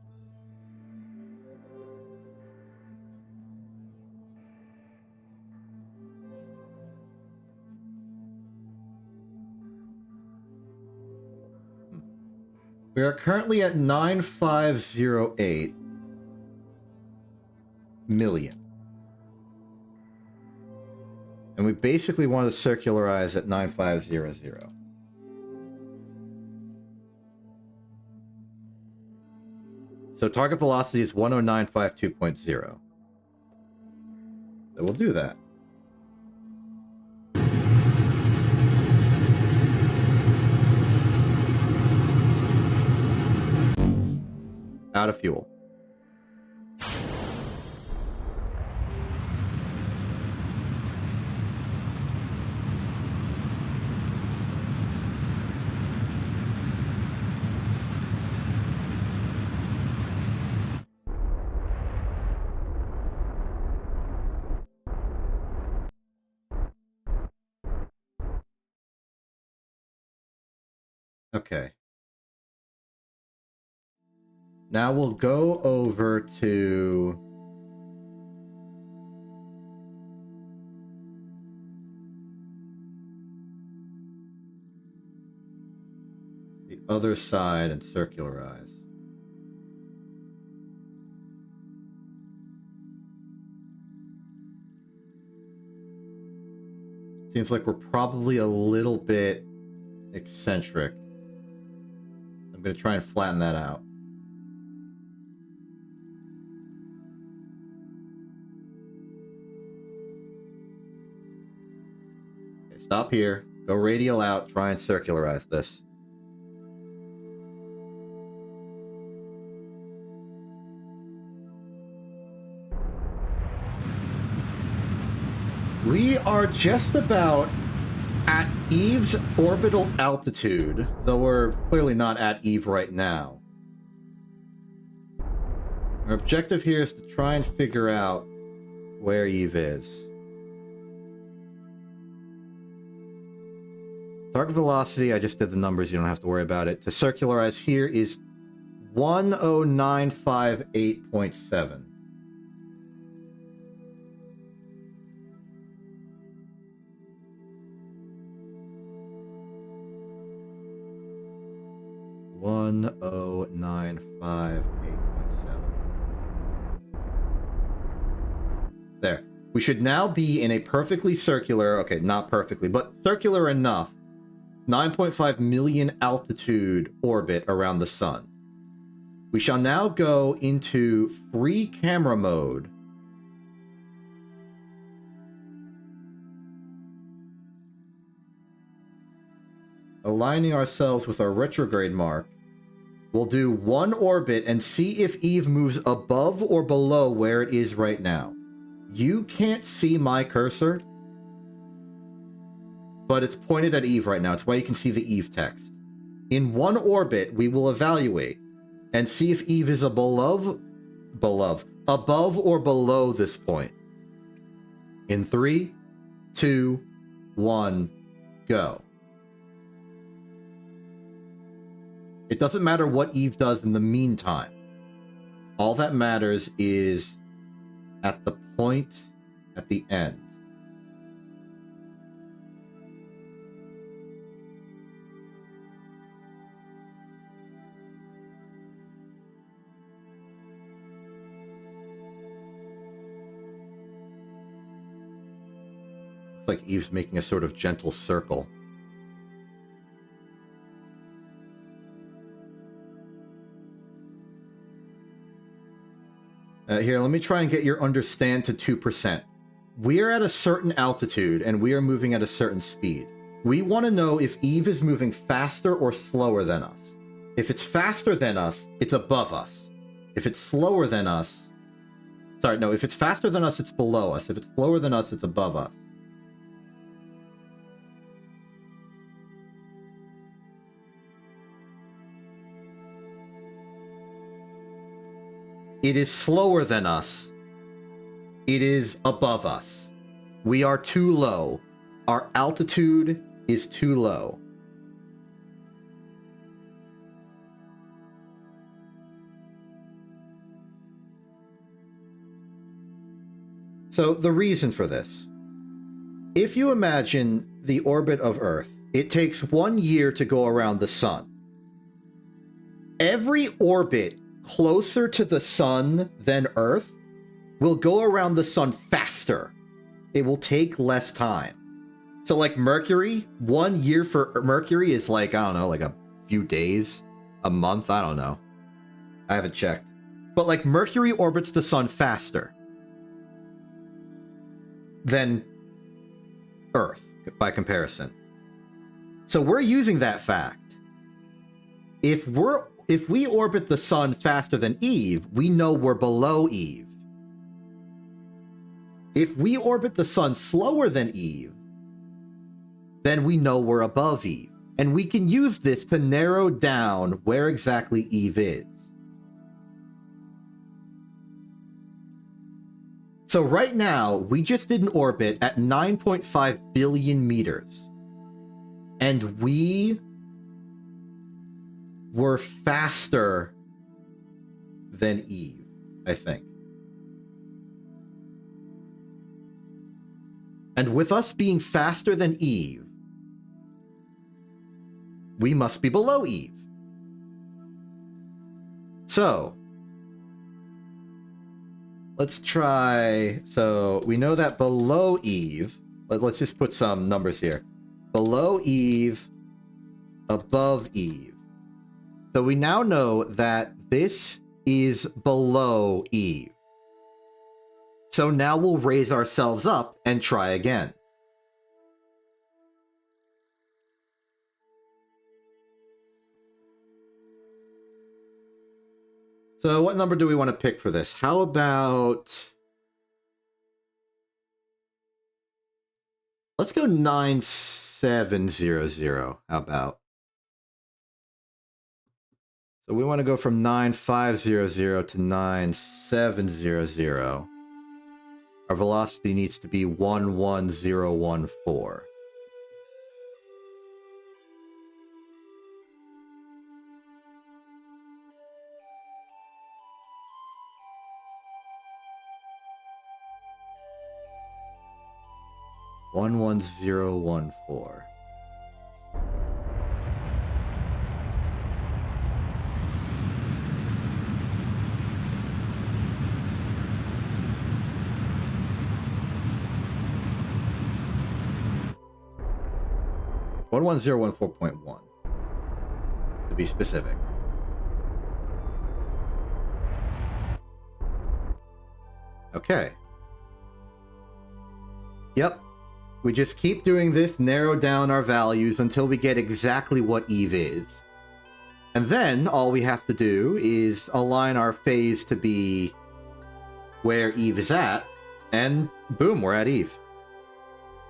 We are currently at 9508 million. And we basically want to circularize at 9500. So target velocity is 10952.0. So we'll do that. Out of fuel. Okay. Now we'll go over to the other side and circularize. Seems like we're probably a little bit eccentric. I'm going to try and flatten that out. Okay, stop here. Go radial out. Try and circularize this. We are just about at Eve's orbital altitude, though we're clearly not at Eve right now. Our objective here is to try and figure out where Eve is. Target velocity, I just did the numbers, you don't have to worry about it. To circularize here is 10958.7. One oh nine five 8.7. There. We should now be in a perfectly circular, okay, not perfectly, but circular enough, 9.5 million altitude orbit around the sun. We shall now go into free camera mode. aligning ourselves with our retrograde mark. We'll do one orbit and see if Eve moves above or below where it is right now. You can't see my cursor, but it's pointed at Eve right now. It's why you can see the Eve text. In one orbit, we will evaluate and see if Eve is above or below this point. In 3, 2, 1, go. It doesn't matter what Eve does in the meantime. All that matters is at the point at the end. It's like Eve's making a sort of gentle circle. Here, let me try and get your understand to 2%. We are at a certain altitude, and we are moving at a certain speed. We want to know if Eve is moving faster or slower than us. If it's faster than us, it's above us. If it's slower than us... Sorry, no, if it's faster than us, it's below us. If it's slower than us, it's above us. It is slower than us. It is above us. We are too low. Our altitude is too low. So the reason for this. If you imagine the orbit of Earth, it takes 1 year to go around the sun. Every orbit closer to the sun than Earth will go around the sun faster. It will take less time. So like Mercury, 1 year for Mercury is like, I don't know, like a few days, a month, I don't know. I haven't checked. But like Mercury orbits the sun faster than Earth by comparison. So we're using that fact. If we orbit the sun faster than Eve, we know we're below Eve. If we orbit the sun slower than Eve, then we know we're above Eve. And we can use this to narrow down where exactly Eve is. So right now, we just did an orbit at 9.5 billion meters. And we were faster than Eve, I think. And with us being faster than Eve, we must be below Eve. So, let's try... So, we know that below Eve... Let's just put some numbers here. Below Eve, above Eve. So we now know that this is below Eve. So now we'll raise ourselves up and try again. So what number do we want to pick for this? How about... Let's go 9700. How about? So we want to go from 9500 to 9700. Our velocity needs to be 11014. One 11014. One 11014.1 to be specific. Okay. Yep. we just keep doing this, narrow down our values until we get exactly what Eve is. And then all we have to do is align our phase to be where Eve is at, and boom, we're at Eve.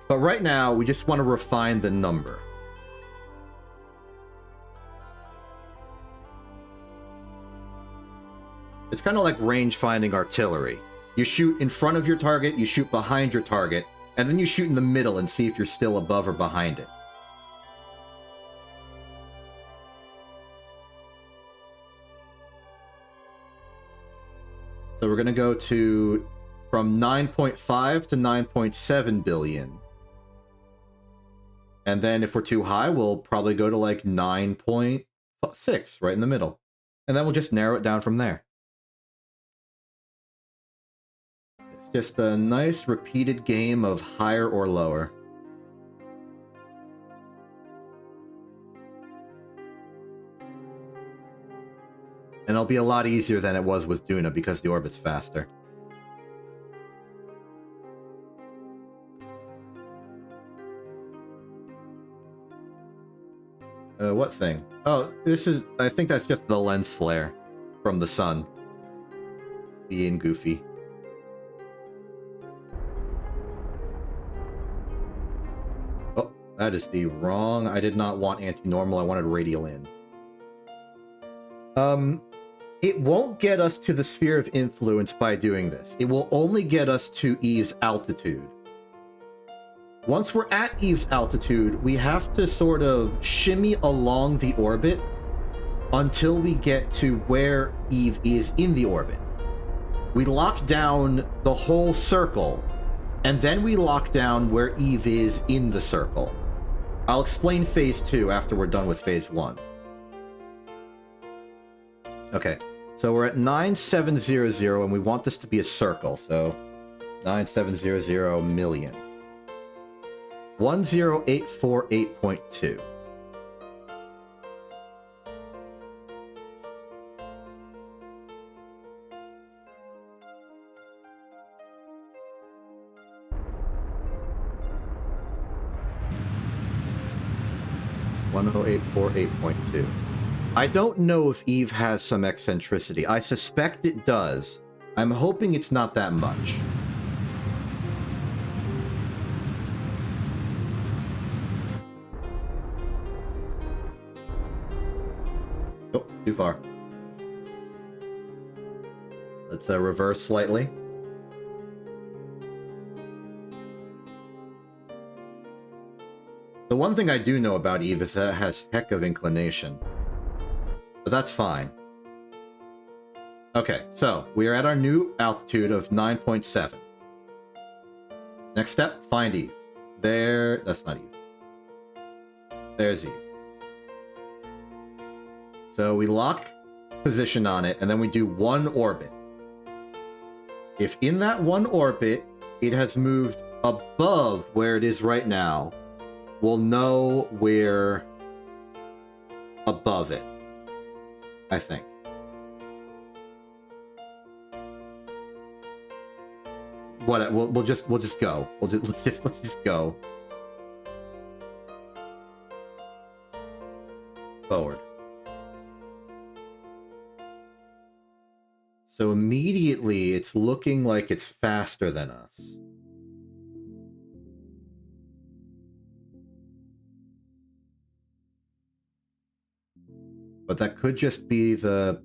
But right now, we just want to refine the number. It's kind of like range-finding artillery. You shoot in front of your target, you shoot behind your target, and then you shoot in the middle and see if you're still above or behind it. So we're going to go to from 9.5 to 9.7 billion. And then if we're too high, we'll probably go to like 9.6, right in the middle. And then we'll just narrow it down from there. It's just a nice repeated game of higher or lower. And it'll be a lot easier than it was with Duna because the orbit's faster. What thing? Oh, this is... I think that's just the lens flare from the sun. Being goofy. Oh, that is the wrong... I did not want anti-normal, I wanted radial in. It won't get us to the sphere of influence by doing this. It will only get us to Eve's altitude. Once we're at Eve's altitude, we have to sort of shimmy along the orbit until we get to where Eve is in the orbit. We lock down the whole circle, and then we lock down where Eve is in the circle. I'll explain phase 2 after we're done with phase 1. Okay, so we're at 9700, and we want this to be a circle, so 9700 million. 10848.2. $10848.2. I don't know if Eve has some eccentricity. I suspect it does. I'm hoping it's not that much. Oh, too far. Let's reverse slightly. The one thing I do know about Eve is that it has heck of inclination. But that's fine. Okay, so we are at our new altitude of 9.7. Next step, find Eve. There, that's not Eve. There's Eve. So we lock position on it, and then we do one orbit. If in that one orbit, it has moved above where it is right now, we'll know we're above it. I think. What? We'll just go. Let's just go forward. So immediately, it's looking like it's faster than us. But that could just be the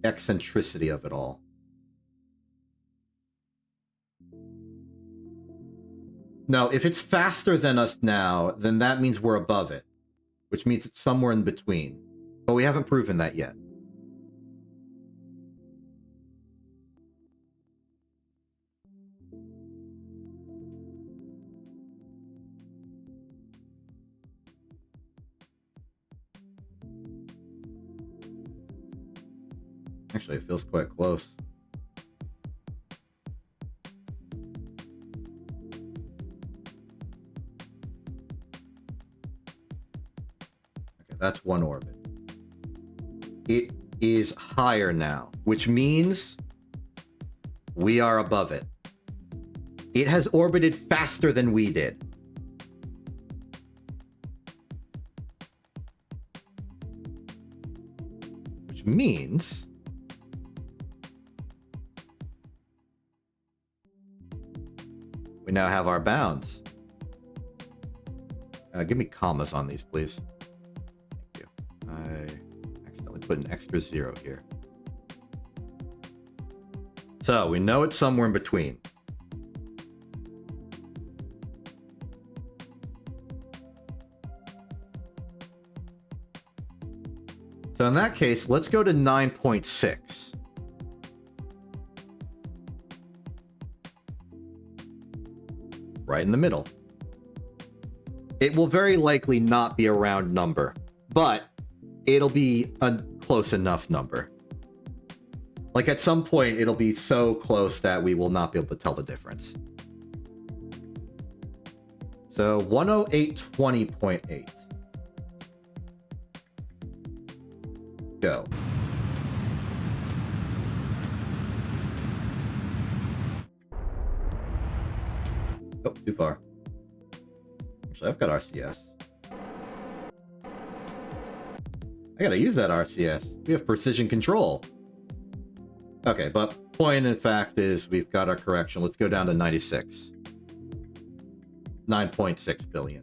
eccentricity of it all. No, if it's faster than us now, then that means we're above it, which means it's somewhere in between. But we haven't proven that yet. Actually, it feels quite close. Okay, that's one orbit. It is higher now, which means we are above it. It has orbited faster than we did. Which means we now have our bounds. Give me commas on these, please. Thank you. I accidentally put an extra 0 here. So we know it's somewhere in between. So in that case, let's go to 9.6. Right in the middle. It will very likely not be a round number, but it'll be a close enough number. Like at some point, it'll be so close that we will not be able to tell the difference. So 108.20.8. Go. Oh, too far. Actually, I've got RCS. I gotta use that RCS. We have precision control. Okay, but point in fact is we've got our correction. Let's go down to 96. 9.6 billion.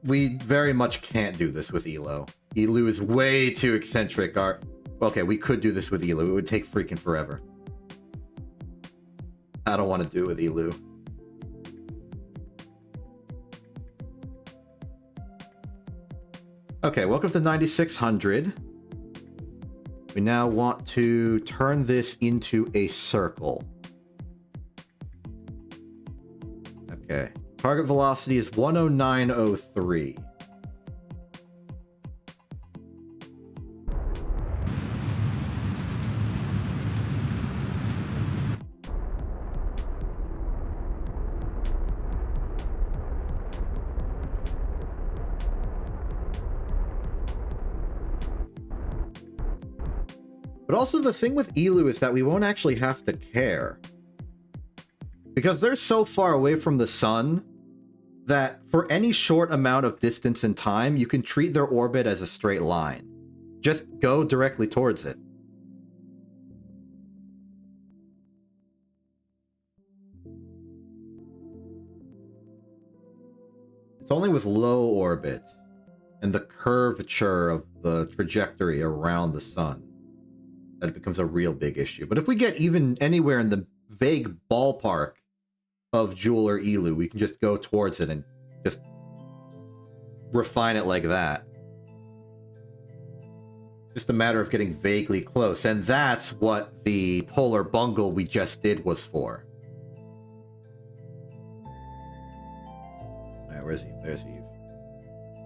We very much can't do this with Elo. Elu is way too eccentric. Okay, we could do this with Elu. It would take freaking forever. I don't want to do it with Elu. Okay, welcome to 9600. We now want to turn this into a circle. Okay. Target velocity is 109.03. But also the thing with Elu is that we won't actually have to care. Because they're so far away from the sun that for any short amount of distance and time, you can treat their orbit as a straight line. Just go directly towards it. It's only with low orbits and the curvature of the trajectory around the sun that it becomes a real big issue. But if we get even anywhere in the vague ballpark of Joule or Elu, we can just go towards it and just refine it like that. Just a matter of getting vaguely close, and that's what the polar bungle we just did was for. Alright, where's Eve? There's Eve.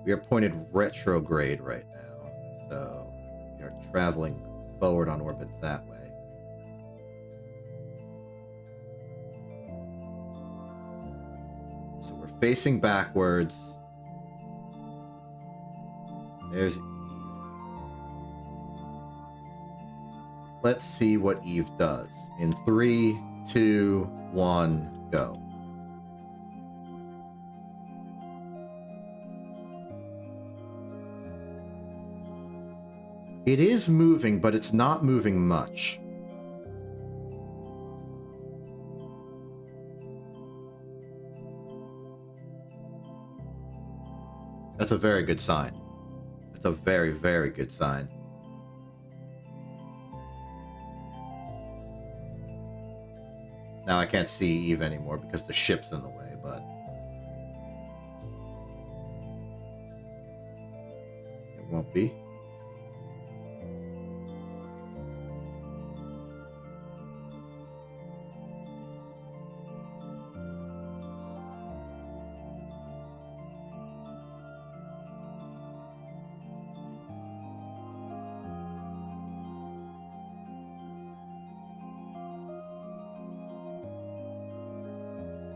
We are pointed retrograde right now, so we are traveling forward on orbit that way. So we're facing backwards. There's Eve. Let's see what Eve does. In 3, 2, 1, go. It is moving, but it's not moving much. That's a very good sign. That's a very, very good sign. Now I can't see Eve anymore because the ship's in the way, but it won't be.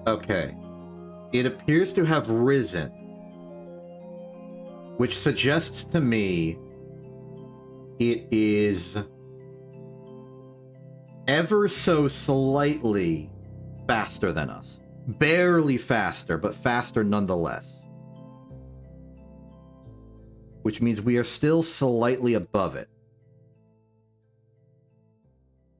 Okay. It appears to have risen, which suggests to me it is ever so slightly faster than us. Barely faster, but faster nonetheless. Which means we are still slightly above it.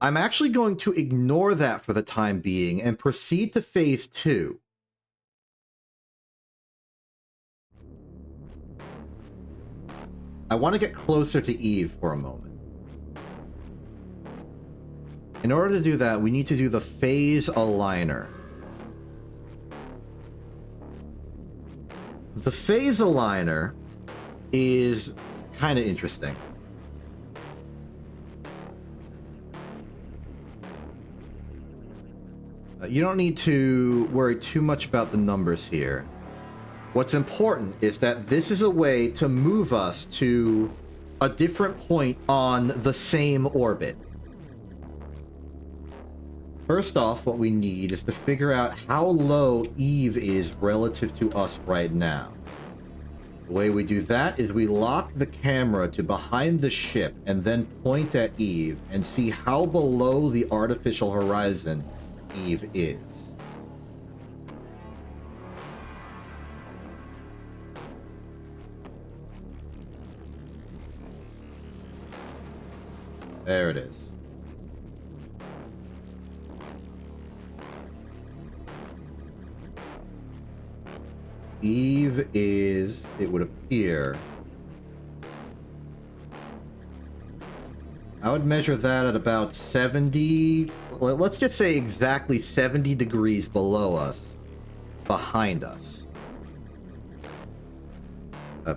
I'm actually going to ignore that for the time being and proceed to phase 2. I want to get closer to Eve for a moment. In order to do that, we need to do the phase aligner. The phase aligner is kind of interesting. You don't need to worry too much about the numbers here. What's important is that this is a way to move us to a different point on the same orbit. First off, what we need is to figure out how low Eve is relative to us right now. The way we do that is we lock the camera to behind the ship and then point at Eve and see how below the artificial horizon Eve is. There it is. Eve is, it would appear, I would measure that at about 70, let's just say exactly 70 degrees below us, behind us.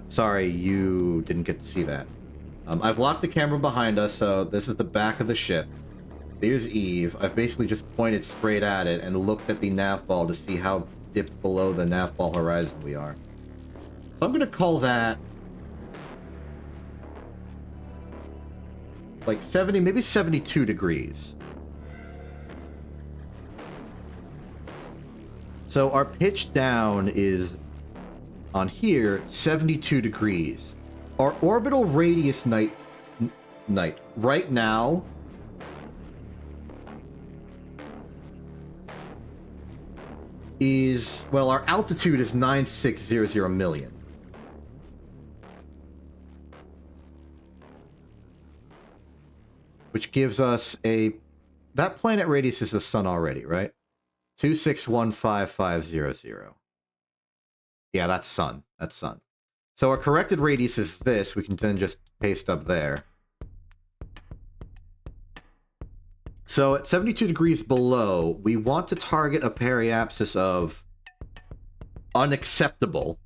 Sorry, you didn't get to see that. I've locked the camera behind us, so this is the back of the ship. There's Eve. I've basically just pointed straight at it and looked at the nav ball to see how dipped below the nav ball horizon we are. So I'm going to call that like 70, maybe 72 degrees. So our pitch down is on here 72 degrees. Our orbital radius right now is, well, our altitude is 9600 million. Which gives us a, that planet radius is the sun already, right? 2615500. Yeah, that's sun. That's sun. So our corrected radius is this. We can then just paste up there. So at 72 degrees below, we want to target a periapsis of unacceptable.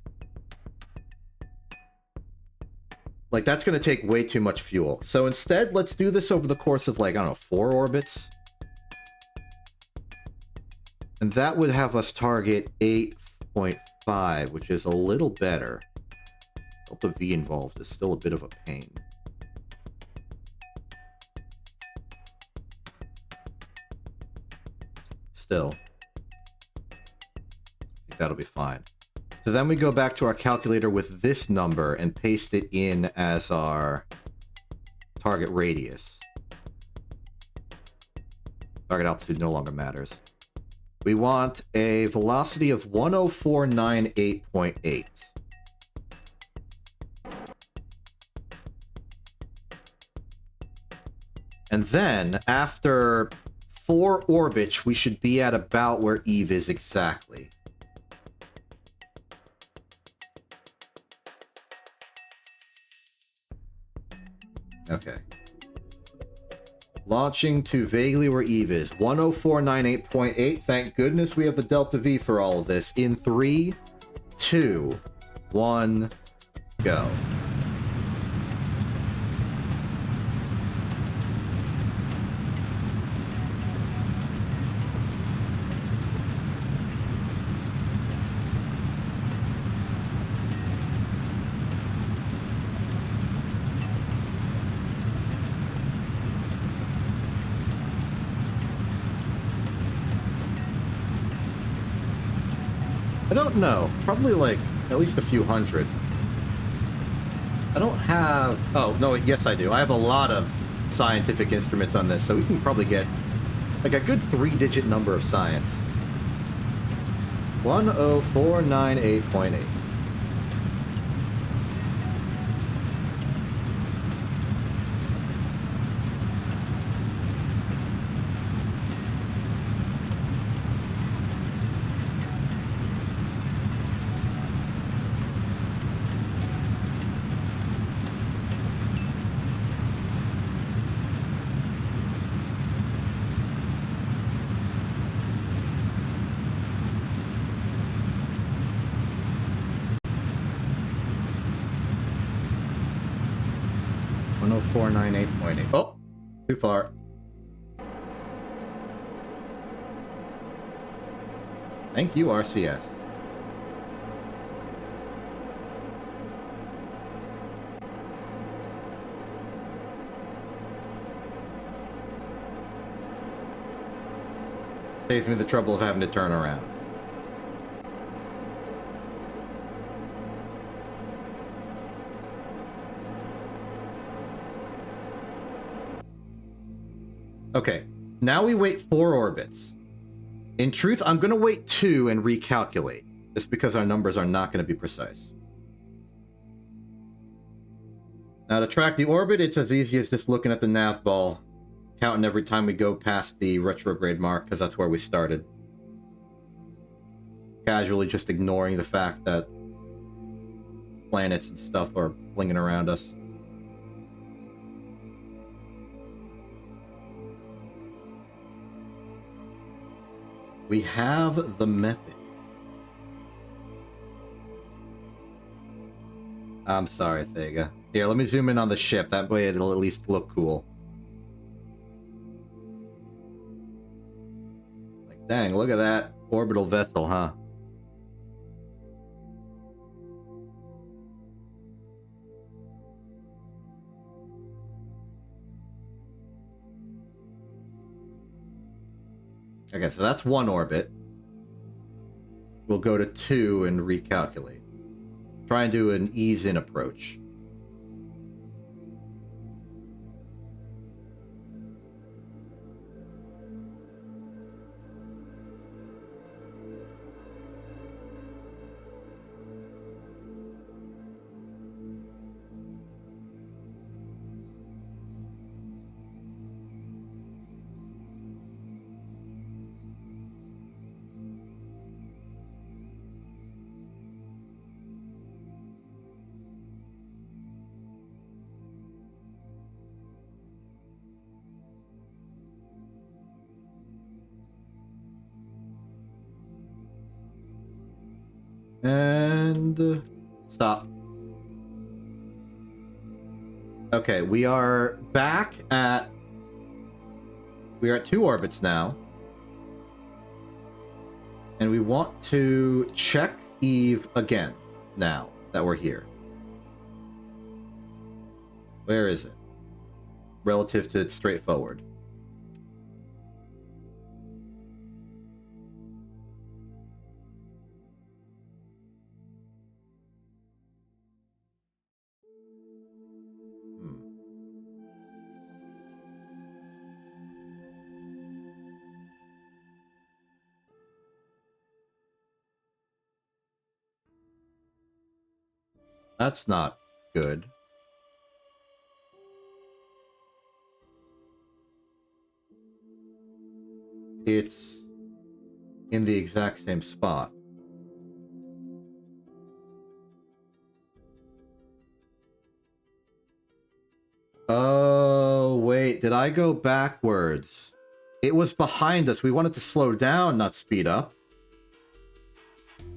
Like, that's going to take way too much fuel. So instead, let's do this over the course of, like, I don't know, 4 orbits. And that would have us target 8.5, which is a little better. Delta V involved is still a bit of a pain. Still, I think that'll be fine. So then we go back to our calculator with this number and paste it in as our target radius. Target altitude no longer matters. We want a velocity of 10498.8. And then, after 4 orbits, we should be at about where Eve is exactly. Okay. Launching to vaguely where Eve is. 10498.8. Thank goodness we have the Delta V for all of this. In 3, 2, 1, go. I don't know. Probably like at least a few hundred. I don't have... Oh, no, yes I do. I have a lot of scientific instruments on this, so we can probably get like a good 3-digit number of science. 10498.8. Oh, too far. Thank you, RCS. Saves me the trouble of having to turn around. Okay, now we wait 4 orbits. In truth, I'm going to wait 2 and recalculate, just because our numbers are not going to be precise. Now, to track the orbit, it's as easy as just looking at the nav ball, counting every time we go past the retrograde mark, because that's where we started. Casually just ignoring the fact that planets and stuff are flinging around us. We have the method. I'm sorry, Thega. Here, let me zoom in on the ship. That way it'll at least look cool. Like, dang, look at that orbital vessel, huh? Okay, so that's 1 orbit. We'll go to 2 and recalculate. Try and do an ease-in approach. And stop. Okay, we are back at... We are at 2 orbits now. And we want to check Eve again, now that we're here. Where is it? Relative to straightforward. That's not good. It's in the exact same spot. Oh, wait. Did I go backwards? It was behind us. We wanted to slow down, not speed up.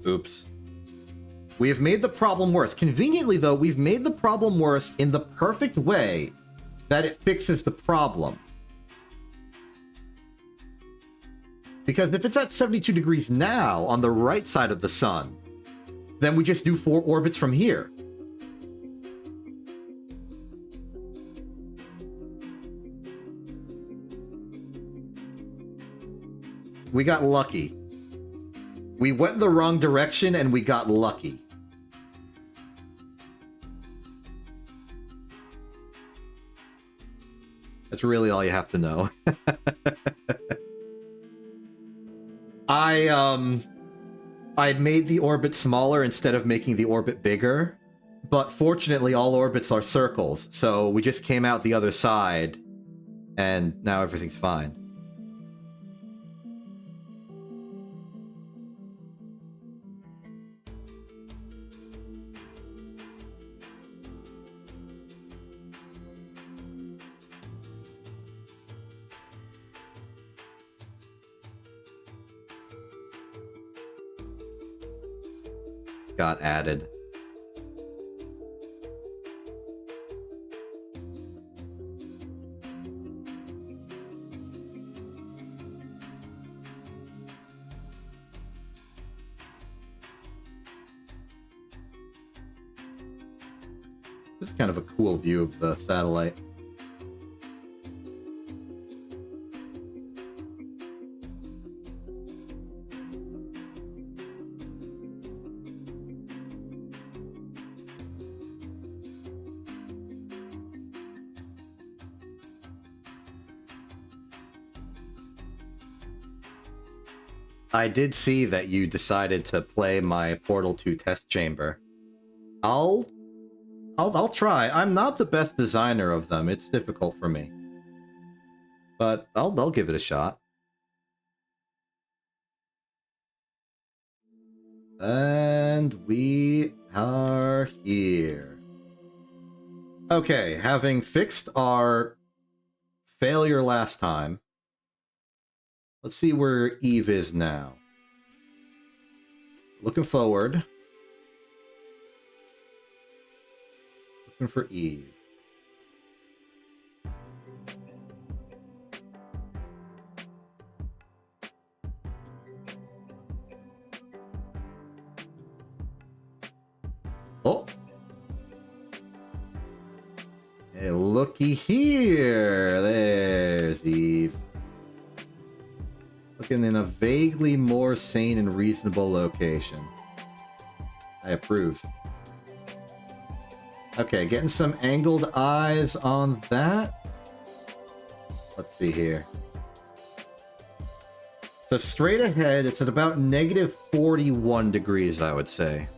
Oops. We have made the problem worse. Conveniently, though, we've made the problem worse in the perfect way that it fixes the problem. Because if it's at 72 degrees now on the right side of the sun, then we just do 4 orbits from here. We got lucky. We went the wrong direction and we got lucky. That's really all you have to know. I made the orbit smaller instead of making the orbit bigger, but fortunately all orbits are circles, so we just came out the other side, and now everything's fine. Got added. This is kind of a cool view of the satellite. I did see that you decided to play my Portal 2 test chamber. I'll try. I'm not the best designer of them. It's difficult for me. But I'll give it a shot. And we are here. Okay, having fixed our failure last time, let's see where Eve is now. Looking forward. Looking for Eve. Oh. Hey, looky here. There's Eve. Looking in a vaguely more sane and reasonable location. I approve. Okay, getting some angled eyes on that. Let's see here. So straight ahead, it's at about negative 41 degrees, I would say.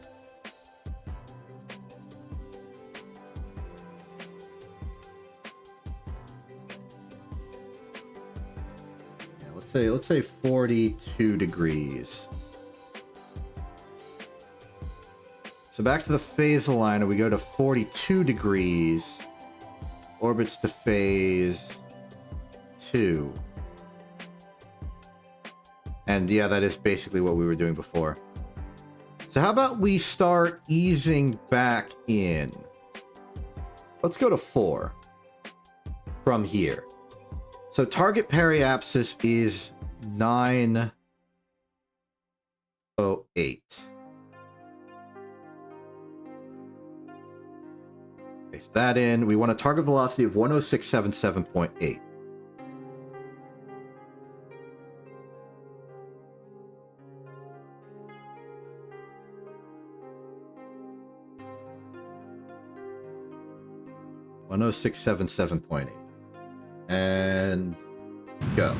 Let's say 42 degrees. So back to the phase aligner, we go to 42 degrees. Orbits to phase 2. And yeah, that is basically what we were doing before. So how about we start easing back in? Let's go to 4 from here. So target periapsis is 908. Paste that in. We want a target velocity of 10677.8. .8 and go.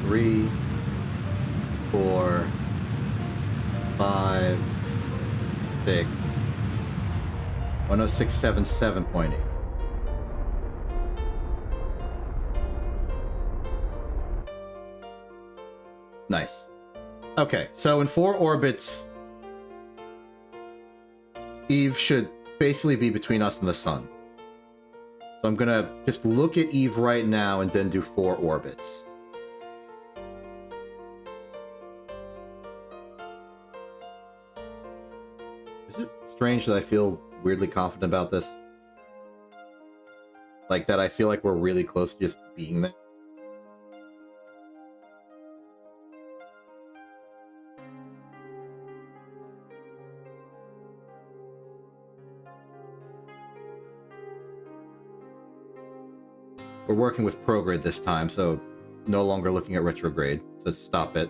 Three, 4, 5, 6, 10677.8. Nice. Okay, so in 4 orbits, Eve should basically be between us and the sun. So I'm gonna just look at Eve right now and then do 4 orbits. Is it strange that I feel weirdly confident about this? Like that I feel like we're really close to just being there. We're working with prograde this time, so no longer looking at retrograde. So stop it.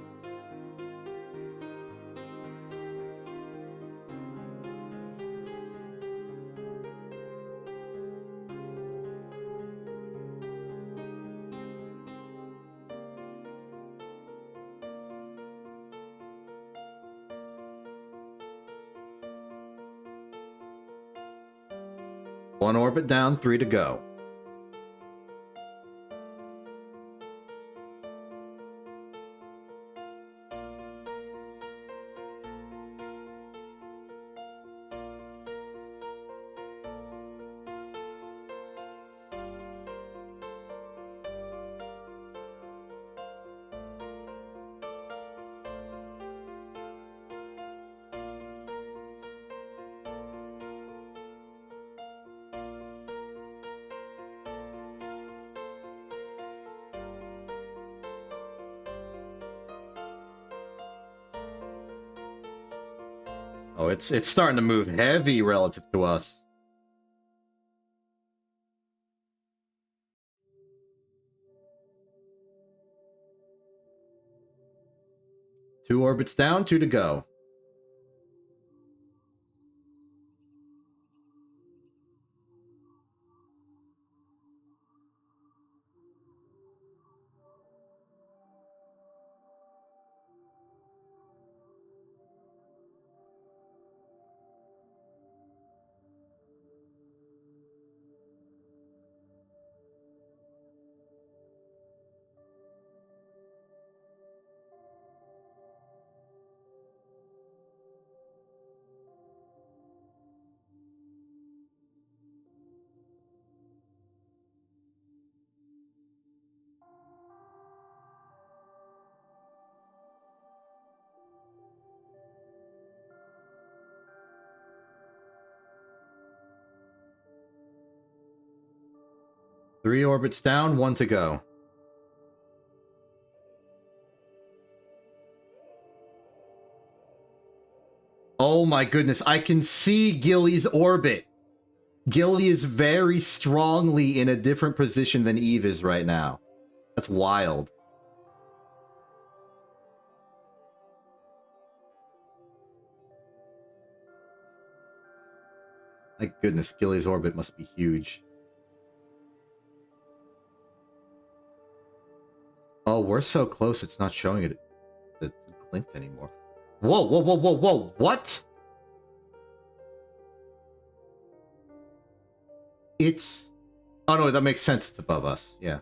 One orbit down, 3 to go. Oh, it's starting to move heavy relative to us. Two orbits down, 2 to go. Three orbits down, 1 to go. Oh my goodness, I can see Gilly's orbit. Gilly is very strongly in a different position than Eve is right now. That's wild. My goodness, Gilly's orbit must be huge. Oh, we're so close, it's not showing it the glint anymore. Whoa, whoa, whoa, whoa, whoa, what? It's... Oh no, that makes sense, it's above us, yeah.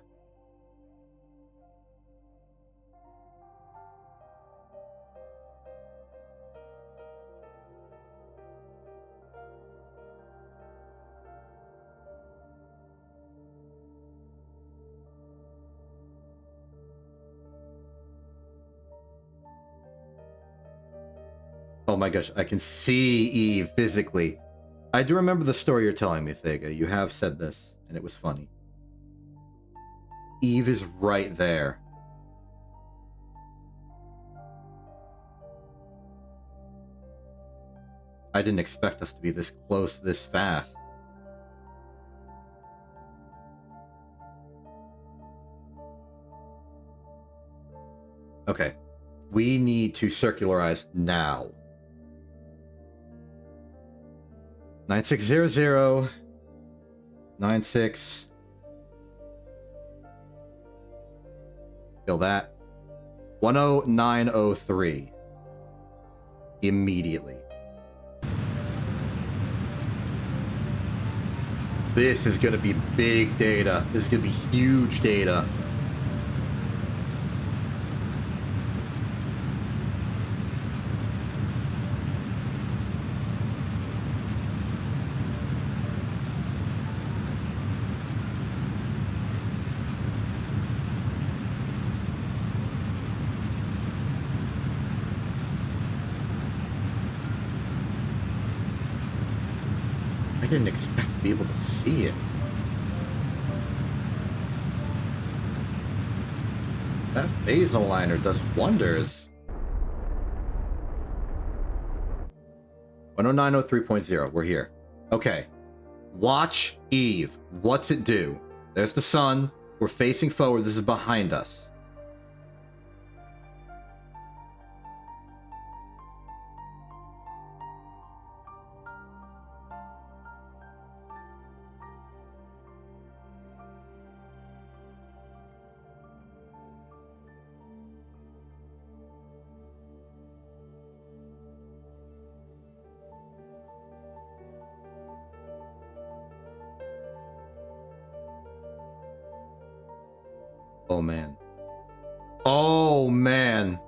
Oh my gosh, I can see Eve physically. I do remember the story you're telling me, Thega. You have said this, and it was funny. Eve is right there. I didn't expect us to be this close this fast. Okay. We need to circularize now. 9600. 96. Feel that. 10903. Immediately. This is going to be big data. This is going to be huge data. I didn't expect to be able to see it. Phase aligner does wonders. 109.03.0, we're here. Okay. Watch Eve. What's it do? There's the sun. We're facing forward. This is behind us. Oh, man. Oh, man.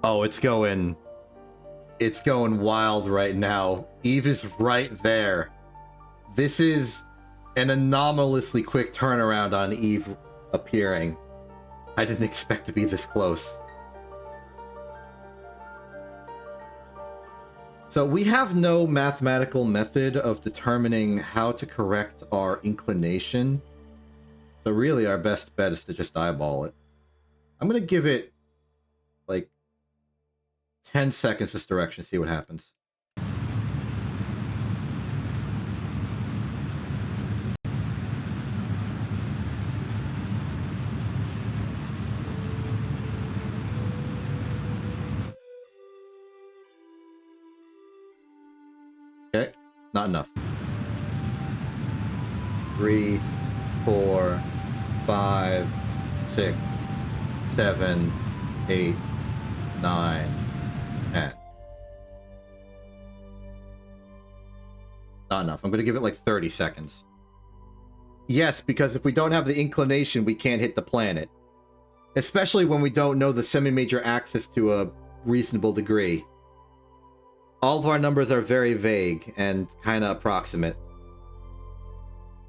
Oh, it's going wild right now. Eve is right there. This is an anomalously quick turnaround on Eve appearing. I didn't expect to be this close. So we have no mathematical method of determining how to correct our inclination. So really our best bet is to just eyeball it. I'm going to give it like 10 seconds this direction, see what happens. Okay, not enough. 3, 4, 5, 6, 7, 8, 9, 10. Not enough. I'm going to give it like 30 seconds. Yes, because if we don't have the inclination, we can't hit the planet. Especially when we don't know the semi-major axis to a reasonable degree. All of our numbers are very vague and kind of approximate.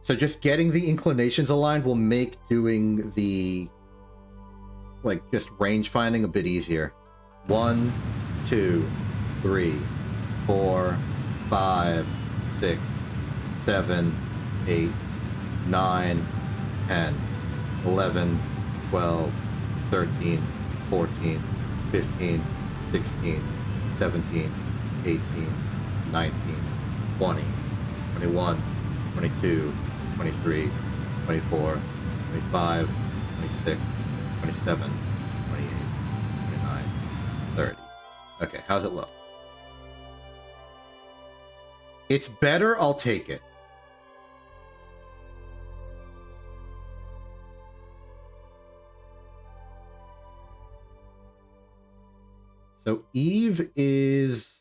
So just getting the inclinations aligned will make doing the, like, just range finding a bit easier. 1, 2, 3, 4, 5, 6, 7, 8, 9, 10, 11, 12, 13, 14, 15, 16, 17, 18, 19, 20, 21, 22, 23, 24, 25, 26, 27, 28, 29, 30. Okay, how's it look? It's better, I'll take it. So Eve is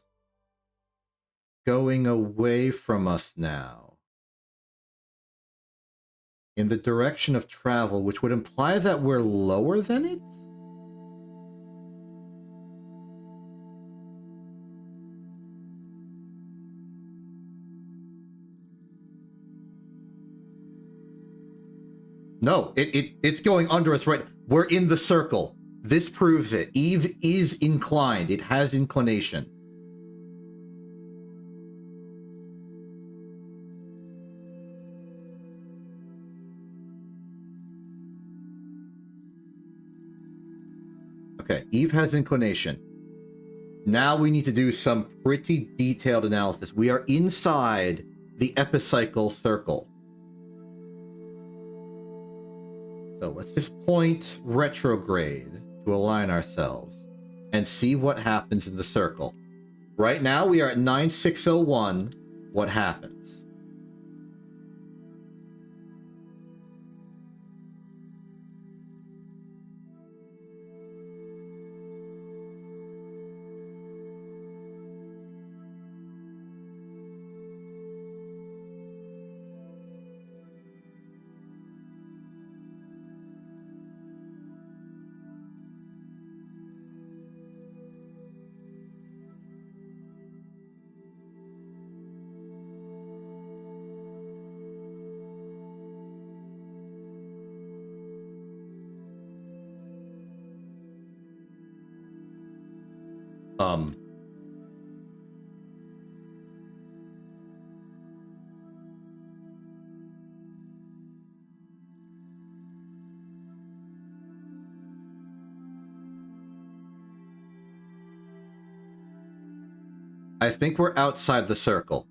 going away from us now in the direction of travel, which would imply that we're lower than it? No, it's going under us, right? We're in the circle. This proves it. Eve is inclined. It has inclination. Okay, Eve has inclination. Now we need to do some pretty detailed analysis. We are inside the epicycle circle. So let's just point retrograde to align ourselves and see what happens in the circle. Right now we are at 9601. What happens? I think we're outside the circle.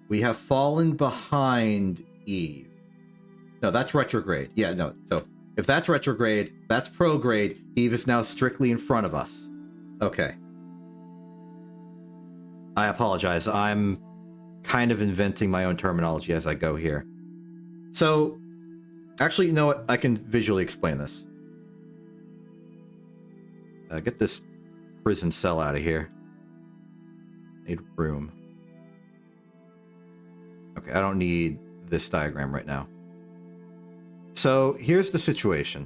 We have fallen behind Eve. No, that's retrograde. Yeah, no. So if that's retrograde, that's prograde. Eve is now strictly in front of us. Okay. I apologize. I'm kind of inventing my own terminology as I go here. So, actually, you know what? I can visually explain this. Get this prison cell out of here. Need room. Okay, I don't need this diagram right now. So, here's the situation.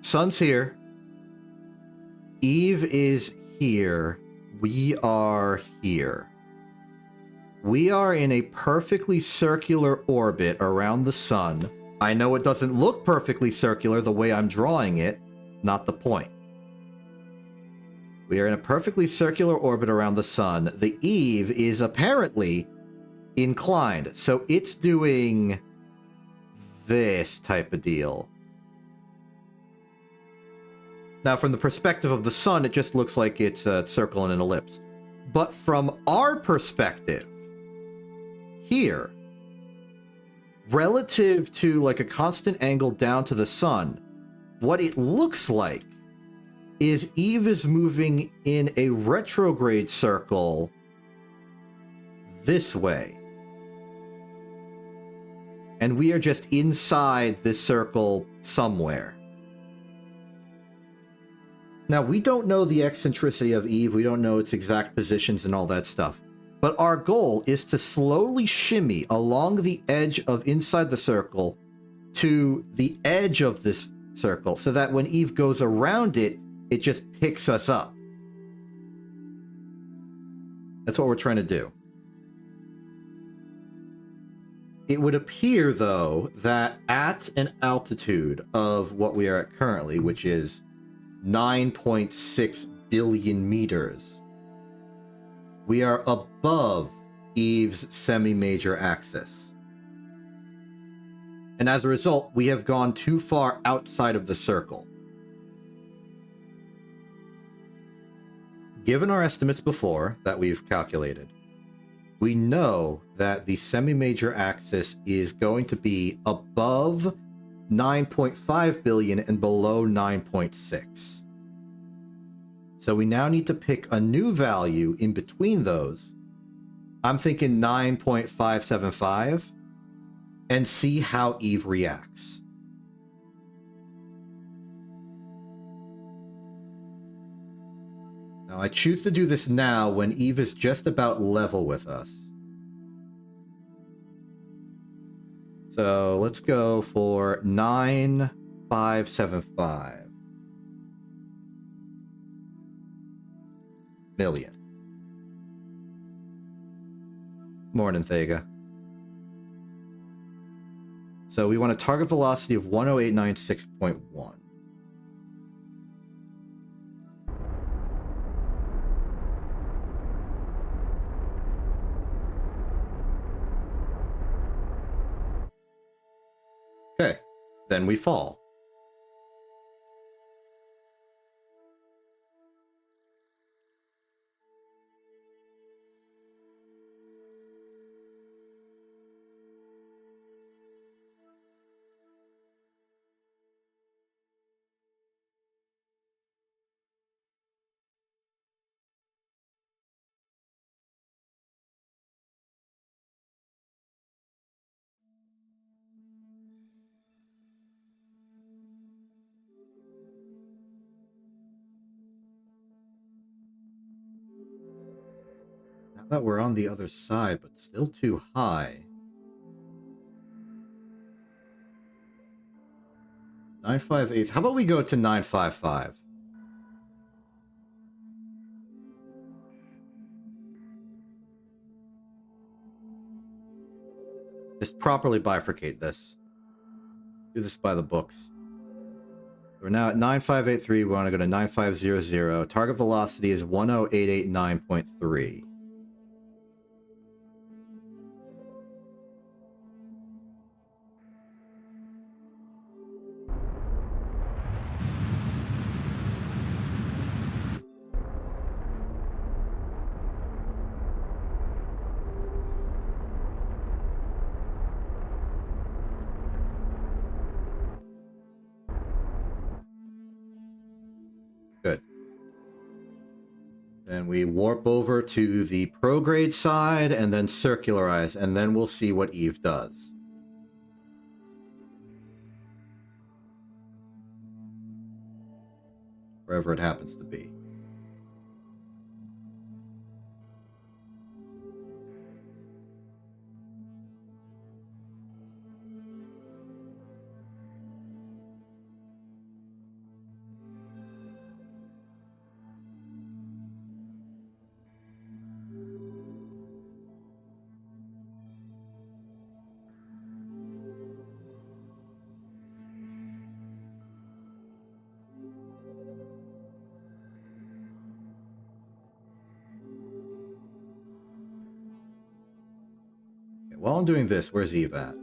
Sun's here. Eve is here. We are here. We are in a perfectly circular orbit around the sun. I know it doesn't look perfectly circular the way I'm drawing it. Not the point. We are in a perfectly circular orbit around the sun. The Eve is apparently inclined. So it's doing this type of deal. Now, from the perspective of the sun, it just looks like it's a circle and an ellipse. But from our perspective, here, relative to like a constant angle down to the sun, what it looks like is Eve is moving in a retrograde circle this way. And we are just inside this circle somewhere. Now, we don't know the eccentricity of Eve. We don't know its exact positions and all that stuff. But our goal is to slowly shimmy along the edge of inside the circle to the edge of this circle so that when Eve goes around it, it just picks us up. That's what we're trying to do. It would appear, though, that at an altitude of what we are at currently, which is 9.6 billion meters, we are above Eve's semi-major axis. And as a result, we have gone too far outside of the circle. Given our estimates before that we've calculated, we know that the semi-major axis is going to be above 9.5 billion and below 9.6. So we now need to pick a new value in between those. I'm thinking 9.575 and see how Eve reacts. Now I choose to do this now when Eve is just about level with us. So let's go for 9.575 million. Morning, Thega. So we want a target velocity of 10896.1. Okay, then we fall. Now that we're on the other side, but still too high. 958. How about we go to 955? Just properly bifurcate this. Do this by the books. We're now at 9583. We want to go to 9500. Target velocity is 10889.3. Good. Then we warp over to the prograde side and then circularize, and then we'll see what Eve does. Wherever it happens to be. While I'm doing this, where's Eve at?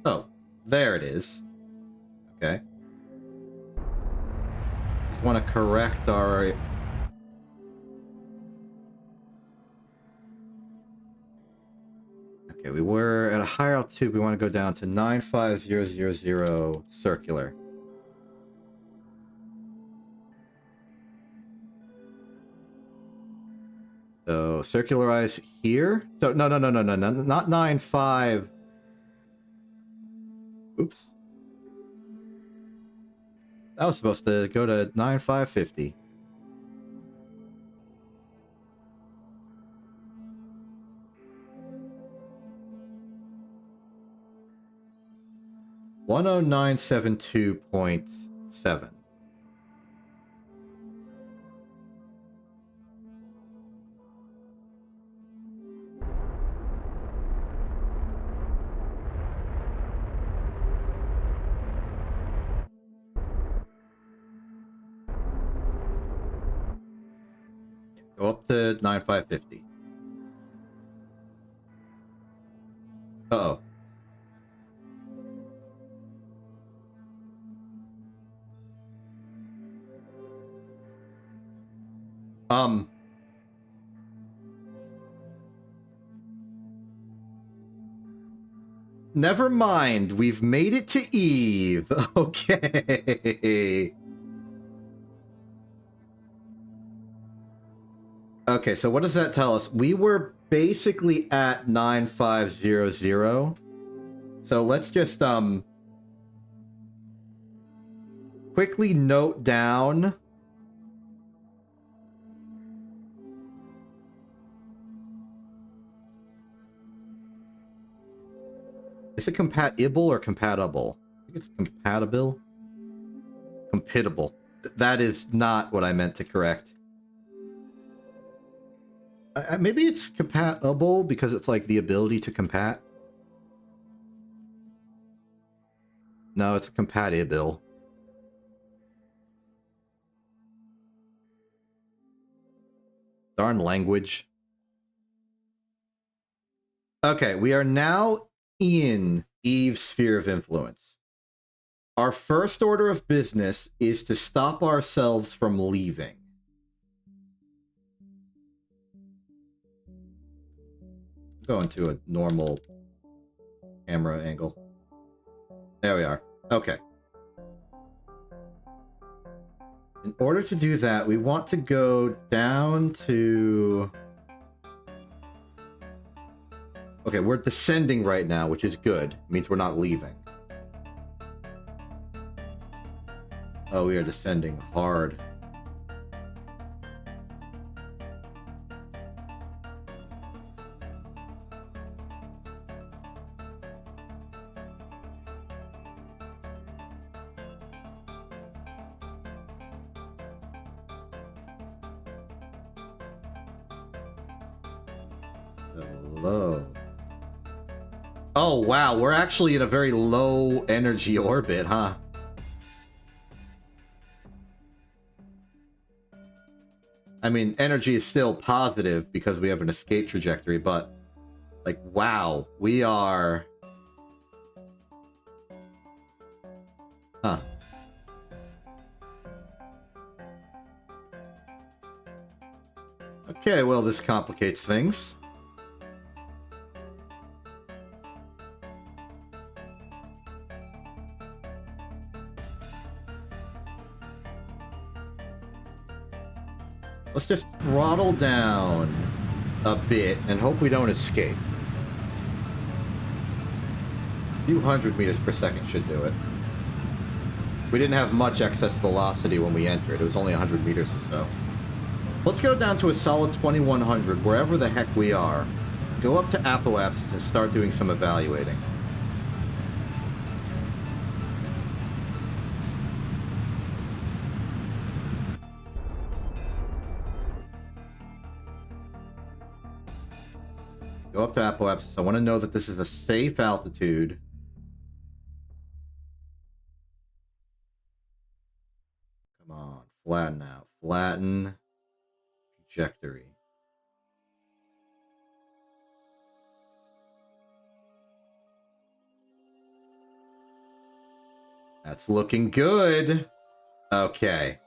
Oh, there it is. Okay. Just want to correct our... Okay, we were at a higher altitude. We want to go down to 95000 circular. So circularize here. So no, not 95. Oops. That was supposed to go to 9550. $10972.7. Go up to 9550. Uh-oh. Never mind. We've made it to Eve. Okay. Okay, so what does that tell us? We were basically at 9500. So let's just quickly note down is it compatible or compatible? I think it's compatible. Compatible. That is not what I meant to correct. Maybe it's compatible because it's like the ability to compat. No, it's compatible. Darn language. Okay, we are now in Eve's sphere of influence. Our first order of business is to stop ourselves from leaving. Go into a normal camera angle. There we are. Okay. In order to do that, we want to go down to... Okay, we're descending right now, which is good. It means we're not leaving. Oh, we are descending hard. Hello. Oh, wow. We're actually in a very low energy orbit, huh? I mean, energy is still positive because we have an escape trajectory, but like, wow, we are... Huh. Okay, well, this complicates things. Let's just throttle down a bit and hope we don't escape. A few hundred meters per second should do it. We didn't have much excess velocity when we entered. It was only 100 meters or so. Let's go down to a solid 2100, wherever the heck we are. Go up to apoapsis and start doing some evaluating. Go up to apoapsis. I want to know that this is a safe altitude. Come on, flatten out. Flatten. Trajectory. That's looking good. Okay.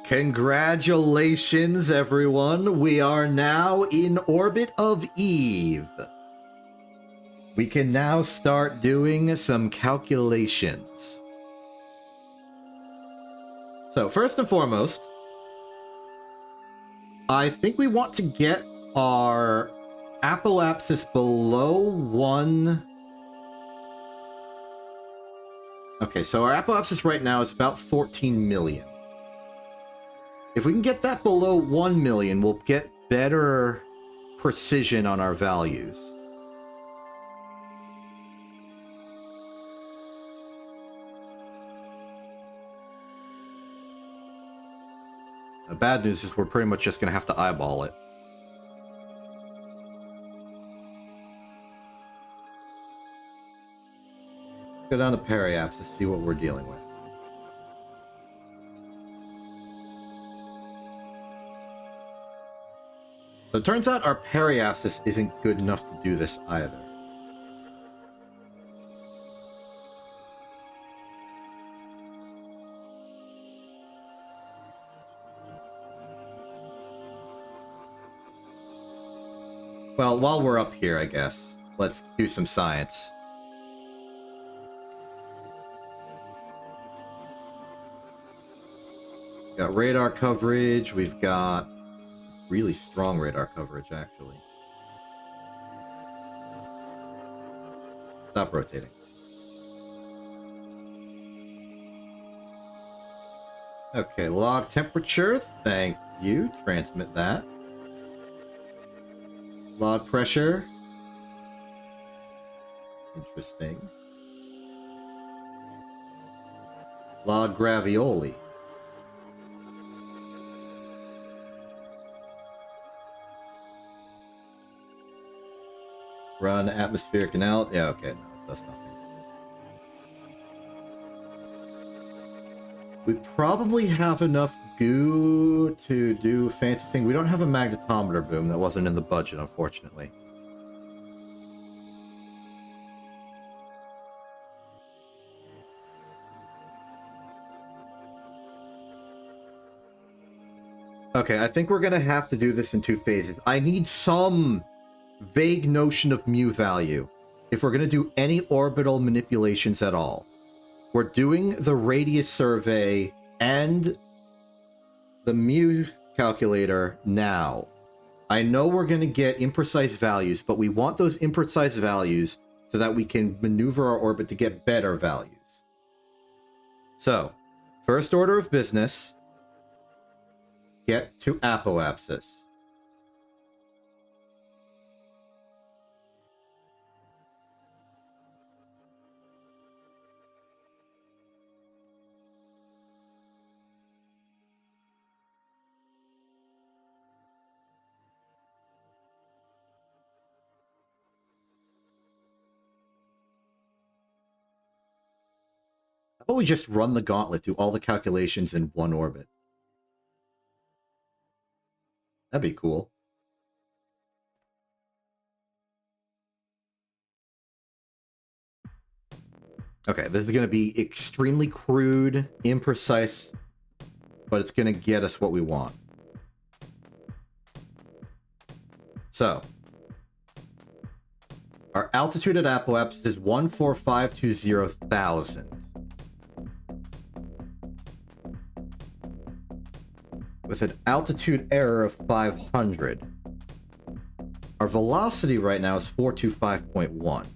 Congratulations, everyone. We are now in orbit of Eve. We can now start doing some calculations. So, first and foremost, I think we want to get our apoapsis below 1. Okay, so our apoapsis right now is about 14 million. If we can get that below 1 million, we'll get better precision on our values. The bad news is we're pretty much just going to have to eyeball it. Go down to periapsis, see what we're dealing with. So it turns out our periapsis isn't good enough to do this either. Well, while we're up here, I guess, let's do some science. We've got radar coverage, we've got really strong radar coverage, actually. Stop rotating. Okay, log temperature, thank you. Transmit that. Log pressure. Interesting. Log gravioli. Run atmospheric analysis. Yeah, okay, no, that's nothing. We probably have enough goo to do a fancy thing. We don't have a magnetometer boom. That wasn't in the budget, unfortunately. Okay, I think we're going to have to do this in 2 phases. I need some vague notion of mu value if we're going to do any orbital manipulations at all. We're doing the radius survey and the mu calculator now. I know we're going to get imprecise values, but we want those imprecise values so that we can maneuver our orbit to get better values. So, first order of business, get to apoapsis. How about we just run the gauntlet, do all the calculations in one orbit? That'd be cool. Okay, this is going to be extremely crude, imprecise, but it's going to get us what we want. So, our altitude at apoapsis is 14520,000. With an altitude error of 500. Our velocity right now is 425.1.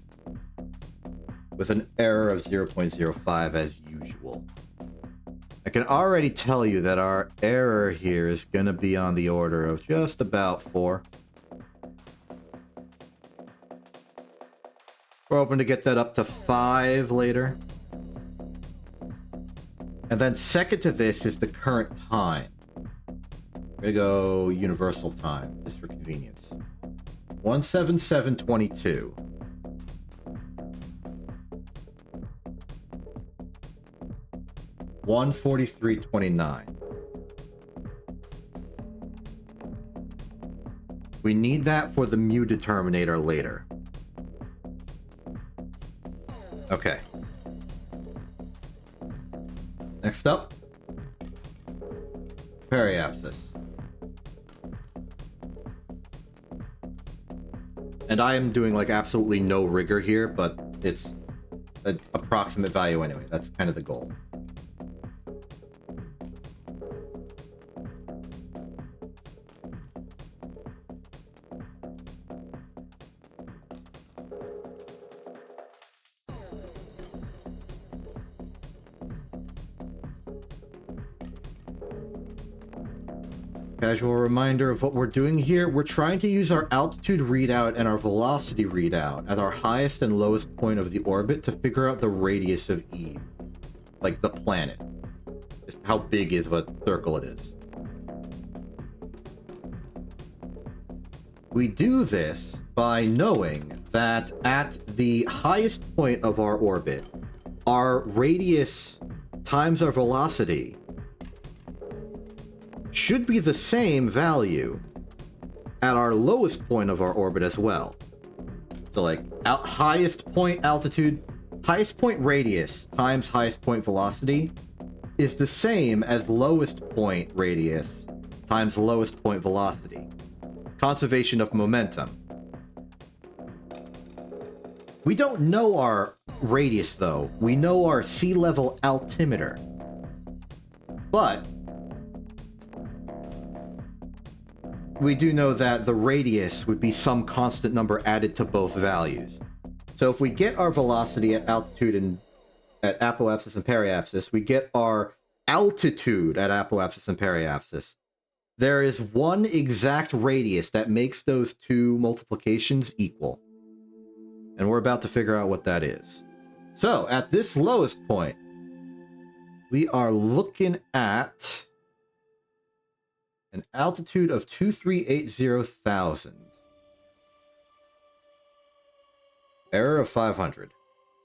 With an error of 0.05 as usual. I can already tell you that our error here is going to be on the order of just about 4. We're hoping to get that up to 5 later. And then second to this is the current time. We're going to go universal time, just for convenience. 177.22. $143.29. We need that for the mu determinator later. Okay. Next up, periapsis. And I am doing like absolutely no rigor here, but it's an approximate value anyway. That's kind of the goal. Casual reminder of what we're doing here. We're trying to use our altitude readout and our velocity readout at our highest and lowest point of the orbit to figure out the radius of Eve. Like the planet. Just how big is a circle it is. We do this by knowing that at the highest point of our orbit, our radius times our velocity should be the same value at our lowest point of our orbit as well. So like highest point altitude, highest point radius times highest point velocity is the same as lowest point radius times lowest point velocity. Conservation of momentum. We don't know our radius though. We know our sea level altimeter. But we do know that the radius would be some constant number added to both values. So if we get our velocity at altitude and at apoapsis and periapsis, we get our altitude at apoapsis and periapsis. There is one exact radius that makes those two multiplications equal. And we're about to figure out what that is. So at this lowest point, we are looking at an altitude of 2,380,000. Error of 500,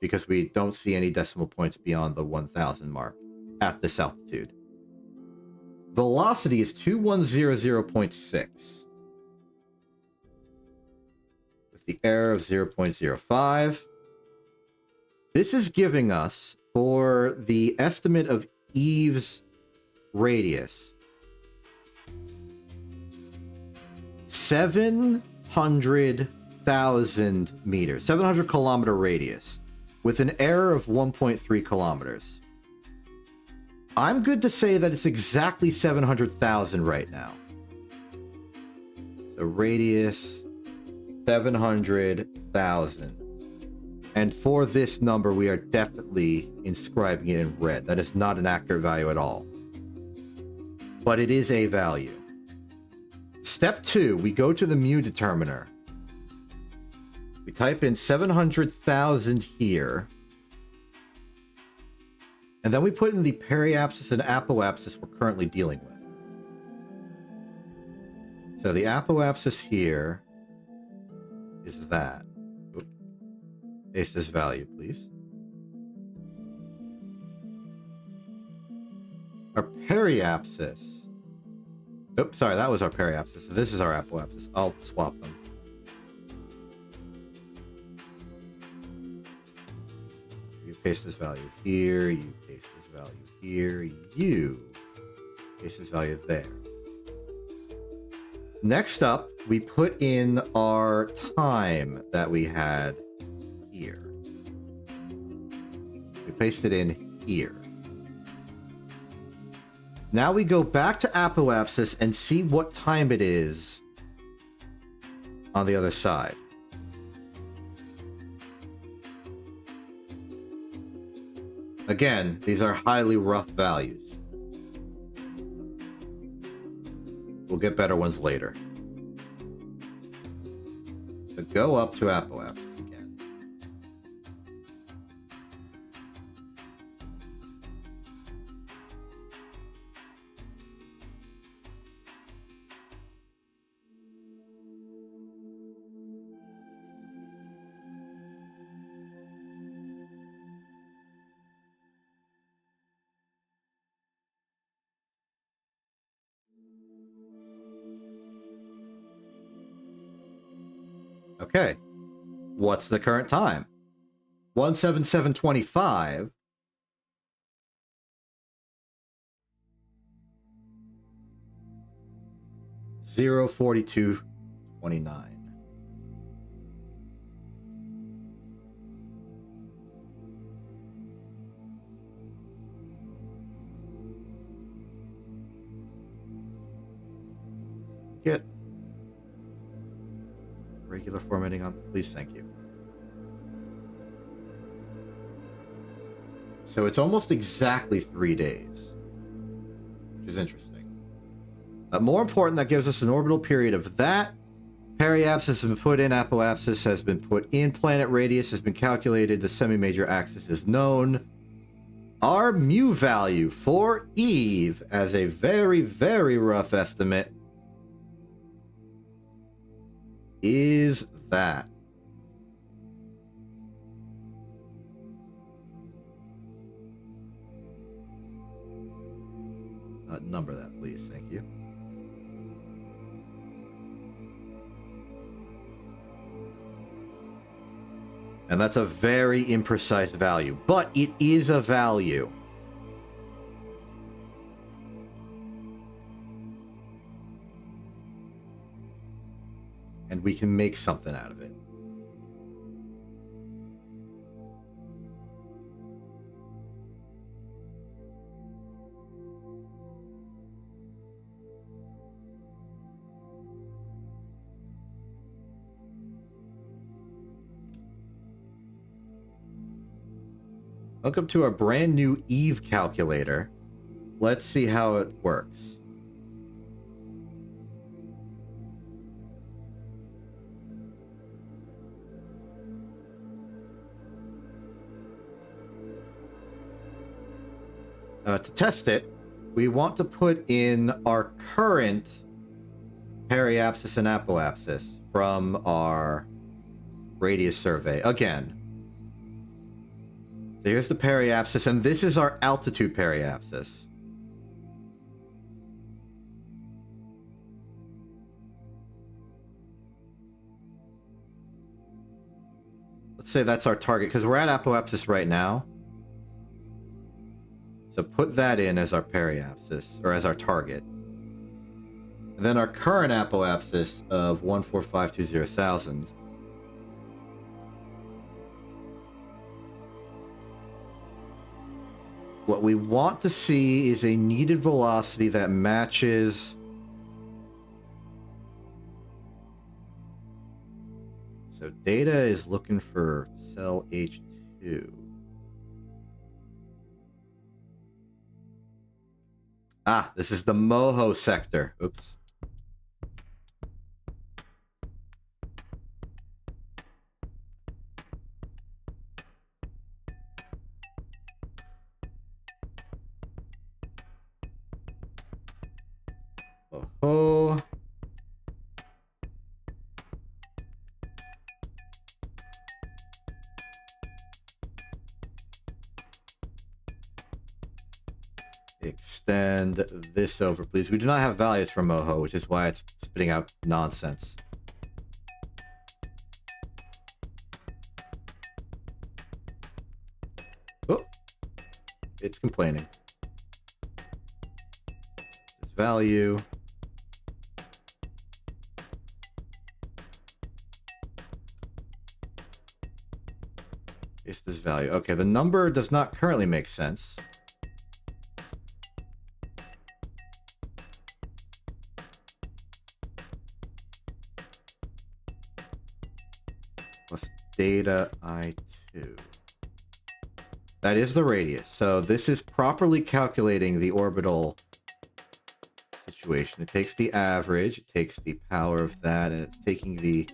because we don't see any decimal points beyond the 1,000 mark at this altitude. Velocity is 2100.6. With the error of 0.05. This is giving us, for the estimate of Eve's radius, 700,000 meters, 700 kilometer radius, with an error of 1.3 kilometers. I'm good to say that it's exactly 700,000 right now. So radius, 700,000. And for this number, we are definitely inscribing it in red. That is not an accurate value at all. But it is a value. Step 2, we go to the mu determiner. We type in 700,000 here. And then we put in the periapsis and apoapsis we're currently dealing with. So the apoapsis here is that. Paste this value, please. our periapsis. Oops, sorry, that was our periapsis. This is our apoapsis. I'll swap them. You paste this value here, you paste this value here, you paste this value there. Next up, we put in our time that we had here. We paste it in here. Now we go back to apoapsis and see what time it is on the other side. Again, these are highly rough values. We'll get better ones later. So go up to apoapsis again. Okay, what's the current time? 177.25. $0.42.29. Get regular formatting on, please, thank you. So it's almost exactly 3 days, which is interesting. More important, that gives us an orbital period of that. Periapsis has been put in, apoapsis has been put in, planet radius has been calculated, the semi-major axis is known. Our mu value for Eve, as a very, very rough estimate, is that. Number that, please. Thank you. And that's a very imprecise value, but it is a value. And we can make something out of it. Welcome to our brand new Eve calculator. Let's see how it works. To test it, we want to put in our current periapsis and apoapsis from our radius survey again. So here's the periapsis, and this is our altitude periapsis. Let's say that's our target, because we're at apoapsis right now. So put that in as our periapsis, or as our target. And then our current apoapsis of 14520,000. What we want to see is a needed velocity that matches. So data is looking for cell H2. Ah, this is the MOHO sector. Oops. Oh. extend this over, please. We do not have values for Moho, which is why it's spitting out nonsense. Oh, it's complaining. This value. Is this value. Okay, the number does not currently make sense. Plus data I2. That is the radius. So this is properly calculating the orbital situation. It takes the average, it takes the power of that, and it's taking the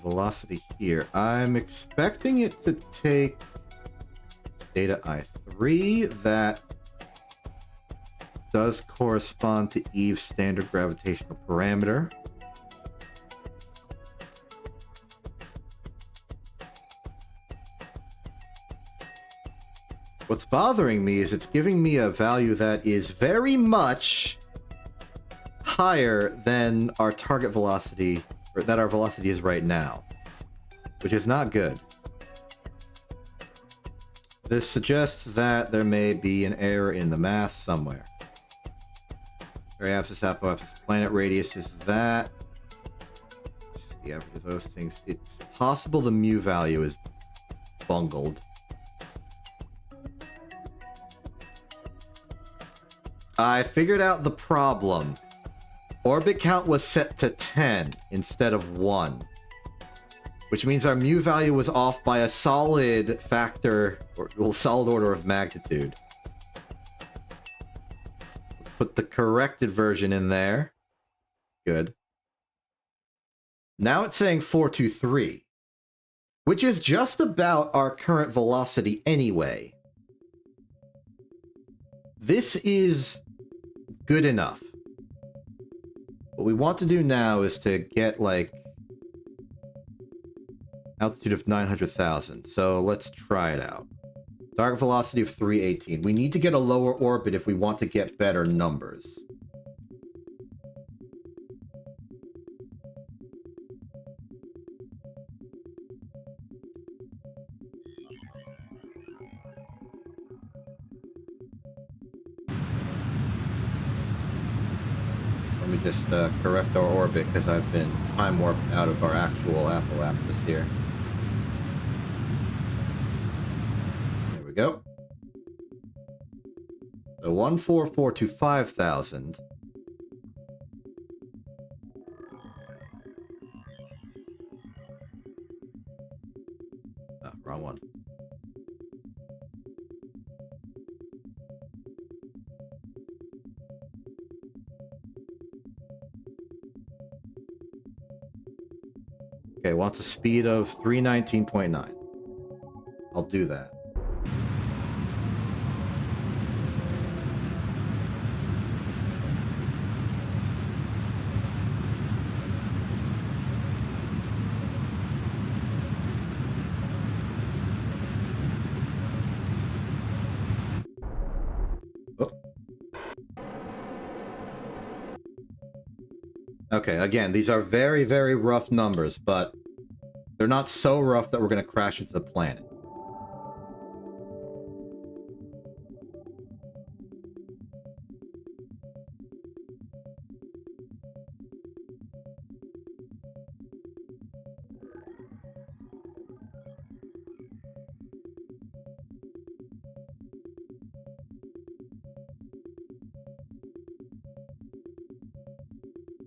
velocity here. I'm expecting it to take data I3. That does correspond to Eve's standard gravitational parameter. What's bothering me is it's giving me a value that is very much higher than our target velocity, or that our velocity is right now, which is not good. This suggests that there may be an error in the math somewhere. Periapsis, apoapsis, planet radius is that. This is the average of those things. It's possible the mu value is bungled. I figured out the problem. Orbit count was set to 10 instead of 1. Which means our mu value was off by a solid factor, or solid order of magnitude. Put the corrected version in there. Good. Now it's saying 423, which is just about our current velocity anyway. This is good enough. What we want to do now is to get, like, altitude of 900,000. So let's try it out. Target velocity of 318. We need to get a lower orbit if we want to get better numbers. Let me just correct our orbit because I've been time warped out of our actual apoapsis here. There we go. So 144 to 5,000. Oh, wrong one. Okay, wants a speed of 319.9. I'll do that. Oh. Okay, again, these are very, very rough numbers, but they're not so rough that we're going to crash into the planet.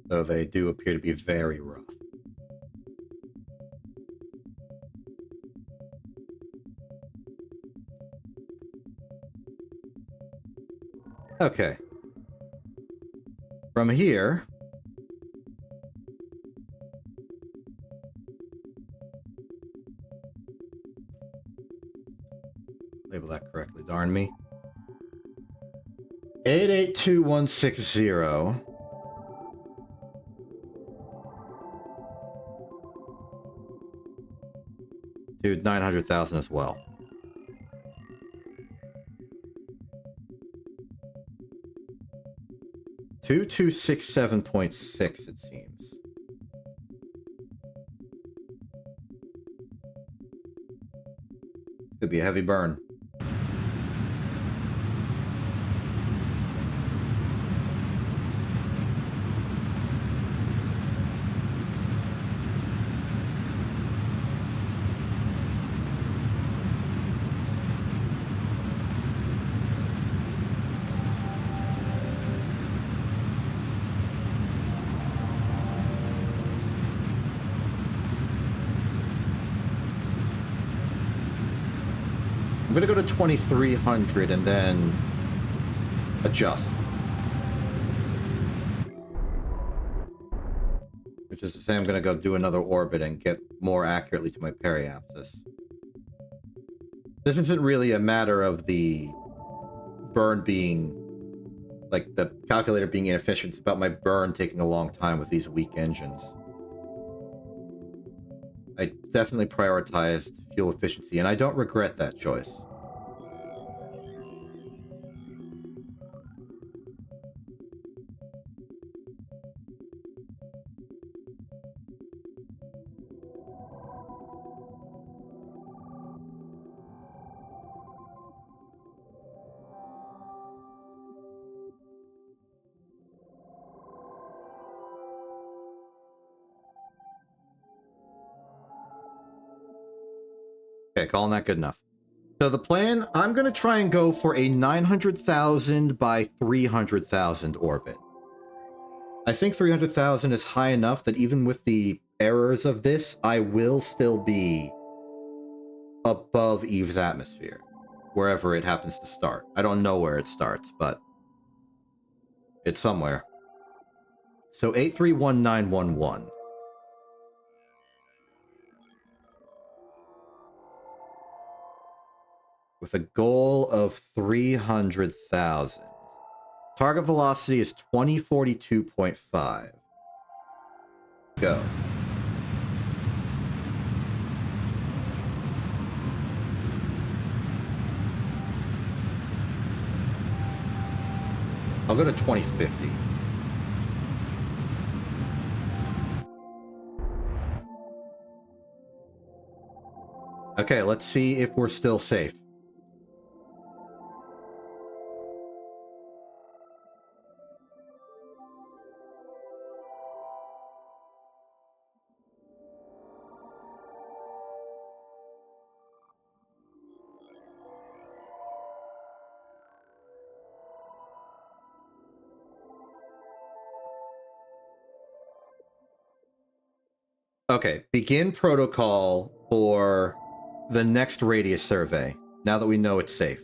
Though they do appear to be very rough. Okay. From here, label that correctly, darn me. 882160. Dude, 900,000 as well. $2267.6, it seems. Could be a heavy burn. I'm going to go to 2300 and then adjust. Which is to say I'm going to go do another orbit and get more accurately to my periapsis. This isn't really a matter of the burn being, like, the calculator being inefficient. It's about my burn taking a long time with these weak engines. I definitely prioritized fuel efficiency, and I don't regret that choice. Okay, calling that good enough. So the plan, I'm going to try and go for a 900,000 by 300,000 orbit. I think 300,000 is high enough that even with the errors of this, I will still be above Eve's atmosphere, wherever it happens to start. I don't know where it starts, but it's somewhere. So 831911. With a goal of 300,000. Target velocity is 2042.5. Go. I'll go to 2050. Okay, let's see if we're still safe. Okay, begin protocol for the next radius survey, now that we know it's safe.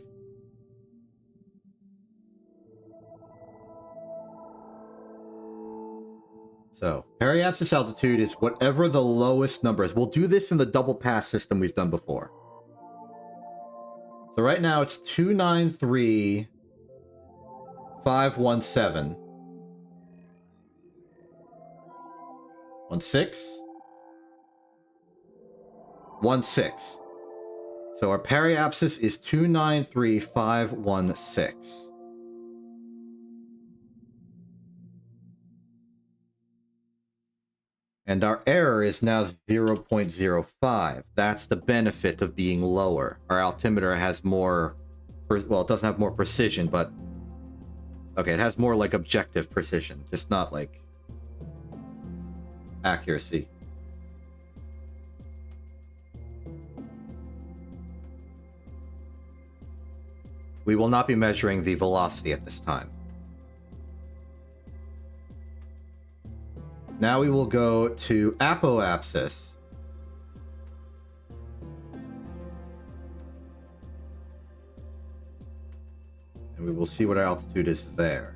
So, periapsis altitude is whatever the lowest number is. We'll do this in the double pass system we've done before. So right now it's 293,517. 16? 16. So our periapsis is 293,516. And our error is now 0.05. That's the benefit of being lower. Our altimeter has more... Well, it doesn't have more precision, but... Okay, it has more, like, objective precision. Just not, like... accuracy. We will not be measuring the velocity at this time. Now we will go to apoapsis. And we will see what our altitude is there.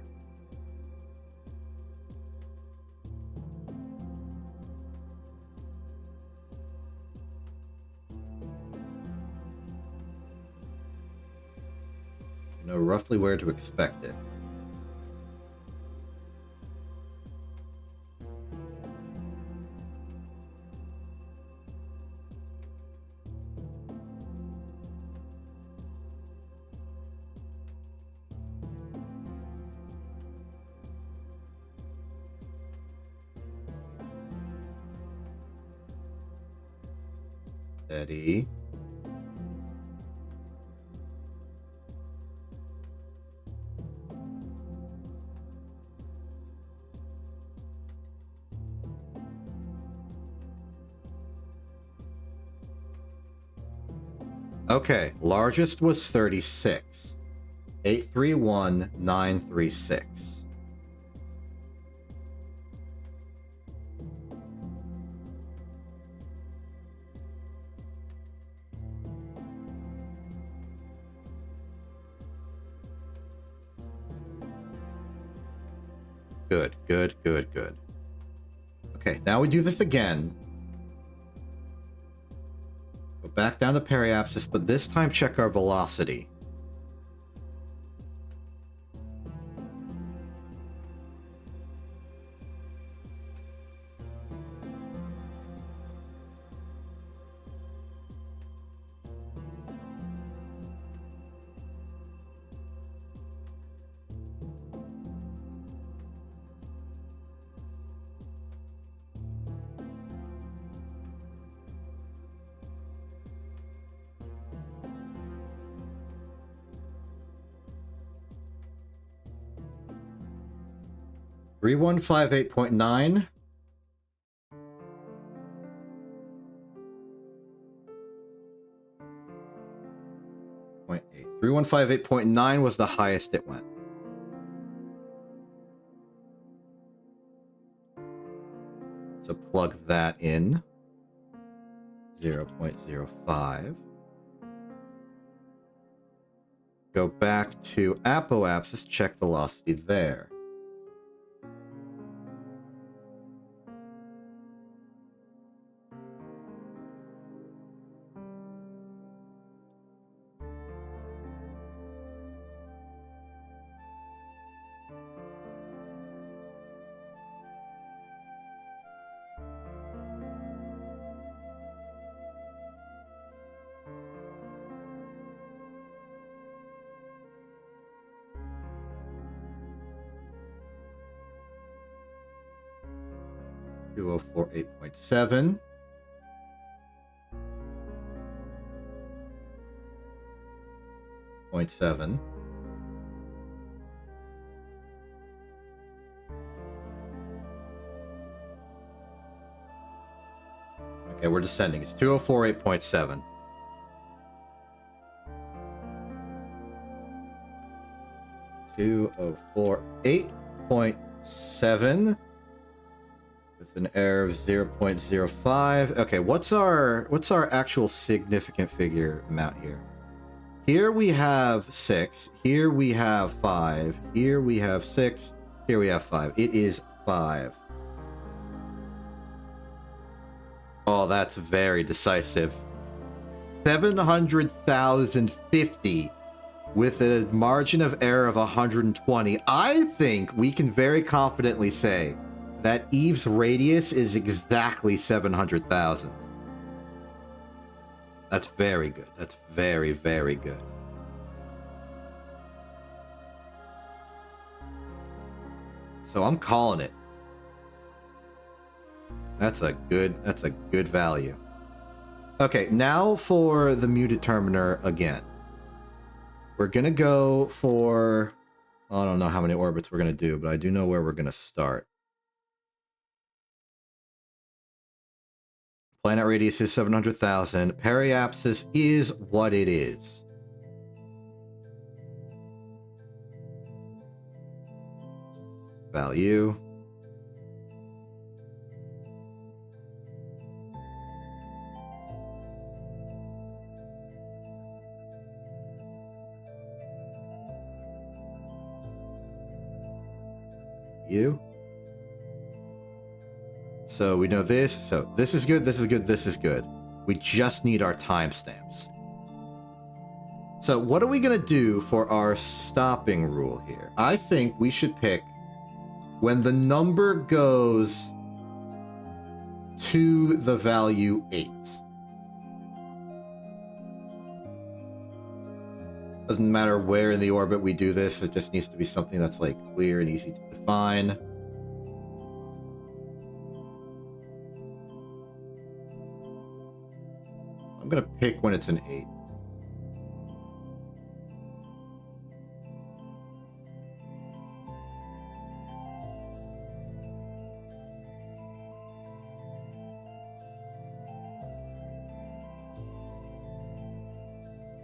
You know roughly where to expect it. Steady. Okay, largest was 36. 831936. Good, good, good, good. Okay, now we do this again. Go back down to periapsis, but this time check our velocity. Three 3158.9. 3158.9 was the highest it went. So plug that in. 0.05. Go back to apoapsis, check velocity there. Two 2048.7. .7. Okay, we're descending. It's 2048.7. .7 with an error of 0.05. Okay, what's our actual significant figure amount here? Here we have 6. Here we have 5. Here we have 6. Here we have 5. It is 5. Oh, that's very decisive. 700,050 with a margin of error of 120. I think we can very confidently say that Eve's radius is exactly 700,000. That's very good. That's very, very good. So I'm calling it. That's a good value. Okay, now for the mu determiner again. We're gonna go for, I don't know how many orbits we're gonna do, but I do know where we're gonna start. Planet radius is 700,000. Periapsis is what it is. Value. So we know this. So this is good, this is good, this is good. We just need our timestamps. So what are we going to do for our stopping rule here? I think we should pick when the number goes to the value 8. Doesn't matter where in the orbit we do this, it just needs to be something that's like clear and easy to define. I'm going to pick when it's an 8.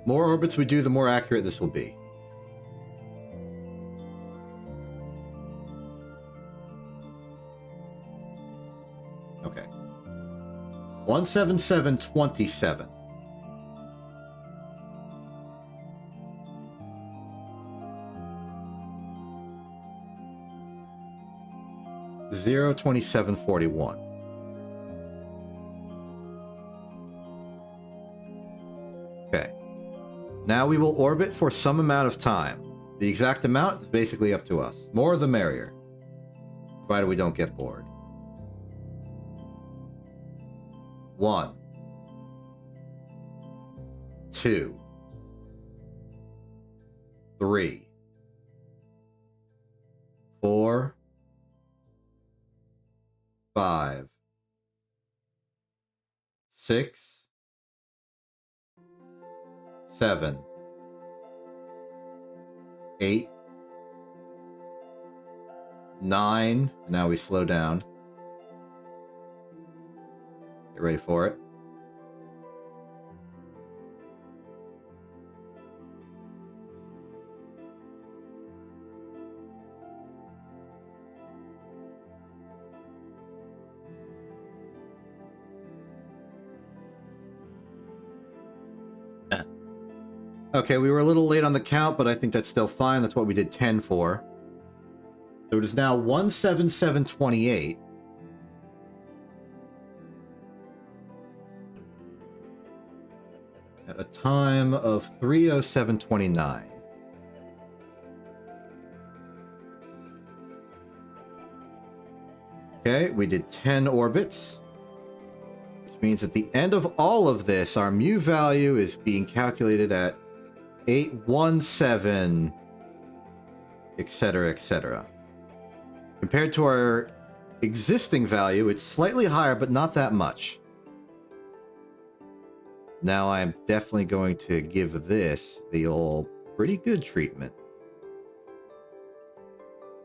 More orbits we do, the more accurate this will be. Okay. 17727. Zero 2741. Okay. Now we will orbit for some amount of time. The exact amount is basically up to us. More the merrier, provided we don't get bored. 1, 2, 3, 4, 5, 6, 7, 8, 9. Now we slow down. Get ready for it. Okay, we were a little late on the count, but I think that's still fine. That's what we did 10 for. So it is now 17728. At a time of 30729. Okay, we did 10 orbits. Which means at the end of all of this, our mu value is being calculated at 817, etc., etc. Compared to our existing value, it's slightly higher, but not that much. Now I'm definitely going to give this the old pretty good treatment.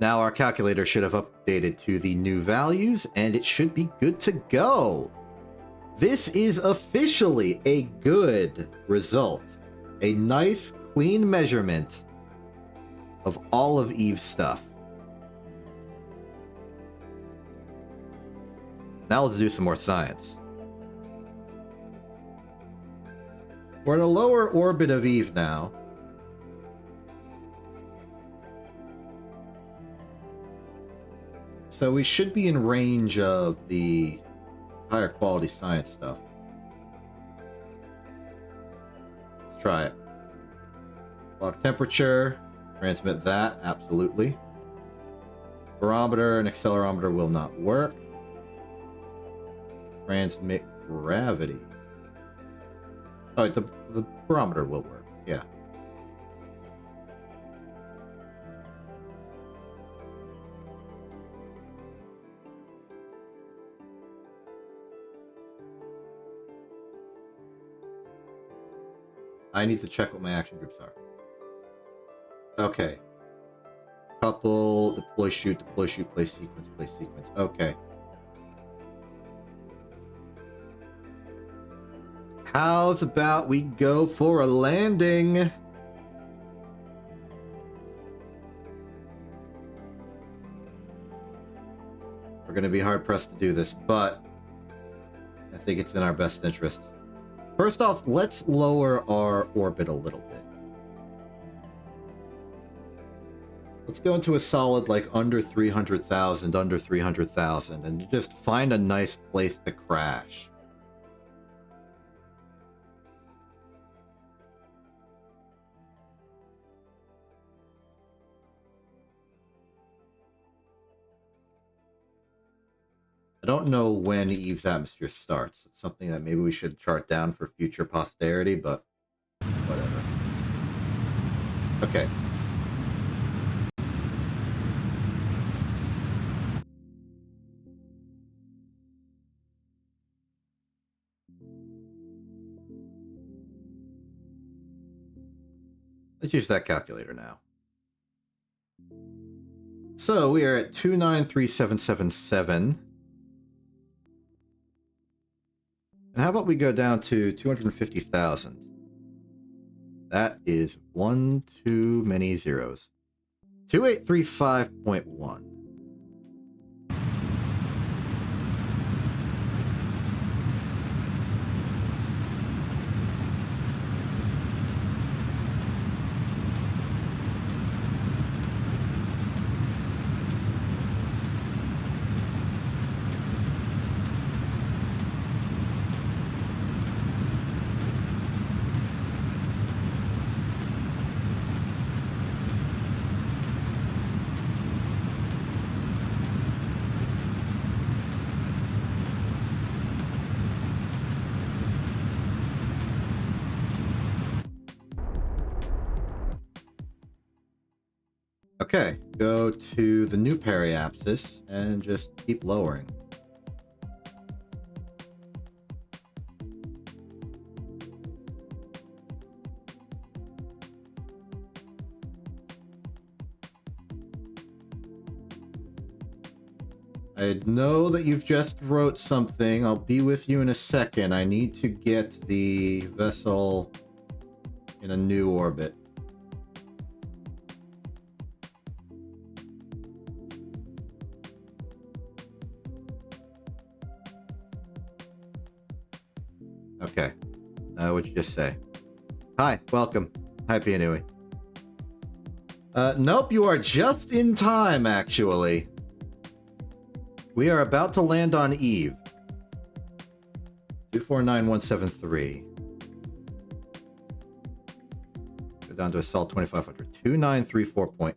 Now our calculator should have updated to the new values, and it should be good to go. This is officially a good result. A nice, clean measurement of all of Eve's stuff. Now let's do some more science. We're in a lower orbit of Eve now. So we should be in range of the higher quality science stuff. Let's try it. Log temperature. Transmit that, absolutely. Barometer and accelerometer will not work. Transmit gravity. Oh, the barometer will work, yeah. I need to check what my action groups are. Okay. Couple, deploy, shoot, play sequence, play sequence. Okay. How's about we go for a landing? We're going to be hard-pressed to do this, but I think it's in our best interest. First off, let's lower our orbit a little bit. Let's go into a solid, like, under 300,000, and just find a nice place to crash. I don't know when Eve's atmosphere starts. It's something that maybe we should chart down for future posterity, but whatever. Okay. Let's use that calculator now. So we are at 293,777. And how about we go down to 250,000? That is one too many zeros. 2835.1. Okay, go to the new periapsis and just keep lowering. I know that you've just wrote something. I'll be with you in a second. I need to get the vessel in a new orbit. Okay. What'd you just say? Hi, welcome. Hi, Pianui. Nope, you are just in time, actually. We are about to land on Eve. 249173. Go down to assault 2500. 2934.8.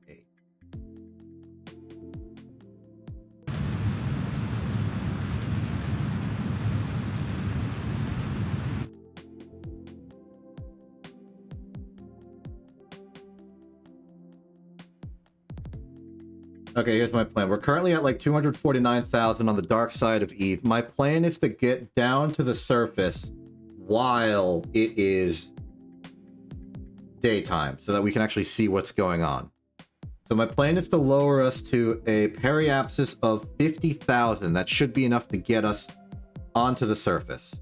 Okay, here's my plan. We're currently at like 249,000 on the dark side of Eve. My plan is to get down to the surface while it is daytime so that we can actually see what's going on. So my plan is to lower us to a periapsis of 50,000. That should be enough to get us onto the surface.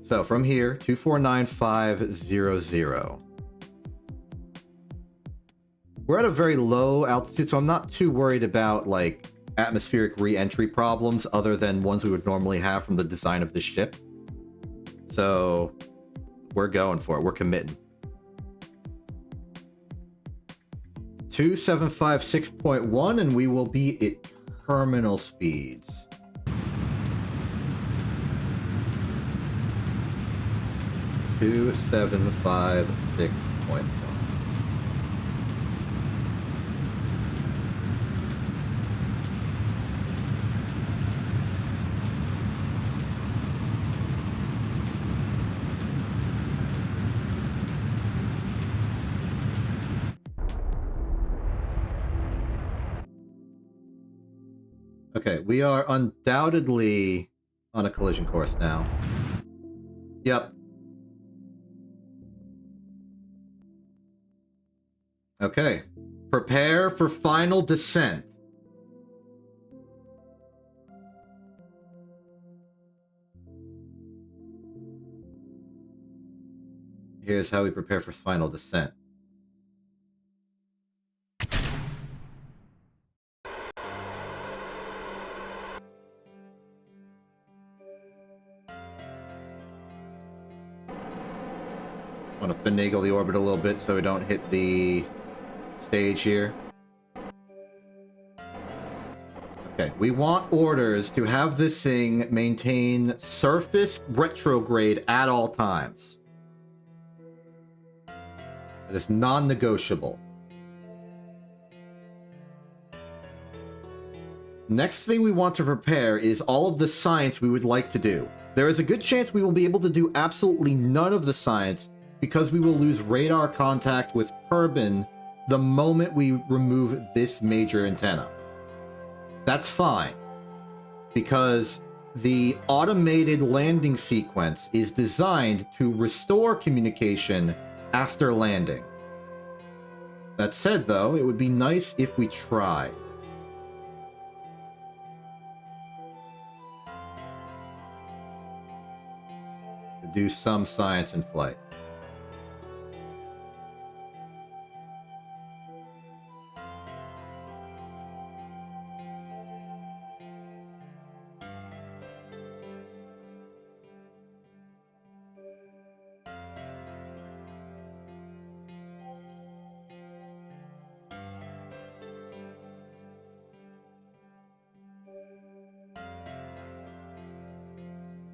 So from here, 249500. We're at a very low altitude, so I'm not too worried about, like, atmospheric re-entry problems other than ones we would normally have from the design of this ship. So, we're going for it. We're committing. 2756.1, and we will be at terminal speeds. Two 756.1. Okay, we are undoubtedly on a collision course now. Yep. Okay. Prepare for final descent. Here's how we prepare for final descent. I want to finagle the orbit a little bit so we don't hit the stage here. Okay, we want orders to have this thing maintain surface retrograde at all times. It is non-negotiable. Next thing we want to prepare is all of the science we would like to do. There is a good chance we will be able to do absolutely none of the science because we will lose radar contact with Kerbin the moment we remove this major antenna. That's fine, because the automated landing sequence is designed to restore communication after landing. That said, though, it would be nice if we tried. To do some science in flight.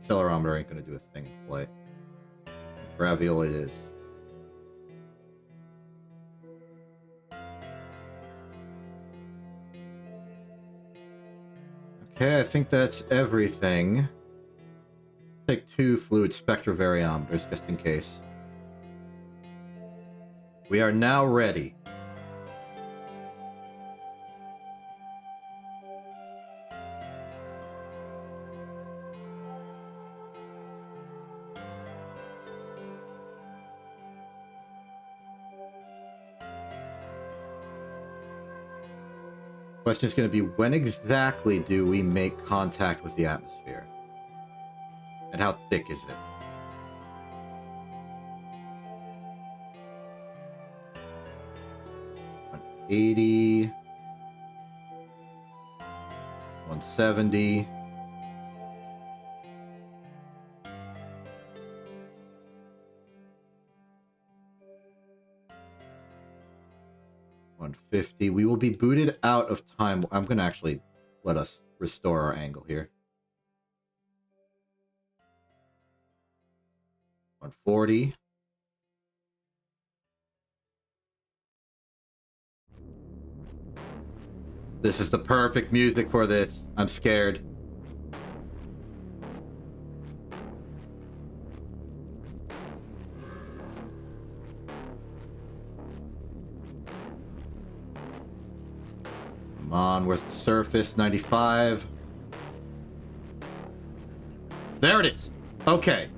Accelerometer ain't gonna do a thing in flight. Graviole it is. Okay, I think that's everything. Take 2 fluid spectrovariometers just in case. We are now ready. Question is going to be, when exactly do we make contact with the atmosphere? And how thick is it? $180, 170. $150. We will be booted out of time. I'm going to actually let us restore our angle here. 140. This is the perfect music for this. I'm scared. Come on, where's the surface? 95. There it is. Okay.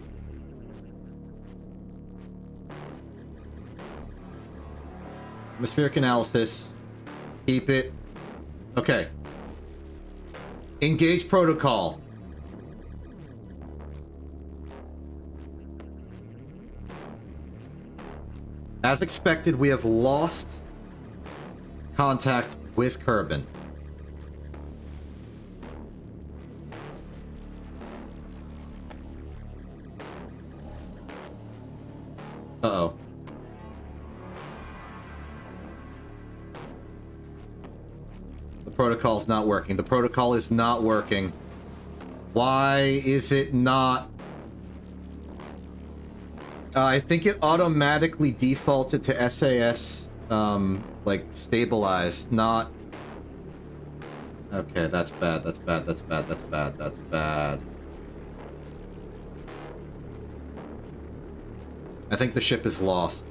Atmospheric analysis. Keep it. Okay. Engage protocol. As expected, we have lost contact with Kerbin. Uh-oh. The protocol's not working. The protocol is not working. Why is it not? I think it automatically defaulted to SAS, like, stabilize, not... Okay, that's bad, that's bad, that's bad, that's bad, that's bad. I think the ship is lost.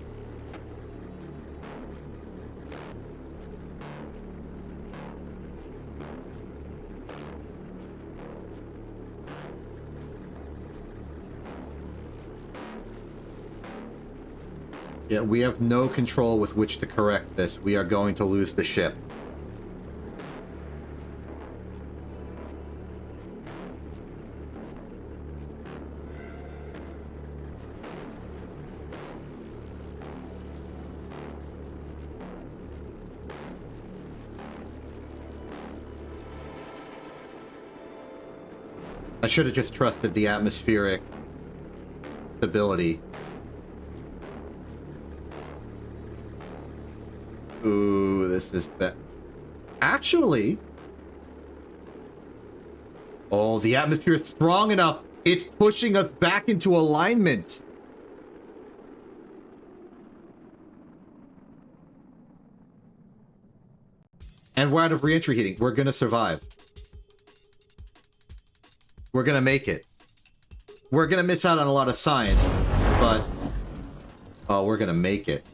Yeah, we have no control with which to correct this. We are going to lose the ship. I should have just trusted the atmospheric stability. Ooh, this is bad. Actually... Oh, the atmosphere is strong enough. It's pushing us back into alignment. And we're out of re-entry heating. We're gonna survive. We're gonna make it. We're gonna miss out on a lot of science, but... Oh, we're gonna make it.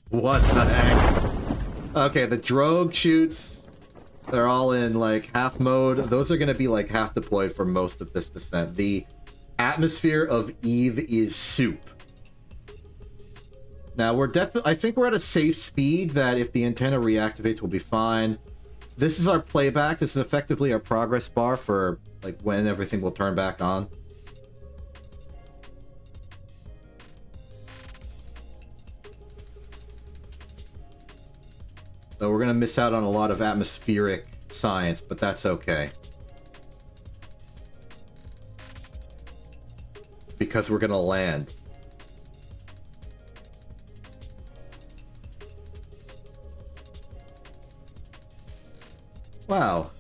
What the heck? Okay, the drogue shoots. They're all in, like, half mode. Those are gonna be, like, half deployed for most of this descent. The Atmosphere of Eve is soup. Now we're definitely, I think we're at a safe speed that if the antenna reactivates, we'll be fine. This is our playback. This is effectively our progress bar for like when everything will turn back on. So we're gonna miss out on a lot of atmospheric science, but that's okay. Because we're gonna land. Wow.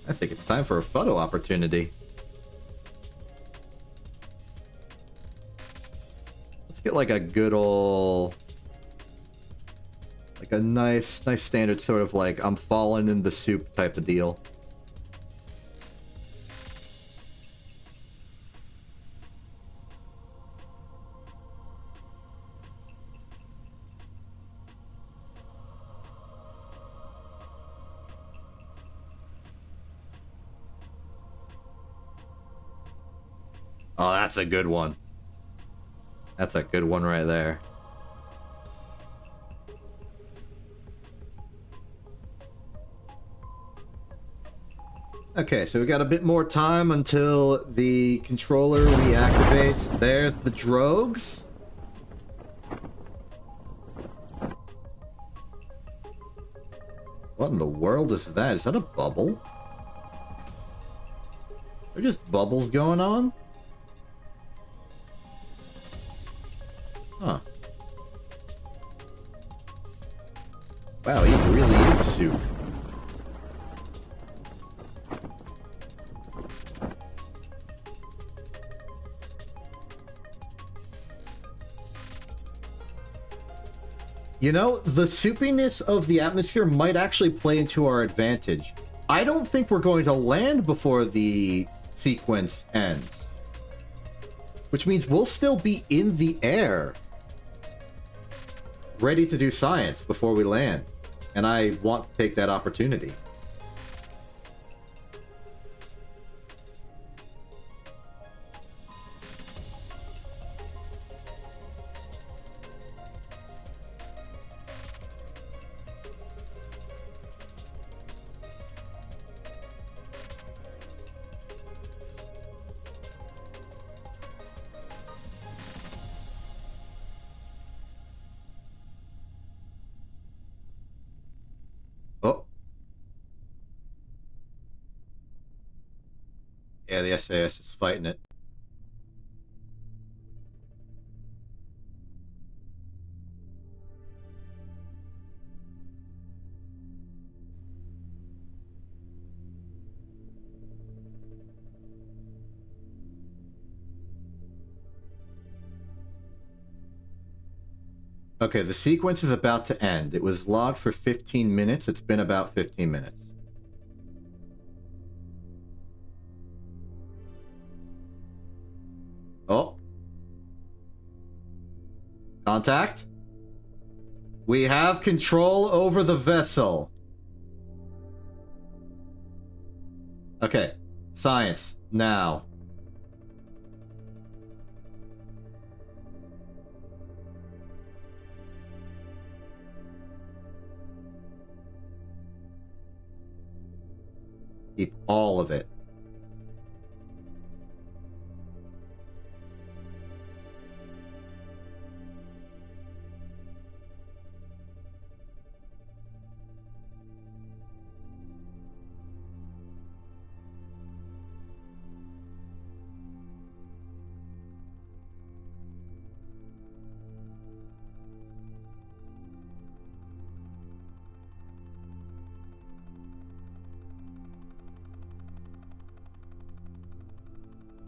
I think it's time for a photo opportunity. Let's get like a good old... like a nice standard sort of like I'm falling in the soup type of deal. Oh, that's a good one. That's a good one right there. Okay, so we got a bit more time until the controller reactivates. There's the drogues. What in the world is that? Is that a bubble? Are there just bubbles going on? Huh. Wow, he really is soup. You know, the soupiness of the atmosphere might actually play into our advantage. I don't think we're going to land before the sequence ends. Which means we'll still be in the air, ready to do science before we land. And I want to take that opportunity. Oh. Yeah, the SAS is fighting it. Okay, the sequence is about to end. It was logged for 15 minutes. It's been about 15 minutes. Oh. Contact? We have control over the vessel. Okay. Science. Now. Keep all of it.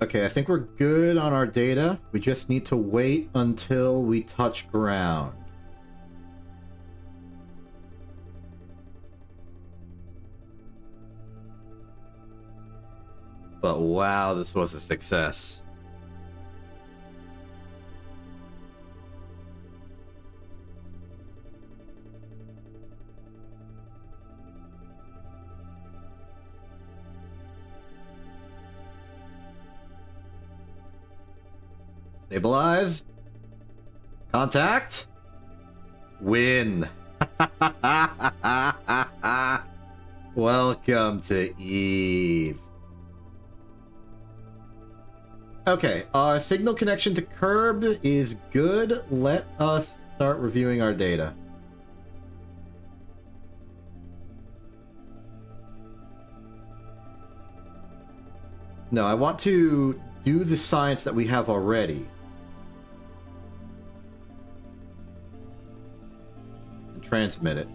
Okay, I think we're good on our data. We just need to wait until we touch ground. But wow, this was a success. Stabilize. Contact. Win. Welcome to Eve. Okay, our signal connection to Curb is good. Let us start reviewing our data. No, I want to do the science that we have already. And transmit it.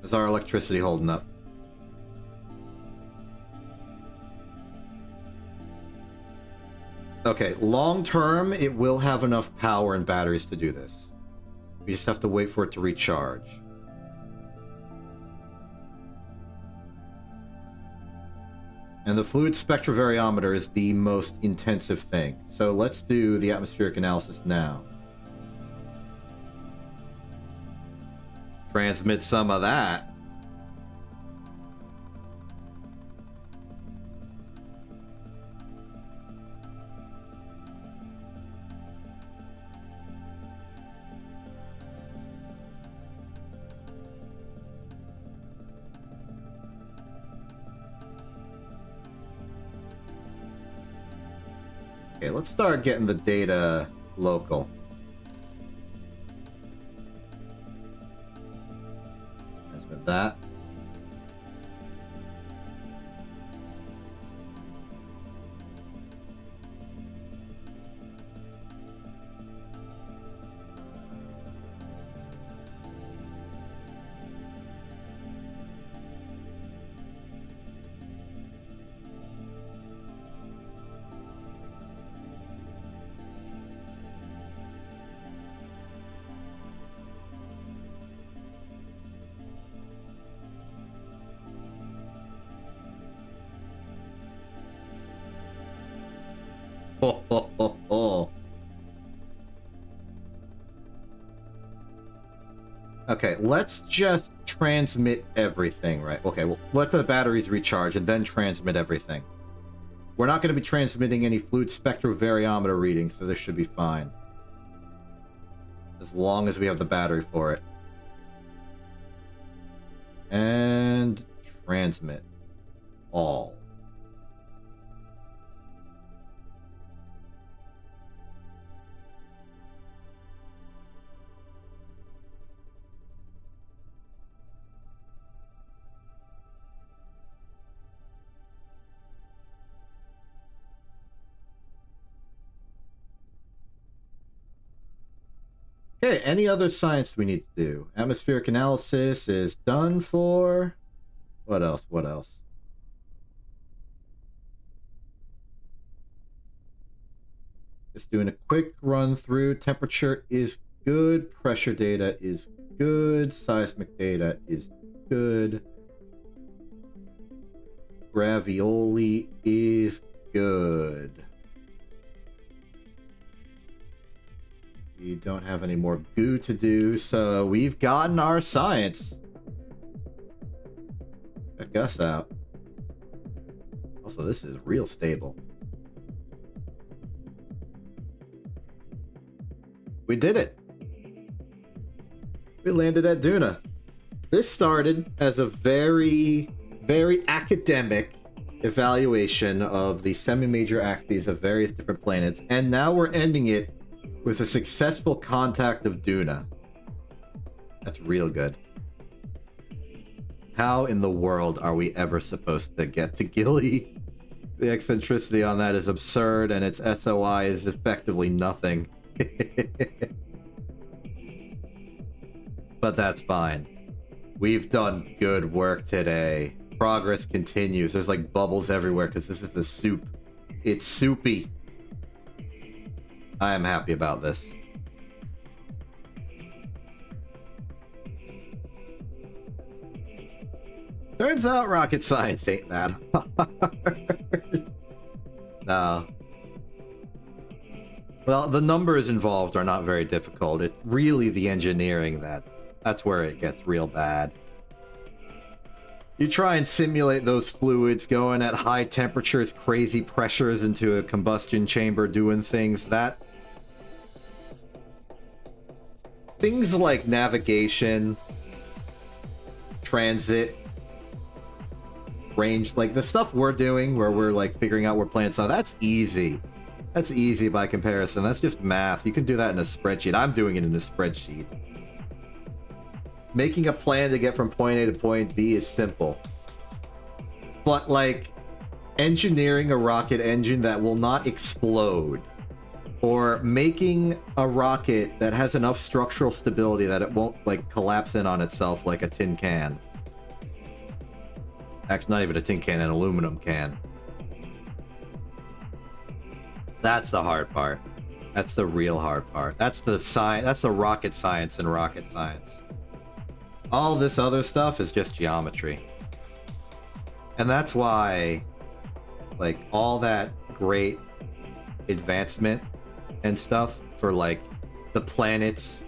Is our electricity holding up? Okay, long term, it will have enough power and batteries to do this. We just have to wait for it to recharge. And the fluid spectrovariometer is the most intensive thing. So let's do the atmospheric analysis now. Transmit some of that. Okay, let's start getting the data local. Transmit that. Ho, ho, ho, ho. Okay, let's just transmit everything, right? Okay, well, let the batteries recharge and then transmit everything. We're not going to be transmitting any fluid spectrovariometer readings, so this should be fine. As long as we have the battery for it. And transmit all. Okay, any other science we need to do? Atmospheric analysis is done for. What else? What else? Just doing a quick run through. Temperature is good. Pressure data is good. Seismic data is good. Gravioli is good. We don't have any more goo to do, so we've gotten our science. Check us out. Also, this is real stable. We did it. We landed at Duna. This started as a very, very academic evaluation of the semi-major axes of various different planets, and now we're ending it with a successful contact of Duna. That's real good. How in the world are we ever supposed to get to Gilly? The eccentricity on that is absurd, and its SOI is effectively nothing. But that's fine. We've done good work today. Progress continues. There's like bubbles everywhere because this is a soup. It's soupy. I am happy about this. Turns out rocket science ain't that hard. No. Well, the numbers involved are not very difficult. It's really the engineering that's where it gets real bad. You try and simulate those fluids going at high temperatures, crazy pressures into a combustion chamber, doing things that... Things like navigation, transit, range, like the stuff we're doing where we're like figuring out where planets are, that's easy. That's easy by comparison. That's just math. You can do that in a spreadsheet. I'm doing it in a spreadsheet. Making a plan to get from point A to point B is simple. But, like, engineering a rocket engine that will not explode, or making a rocket that has enough structural stability that it won't, like, collapse in on itself like a tin can. Actually, not even a tin can, an aluminum can. That's the hard part. That's the real hard part. That's the science. That's the rocket science in rocket science. All this other stuff is just geometry. And that's why, like, all that great advancement and stuff for, like, the planets,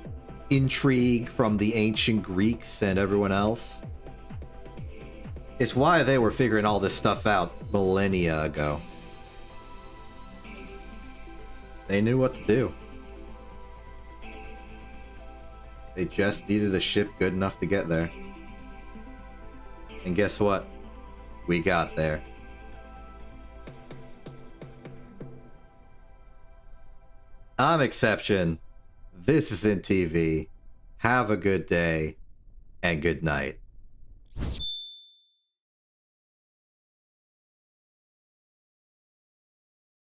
intrigue from the ancient Greeks and everyone else, it's why they were figuring all this stuff out millennia ago. They knew what to do. They just needed a ship good enough to get there. And guess what? We got there. I'm Exception. This isn't TV. Have a good day and good night.